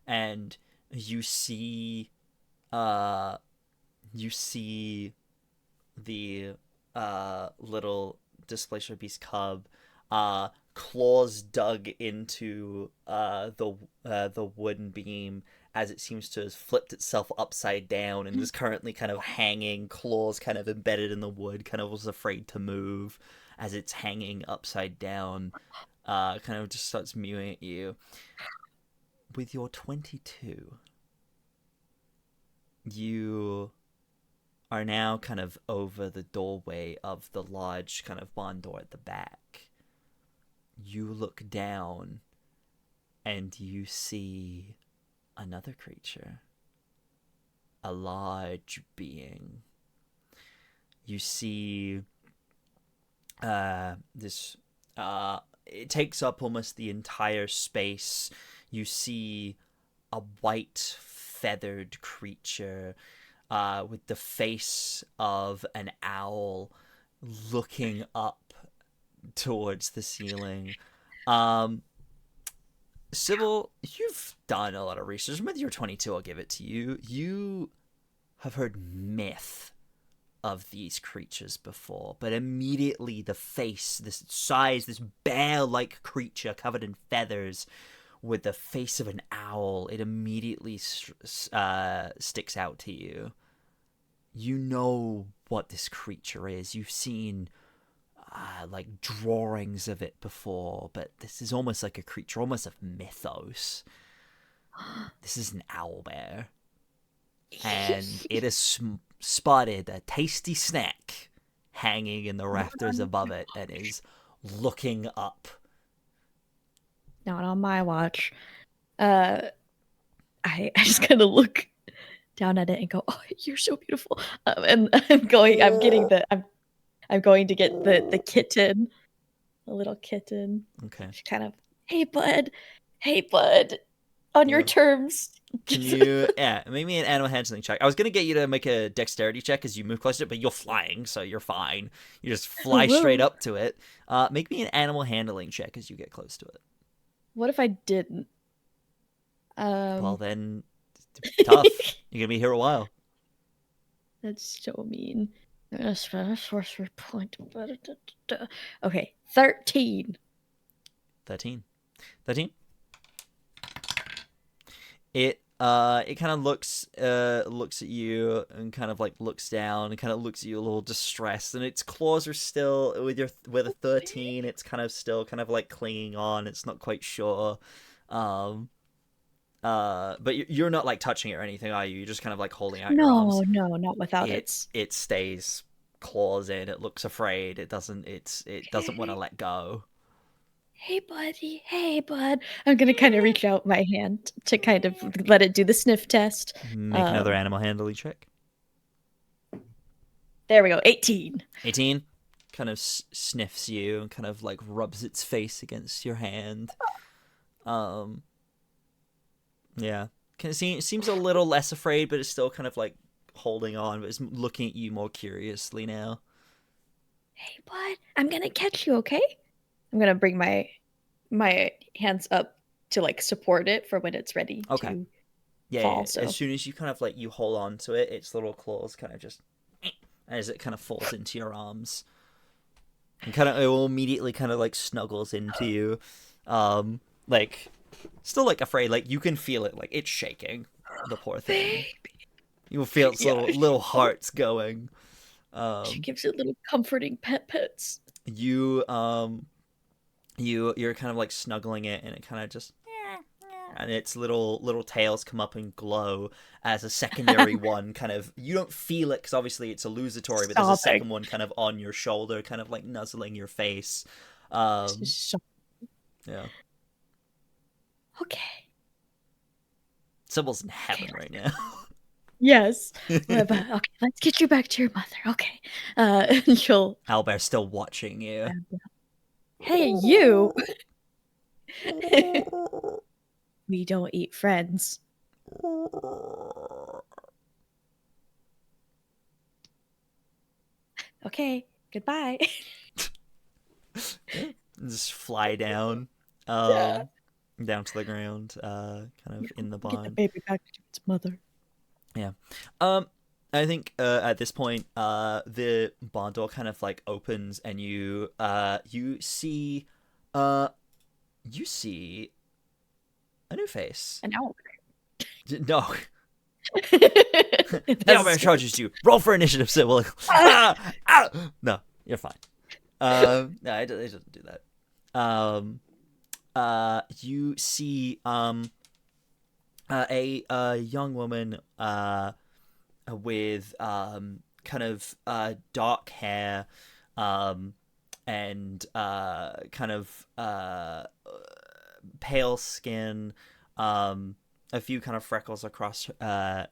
and you see the little displacer beast cub claws dug into the wooden beam as it seems to have flipped itself upside down and is currently kind of hanging, claws kind of embedded in the wood, kind of was afraid to move as it's hanging upside down, kind of just starts mewing at you. With your 22, you are now kind of over the doorway of the large kind of barn door at the back. You look down and you see another creature. A large being. You see this it takes up almost the entire space. You see a white feathered creature with the face of an owl looking up towards the ceiling. Sybil, you've done a lot of research. With your 22, I'll give it to you. You have heard myth of these creatures before, but immediately the face, this size, this bear-like creature covered in feathers with the face of an owl, it immediately sticks out to you. You know what this creature is. You've seen like drawings of it before, but this is almost like a creature, almost of mythos. This is an owl bear, and it has spotted a tasty snack hanging in the rafters above it and is looking up. Not on my watch. I just kind of look down at it and go, "Oh, you're so beautiful." And I'm going to get the kitten, the little kitten. Okay. She's kind of, hey bud, on your terms. Can you, make me an animal handling check. I was going to get you to make a dexterity check as you move closer to it, but you're flying, so you're fine. You just fly straight up to it. Make me an animal handling check as you get close to it. What if I didn't? Well, then, tough. You're going to be here a while. That's so mean. Sorcery point. Okay, 13. 13. It kind of looks at you and kind of like looks down and kind of looks at you a little distressed, and its claws are still with a 13. It's kind of still kind of like clinging on. It's not quite sure. But you're not like touching it or anything, are you? You're just kind of like holding out your arms. No, not without it. It stays claws in. It looks afraid. It doesn't want to let go. Hey, buddy. Hey, bud. I'm going to kind of reach out my hand to kind of let it do the sniff test. Make another animal handling check. There we go. 18. 18. Kind of sniffs you and kind of like rubs its face against your hand. Yeah. Seems a little less afraid, but it's still kind of like holding on, but it's looking at you more curiously now. Hey, bud, I'm gonna catch you, okay? I'm gonna bring my hands up to like support it for when it's ready Okay. to Yeah, fall. yeah. So As soon as you kind of like you hold on to it, its little claws kind of just as it kind of falls into your arms, and kind of it will immediately kind of like snuggles into you, like still like afraid. Like you can feel it, like it's shaking. The poor thing. You will feel its Yeah. little hearts going. She gives it little comforting pets. You're kind of like snuggling it, and it kind of just and its little tails come up and glow as a secondary one kind of you don't feel it because obviously it's illusory, but there's a second one kind of on your shoulder, kind of like nuzzling your face. Yeah. Okay. Sybil's in heaven right now. Yes. But, okay, let's get you back to your mother. Okay. And she'll. Albert's still watching you. Hey, you. We don't eat friends. Okay. Goodbye. Just fly down, Yeah. down to the ground, kind of in the Get the barn. baby back to its mother. Yeah. I think at this point, the barn door kind of like opens, and you see a new face. An owl. No. Albert charges you. Roll for initiative, Sybil. No, you're fine. No, it doesn't do that. You see a young woman with kind of dark hair and kind of pale skin, a few kind of freckles across her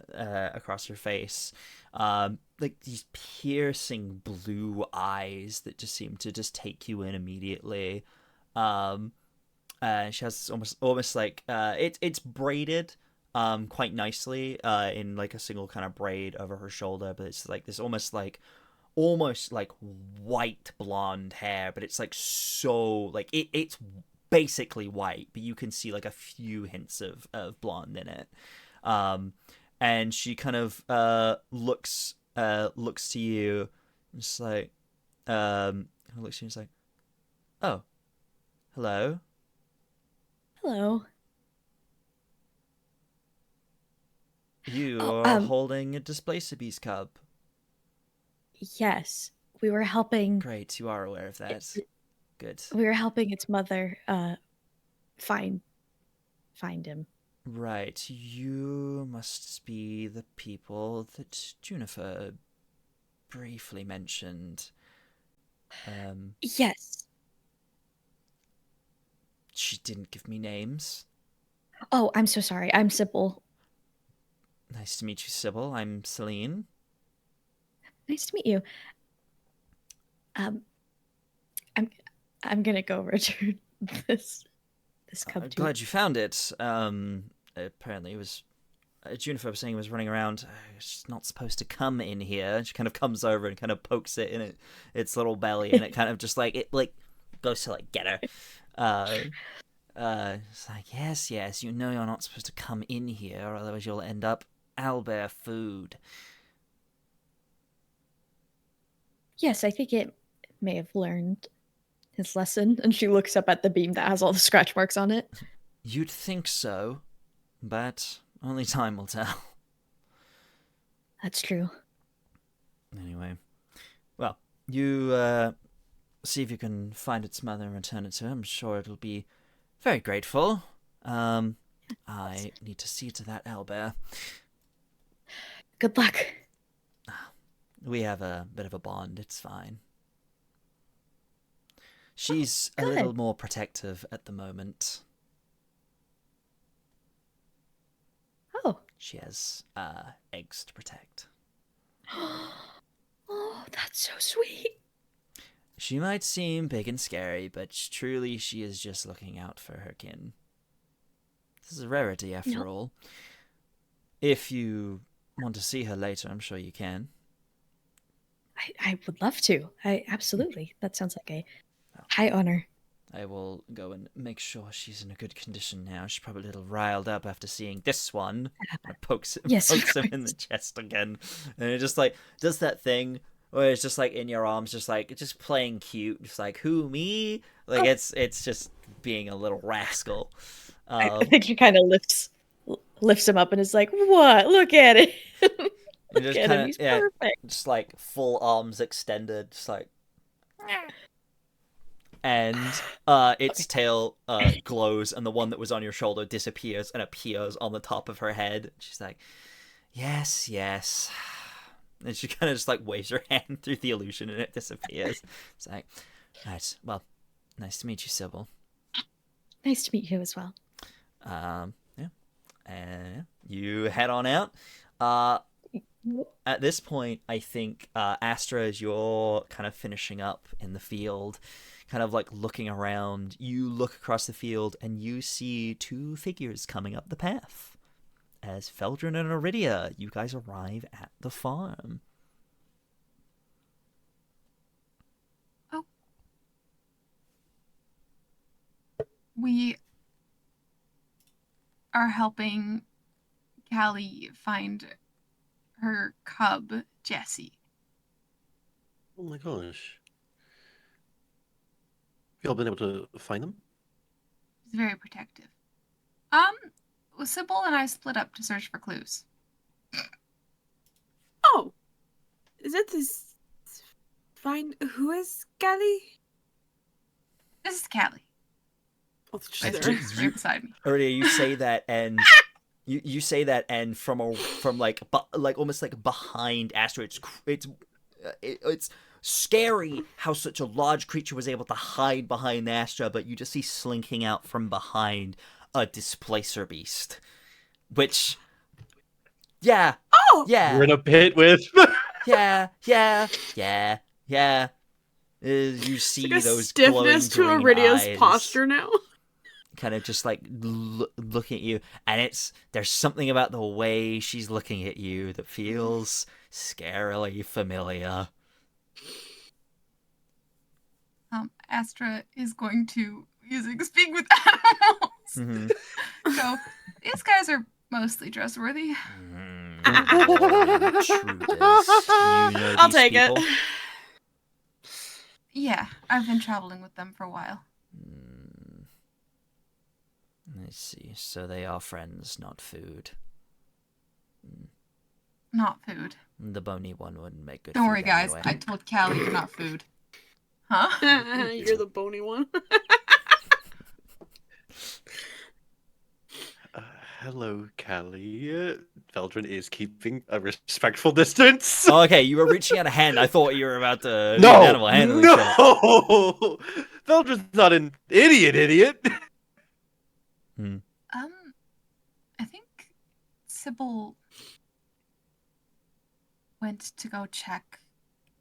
face, like these piercing blue eyes that just seem to just take you in immediately. She has almost like it's braided quite nicely in like a single kind of braid over her shoulder, but it's like this almost like white blonde hair, but it's like so like it's basically white, but you can see like a few hints of blonde in it. And she kind of looks to you, just like looks to you and is like, oh, hello. Hello. You Oh, are holding a displacer beast cub. Yes. We were helping. Great, you are aware of that. Good. We were helping its mother find him. Right, you must be the people that Junifer briefly mentioned. Yes. She didn't give me names. Oh, I'm so sorry. I'm Sybil. Nice to meet you, Sybil. I'm Celine. Nice to meet you. I'm gonna go return this cub to. Glad you found it. Apparently it was Junifer was saying it was running around. It's not supposed to come in here. She kind of comes over and kind of pokes it in its little belly, and it kind of just like it like goes to like get her. It's like yes, you know you're not supposed to come in here, or otherwise you'll end up owlbear food. Yes, I think it may have learned his lesson. And she looks up at the beam that has all the scratch marks on it. You'd think so, but only time will tell. That's true. Anyway, well, you see if you can find its mother and return it to her. I'm sure it'll be very grateful. I need to see to that owlbear. Good luck. We have a bit of a bond. It's fine. She's a good. little more protective at the moment. Oh. She has eggs to protect. Oh, that's so sweet. She might seem big and scary, but truly she is just looking out for her kin. This is a rarity after all. If you want to see her later, I'm sure you can. I would love to. Absolutely. That sounds like a high honor. I will go and make sure she's in a good condition now. She's probably a little riled up after seeing this one. And it pokes him in the chest again. And it just like does that thing where it's just like in your arms, just playing cute, just like, who, me? Like it's just being a little rascal. I think he kind of lifts him up and is like, what? Look at it. Look at him. He's perfect. Just like full arms extended, just like. And its tail glows, and the one that was on your shoulder disappears and appears on the top of her head. She's like, yes, yes. And she kind of just like waves her hand through the illusion, and it disappears. It's like, right, well, nice to meet you, Sybil. Nice to meet you as well. Yeah. And you head on out. At this point, I think, Astra, as you're kind of finishing up in the field, kind of like looking around, you look across the field and you see two figures coming up the path. As Veldren and Aridia, you guys arrive at the farm. Oh. We are helping Callie find her cub, Jessie. Oh my gosh. Have you all been able to find them? He's very protective. Sybil and I split up to search for clues. Oh, is it this? Fine. Who is Callie? This is Callie. Oh, she's She's there. right beside me. Aridia, you say that, and you say that, and from like almost like behind Astra, it's scary how such a large creature was able to hide behind Astra, but you just see slinking out from behind a displacer beast, which, yeah, We're in a pit with. yeah. You see It's like a those stiffness to glowing green Aridia's eyes posture now. kind of just like looking at you, and there's something about the way she's looking at you that feels scarily familiar. Astra is going to speak with animals. Mm-hmm. So these guys are mostly trustworthy. I'll take it. Yeah, I've been traveling with them for a while. I see. So they are friends, not food. Not food. The bony one wouldn't make good. Don't worry, food guys. anyway. I told Callie you're not food. Huh? You're the bony one. Hello, Callie. Veldren is keeping a respectful distance. Oh, okay, you were reaching out a hand. I thought you were about to do No, an animal handling check. no. Veldren's not an idiot. I think Sybil went to go check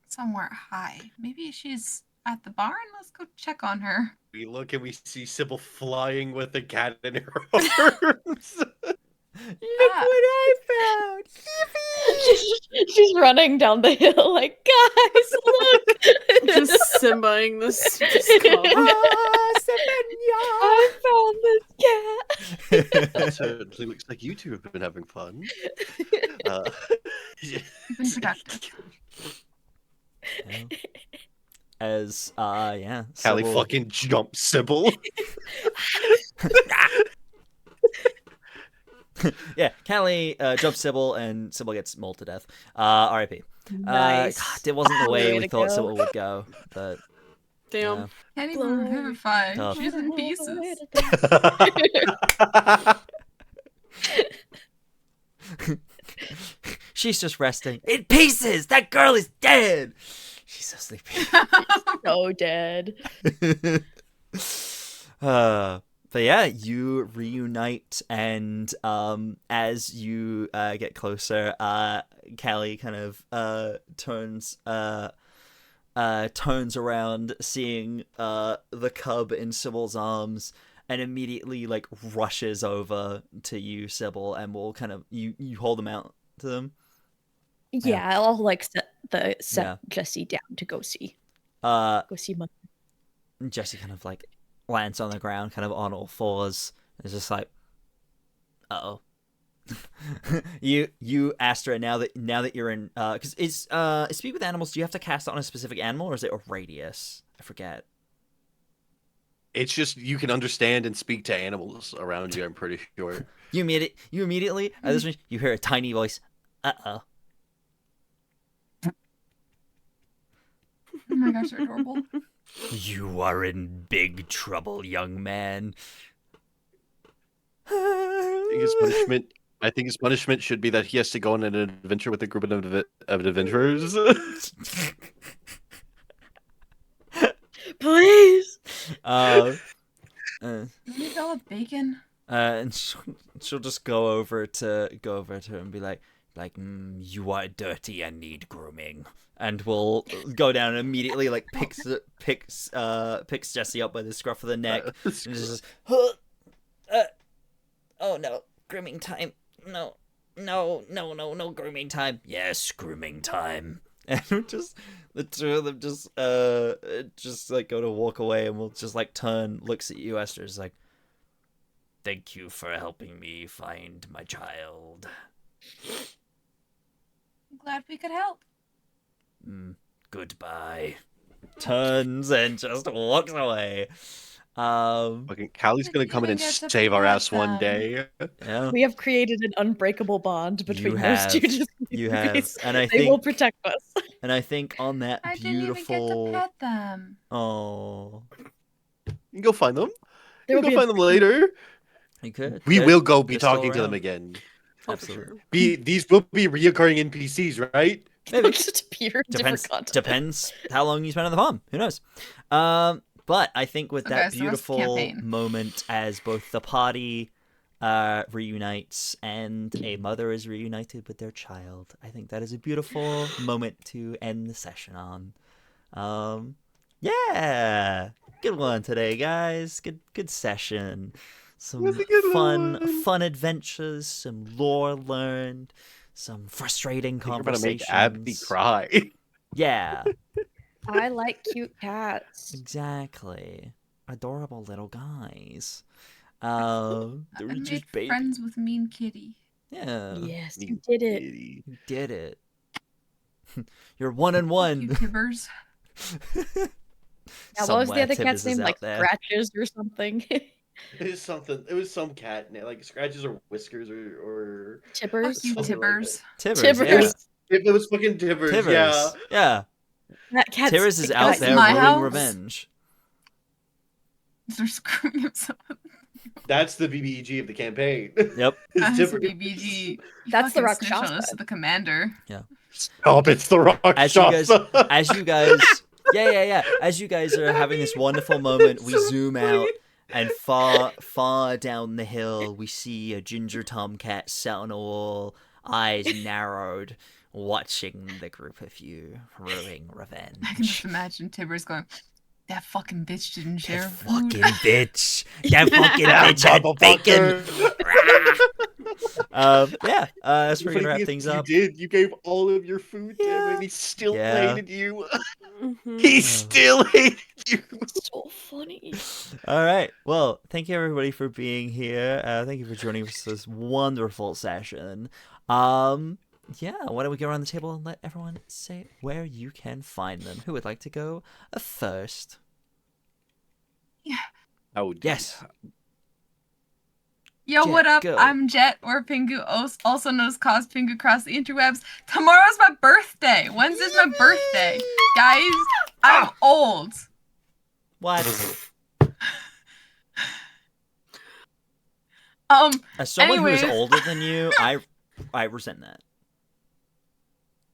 somewhere high. Maybe she's at the barn. Let's go check on her. We look and we see Sybil flying with a cat in her arms. Look what I found! She's running down the hill like, guys, look! Just Simbaing this cub. I found this cat! That certainly looks like you two have been having fun. You've been productive. As Callie Sybil- fucking jumps Sybil. yeah, Callie jumps Sybil, and Sybil gets mauled to death. R.I.P. Nice. God, it wasn't the way Way we to thought go. Sybil would go, but Damn. Can't even revivify. Tough. She's in pieces. she's just resting in pieces. That girl is dead. She's so sleepy. So dead. But yeah, you reunite, and as you get closer, Callie kind of turns around, seeing the cub in Sybil's arms, and immediately like rushes over to you, Sybil, and will kind of you hold them out to them. Yeah, I'll like set Yeah. Jesse down to go see Uh, Mother. Jesse kind of like lands on the ground, kind of on all fours. It's just like, uh-oh. you Astra, now that you're in, because it's speak with animals. Do you have to cast it on a specific animal, or is it a radius? I forget. It's just you can understand and speak to animals around you. I'm pretty sure. You immediately at this point, you hear a tiny voice. Uh-oh. Oh my gosh, they're adorable. You are in big trouble, young man. I think his punishment should be that he has to go on an adventure with a group of adventurers. Please. You go with bacon? And she'll just go over to him and be like, you are dirty and need grooming. And we'll go down and immediately like picks Jesse up by the scruff of the neck. And just oh no, grooming time. No, grooming time. Yes, grooming time. And just the two of them just like go to walk away, and we'll just like turn, looks at you, Esther, is like, thank you for helping me find my child. I'm glad we could help. Goodbye. Turns and just walks away. Fucking Callie's gonna come in and get to save our pet ass one them. day. Yeah, We have created an unbreakable bond between those two. you have, and I They will think, protect us. and I think on that I beautiful. didn't even get to pet them. Oh, You can go find them. There You will can go find them later. you could. We will go be they're still talking to them around. again. Oh, for Absolutely. sure. These will be reoccurring NPCs, right? Maybe. Just appear in different content. Depends how long you spend on the farm. Who knows? But I think with So that guys, the rest of the beautiful campaign. moment as both the party reunites and a mother is reunited with their child, I think that is a beautiful moment to end the session on. Yeah, good one today, guys. Good session. Some Was a good one. fun adventures, some lore learned, some frustrating I think you're about to conversations. make Abby cry. Yeah, I like cute cats. exactly. Adorable little guys. I They're made just baby. friends with Mean Kitty. Yeah, Yes, you did it. you did it. You're 1 and You 1. Tibbers. Now, what was the Somewhere other cat's Tibbers is name? out Like there. Scratches or something? It was something. It was some cat, like Scratches or Whiskers or. Tibbers? Fuck you, Something like Tibbers. Tibbers. Tibbers. It was fucking Tibbers. Yeah. Yeah. Tibbers. Yeah. That cat's Tibbers is out That's there my ruling house. revenge. They're screwing himself. That's the BBEG of the campaign. Yep. It's That's Tibbers. BBG. That's the Fucking snitch on Rakshasa. us to the commander. Stop! It's the rock As you guys, yeah. As you guys are having this wonderful moment, we zoom out, and far down the hill, we see a ginger tomcat sat on a wall, eyes narrowed, watching the group of you ruling revenge. I can just imagine Tibbers going, that fucking bitch didn't share That food. fucking bitch. That fucking bitch had bacon. That's where we're gonna wrap things up. You did. You gave all of your food to him, Yeah. and he still Yeah. hated you. Mhm. He still hated you. So funny. All right. Well, thank you everybody for being here. Thank you for joining us for this wonderful session. Yeah, why don't we go around the table and let everyone say where you can find them? Who would like to go first? Oh Yes. Yo, Jet, what up? go. I'm Jet, or Pingu, also known as Cos Pingu across the interwebs. Tomorrow's my birthday. Wednesday's my birthday. Guys, I'm old. What? As someone who is anyways. older than you, I resent that.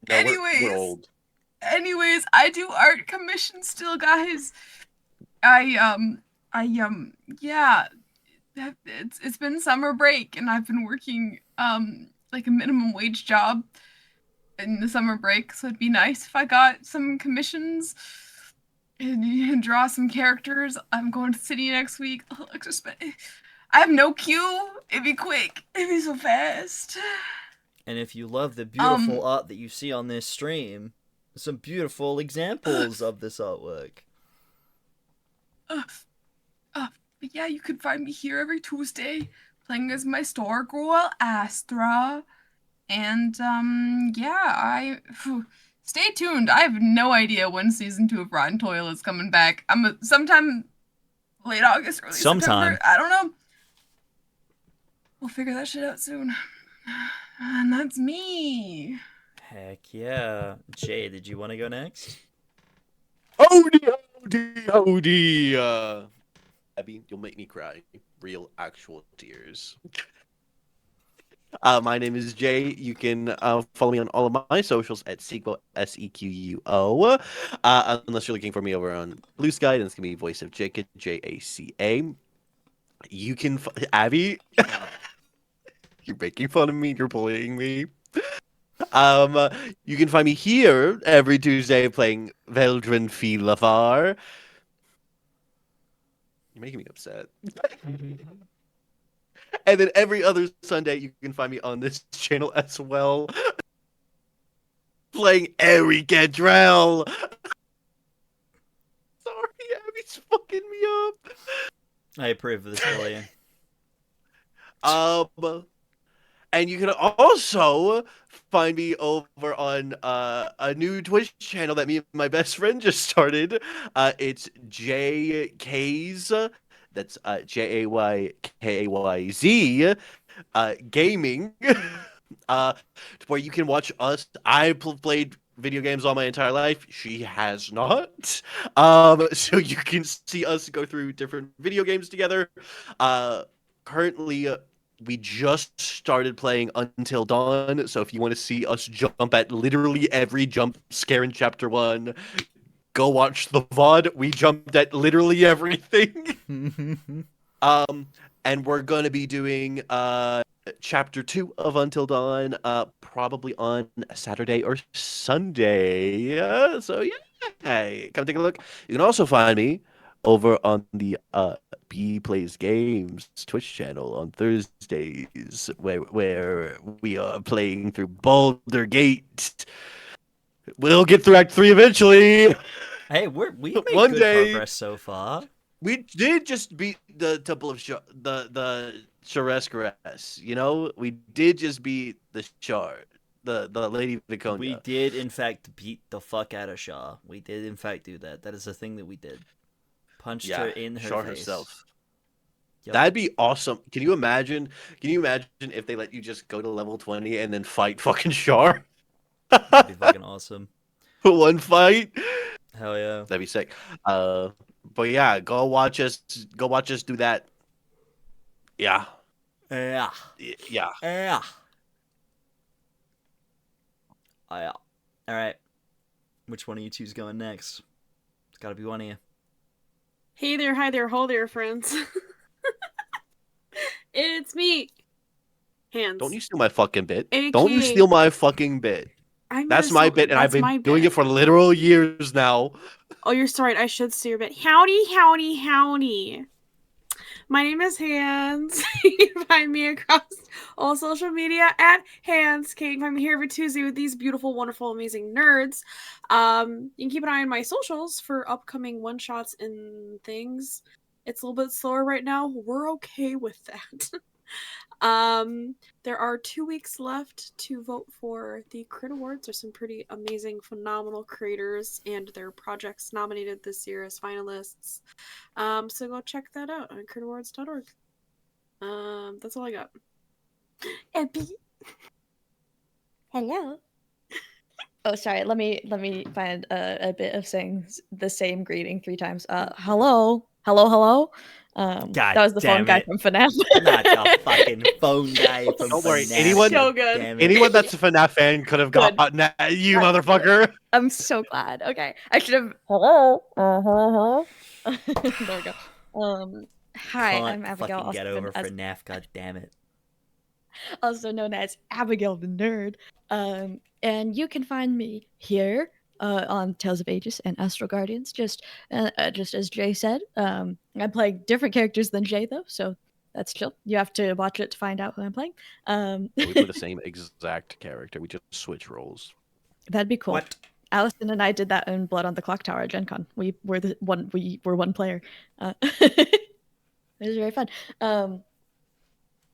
No, Anyways. we're old. Anyways, I do art commissions still, guys. Yeah. It's been summer break, and I've been working like a minimum wage job in the summer break, so it'd be nice if I got some commissions. and draw some characters. I'm going to city next week. I have no queue. It'd be quick. It'd be so fast. And if you love the beautiful art that you see on this stream, some beautiful examples of this artwork. But yeah, you can find me here every Tuesday playing as my store girl, Astra. And, stay tuned. I have no idea when season 2 of Rotten Toil is coming back. Sometime late August, early September. I don't know. We'll figure that shit out soon. And that's me. Heck yeah. Jay, did you want to go next? Howdy. Abby, you'll make me cry. Real, actual tears. My name is Jay. You can follow me on all of my socials at Sequo, Sequo. Unless you're looking for me over on Blue Sky, then it's going to be Voice of Jacob, Jaca. You can... Abby? You're making fun of me. You're bullying me. You can find me here every Tuesday playing Veldren Filafar. You're making me upset. And then every other Sunday, you can find me on this channel as well, playing Eric Gadrell. Sorry, Abby's fucking me up. I approve of this bullying. And you can also find me over on a new Twitch channel that me and my best friend just started. It's JK's. That's JAYKAYZ gaming. Where you can watch us. I played video games all my entire life. She has not. So you can see us go through different video games together. Currently, we just started playing Until Dawn, so if you want to see us jump at literally every jump scare in Chapter 1, go watch the VOD. We jumped at literally everything. And we're going to be doing Chapter 2 of Until Dawn probably on Saturday or Sunday. So yeah, come take a look. You can also find me over on the B Plays Games Twitch channel on Thursdays, where we are playing through Baldur Gate. We'll get through Act 3 eventually. Hey, we've made One good day. progress so far. We did just beat the Temple of the Sharescares. You know, we did just beat the Shard, the Lady Viconia. We did, in fact, beat the fuck out of Shaw. We did, in fact, do that. That is a thing that we did. Punched her in her Shard face. herself. Yep. That'd be awesome. Can you imagine? If they let you just go to level 20 and then fight fucking Shar? That'd be fucking awesome. One fight. Hell yeah. That'd be sick. But yeah, go watch us do that. Yeah. Yeah. Yeah. Yeah. Oh, yeah. All right. Which one of you two's going next? It's got to be one of you. Hey there, hi there, ho there, friends. It's me. Hands. Don't you steal my fucking bit. AKA Don't you steal my fucking bit. That's my bit, and I've been doing it for literal years now. Oh, you're right. I should steal your bit. Howdy, howdy, howdy. My name is Hands. You can find me across all social media at Hands. You can find me here every Tuesday with these beautiful, wonderful, amazing nerds. You can keep an eye on my socials for upcoming one-shots and things. It's a little bit slower right now. We're okay with that. There are 2 weeks left to vote for the Crit Awards. There's some pretty amazing, phenomenal creators and their projects nominated this year as finalists. So go check that out on critawards.org. That's all I got. Epi. Hello. Oh, sorry. Let me find a bit of saying the same greeting 3 times. Hello. That was the phone guy from FNAF. Not the fucking phone guy from Don't worry, FNAF. So good. Anyone that's a FNAF fan could have gotten that, you motherfucker. I'm so glad. Okay, I should have. Hello. There we go. Hi, I'm Abigail. Fucking get over as, FNAF, god damn it. also known as Abigail the Nerd. And you can find me here on Tales of Agius and Astral Guardians. Just as Jay said, I'm playing different characters than Jay though, so that's chill. You have to watch it to find out who I'm playing. Yeah, we play the same exact character. We just switch roles. That'd be cool. What? Allison and I did that in Blood on the Clock Tower at Gen Con. We were one player. It was very fun.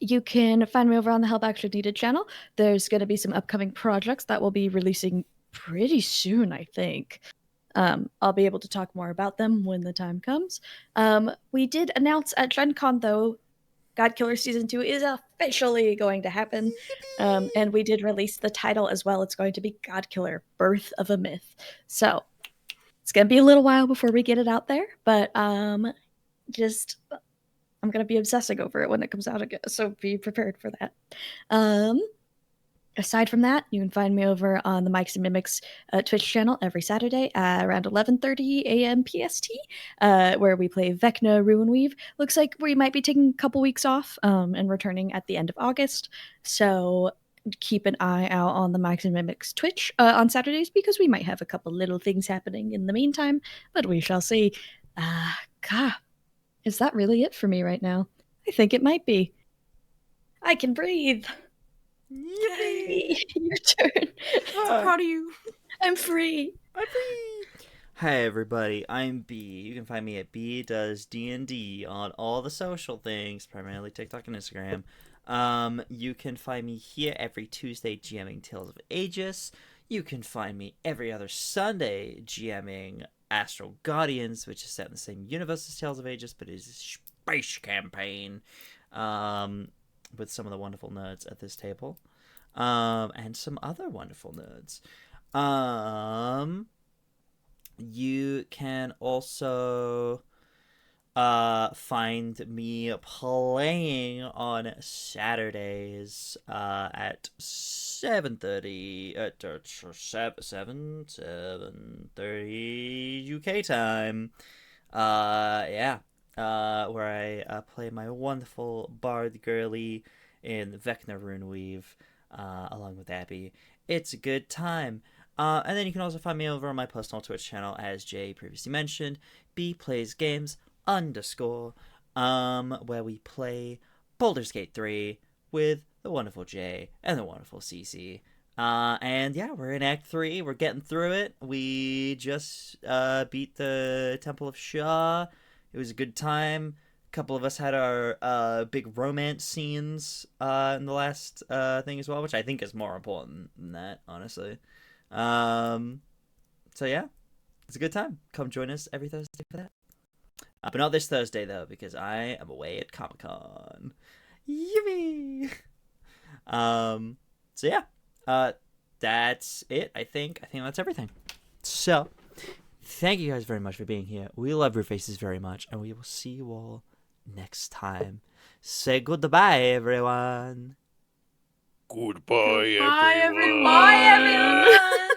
You can find me over on the Help Action Needed channel. There's going to be some upcoming projects that will be releasing pretty soon, I think. I'll be able to talk more about them when the time comes. We did announce at Gen Con, though, God Killer Season 2 is officially going to happen. And we did release the title as well. It's going to be God Killer, Birth of a Myth. So it's going to be a little while before we get it out there, but I'm going to be obsessing over it when it comes out again, so be prepared for that. Aside from that, you can find me over on the Mikes and Mimics Twitch channel every Saturday around 11:30 a.m. PST, where we play Vecna Ruinweave. Looks like we might be taking a couple weeks off and returning at the end of August, so keep an eye out on the Mikes and Mimics Twitch on Saturdays, because we might have a couple little things happening in the meantime, but we shall see. God, is that really it for me right now? I think it might be. I can breathe. Yay! Your turn. So proud of you. I'm free. Hi everybody, I'm B. You can find me at B Does D&D on all the social things, primarily TikTok and Instagram. You can find me here every Tuesday GMing Tales of Agius. You can find me every other Sunday GMing Astral Guardians, which is set in the same universe as Tales of Agius, but it is a space campaign. With some of the wonderful nerds at this table, and some other wonderful nerds. You can also find me playing on Saturdays at 7:30 at 7:30 UK time. Where I play my wonderful bard girly in Vecna Runeweave, along with Abby. It's a good time. And then you can also find me over on my personal Twitch channel, as Jay previously mentioned, bplaysgames_, where we play Baldur's Gate 3 with the wonderful Jay and the wonderful Cece. And yeah, we're in Act 3. We're getting through it. We just beat the Temple of Shah. It was a good time. A couple of us had our big romance scenes in the last thing as well, which I think is more important than that, honestly. So yeah, it's a good time. Come join us every Thursday for that. But not this Thursday, though, because I am away at Comic-Con. Yippee! So yeah, that's it, I think. I think that's everything. So, thank you guys very much for being here. We love your faces very much, and we will see you all next time. Say goodbye, everyone. Goodbye, Bye, everyone. everyone. Bye, everyone.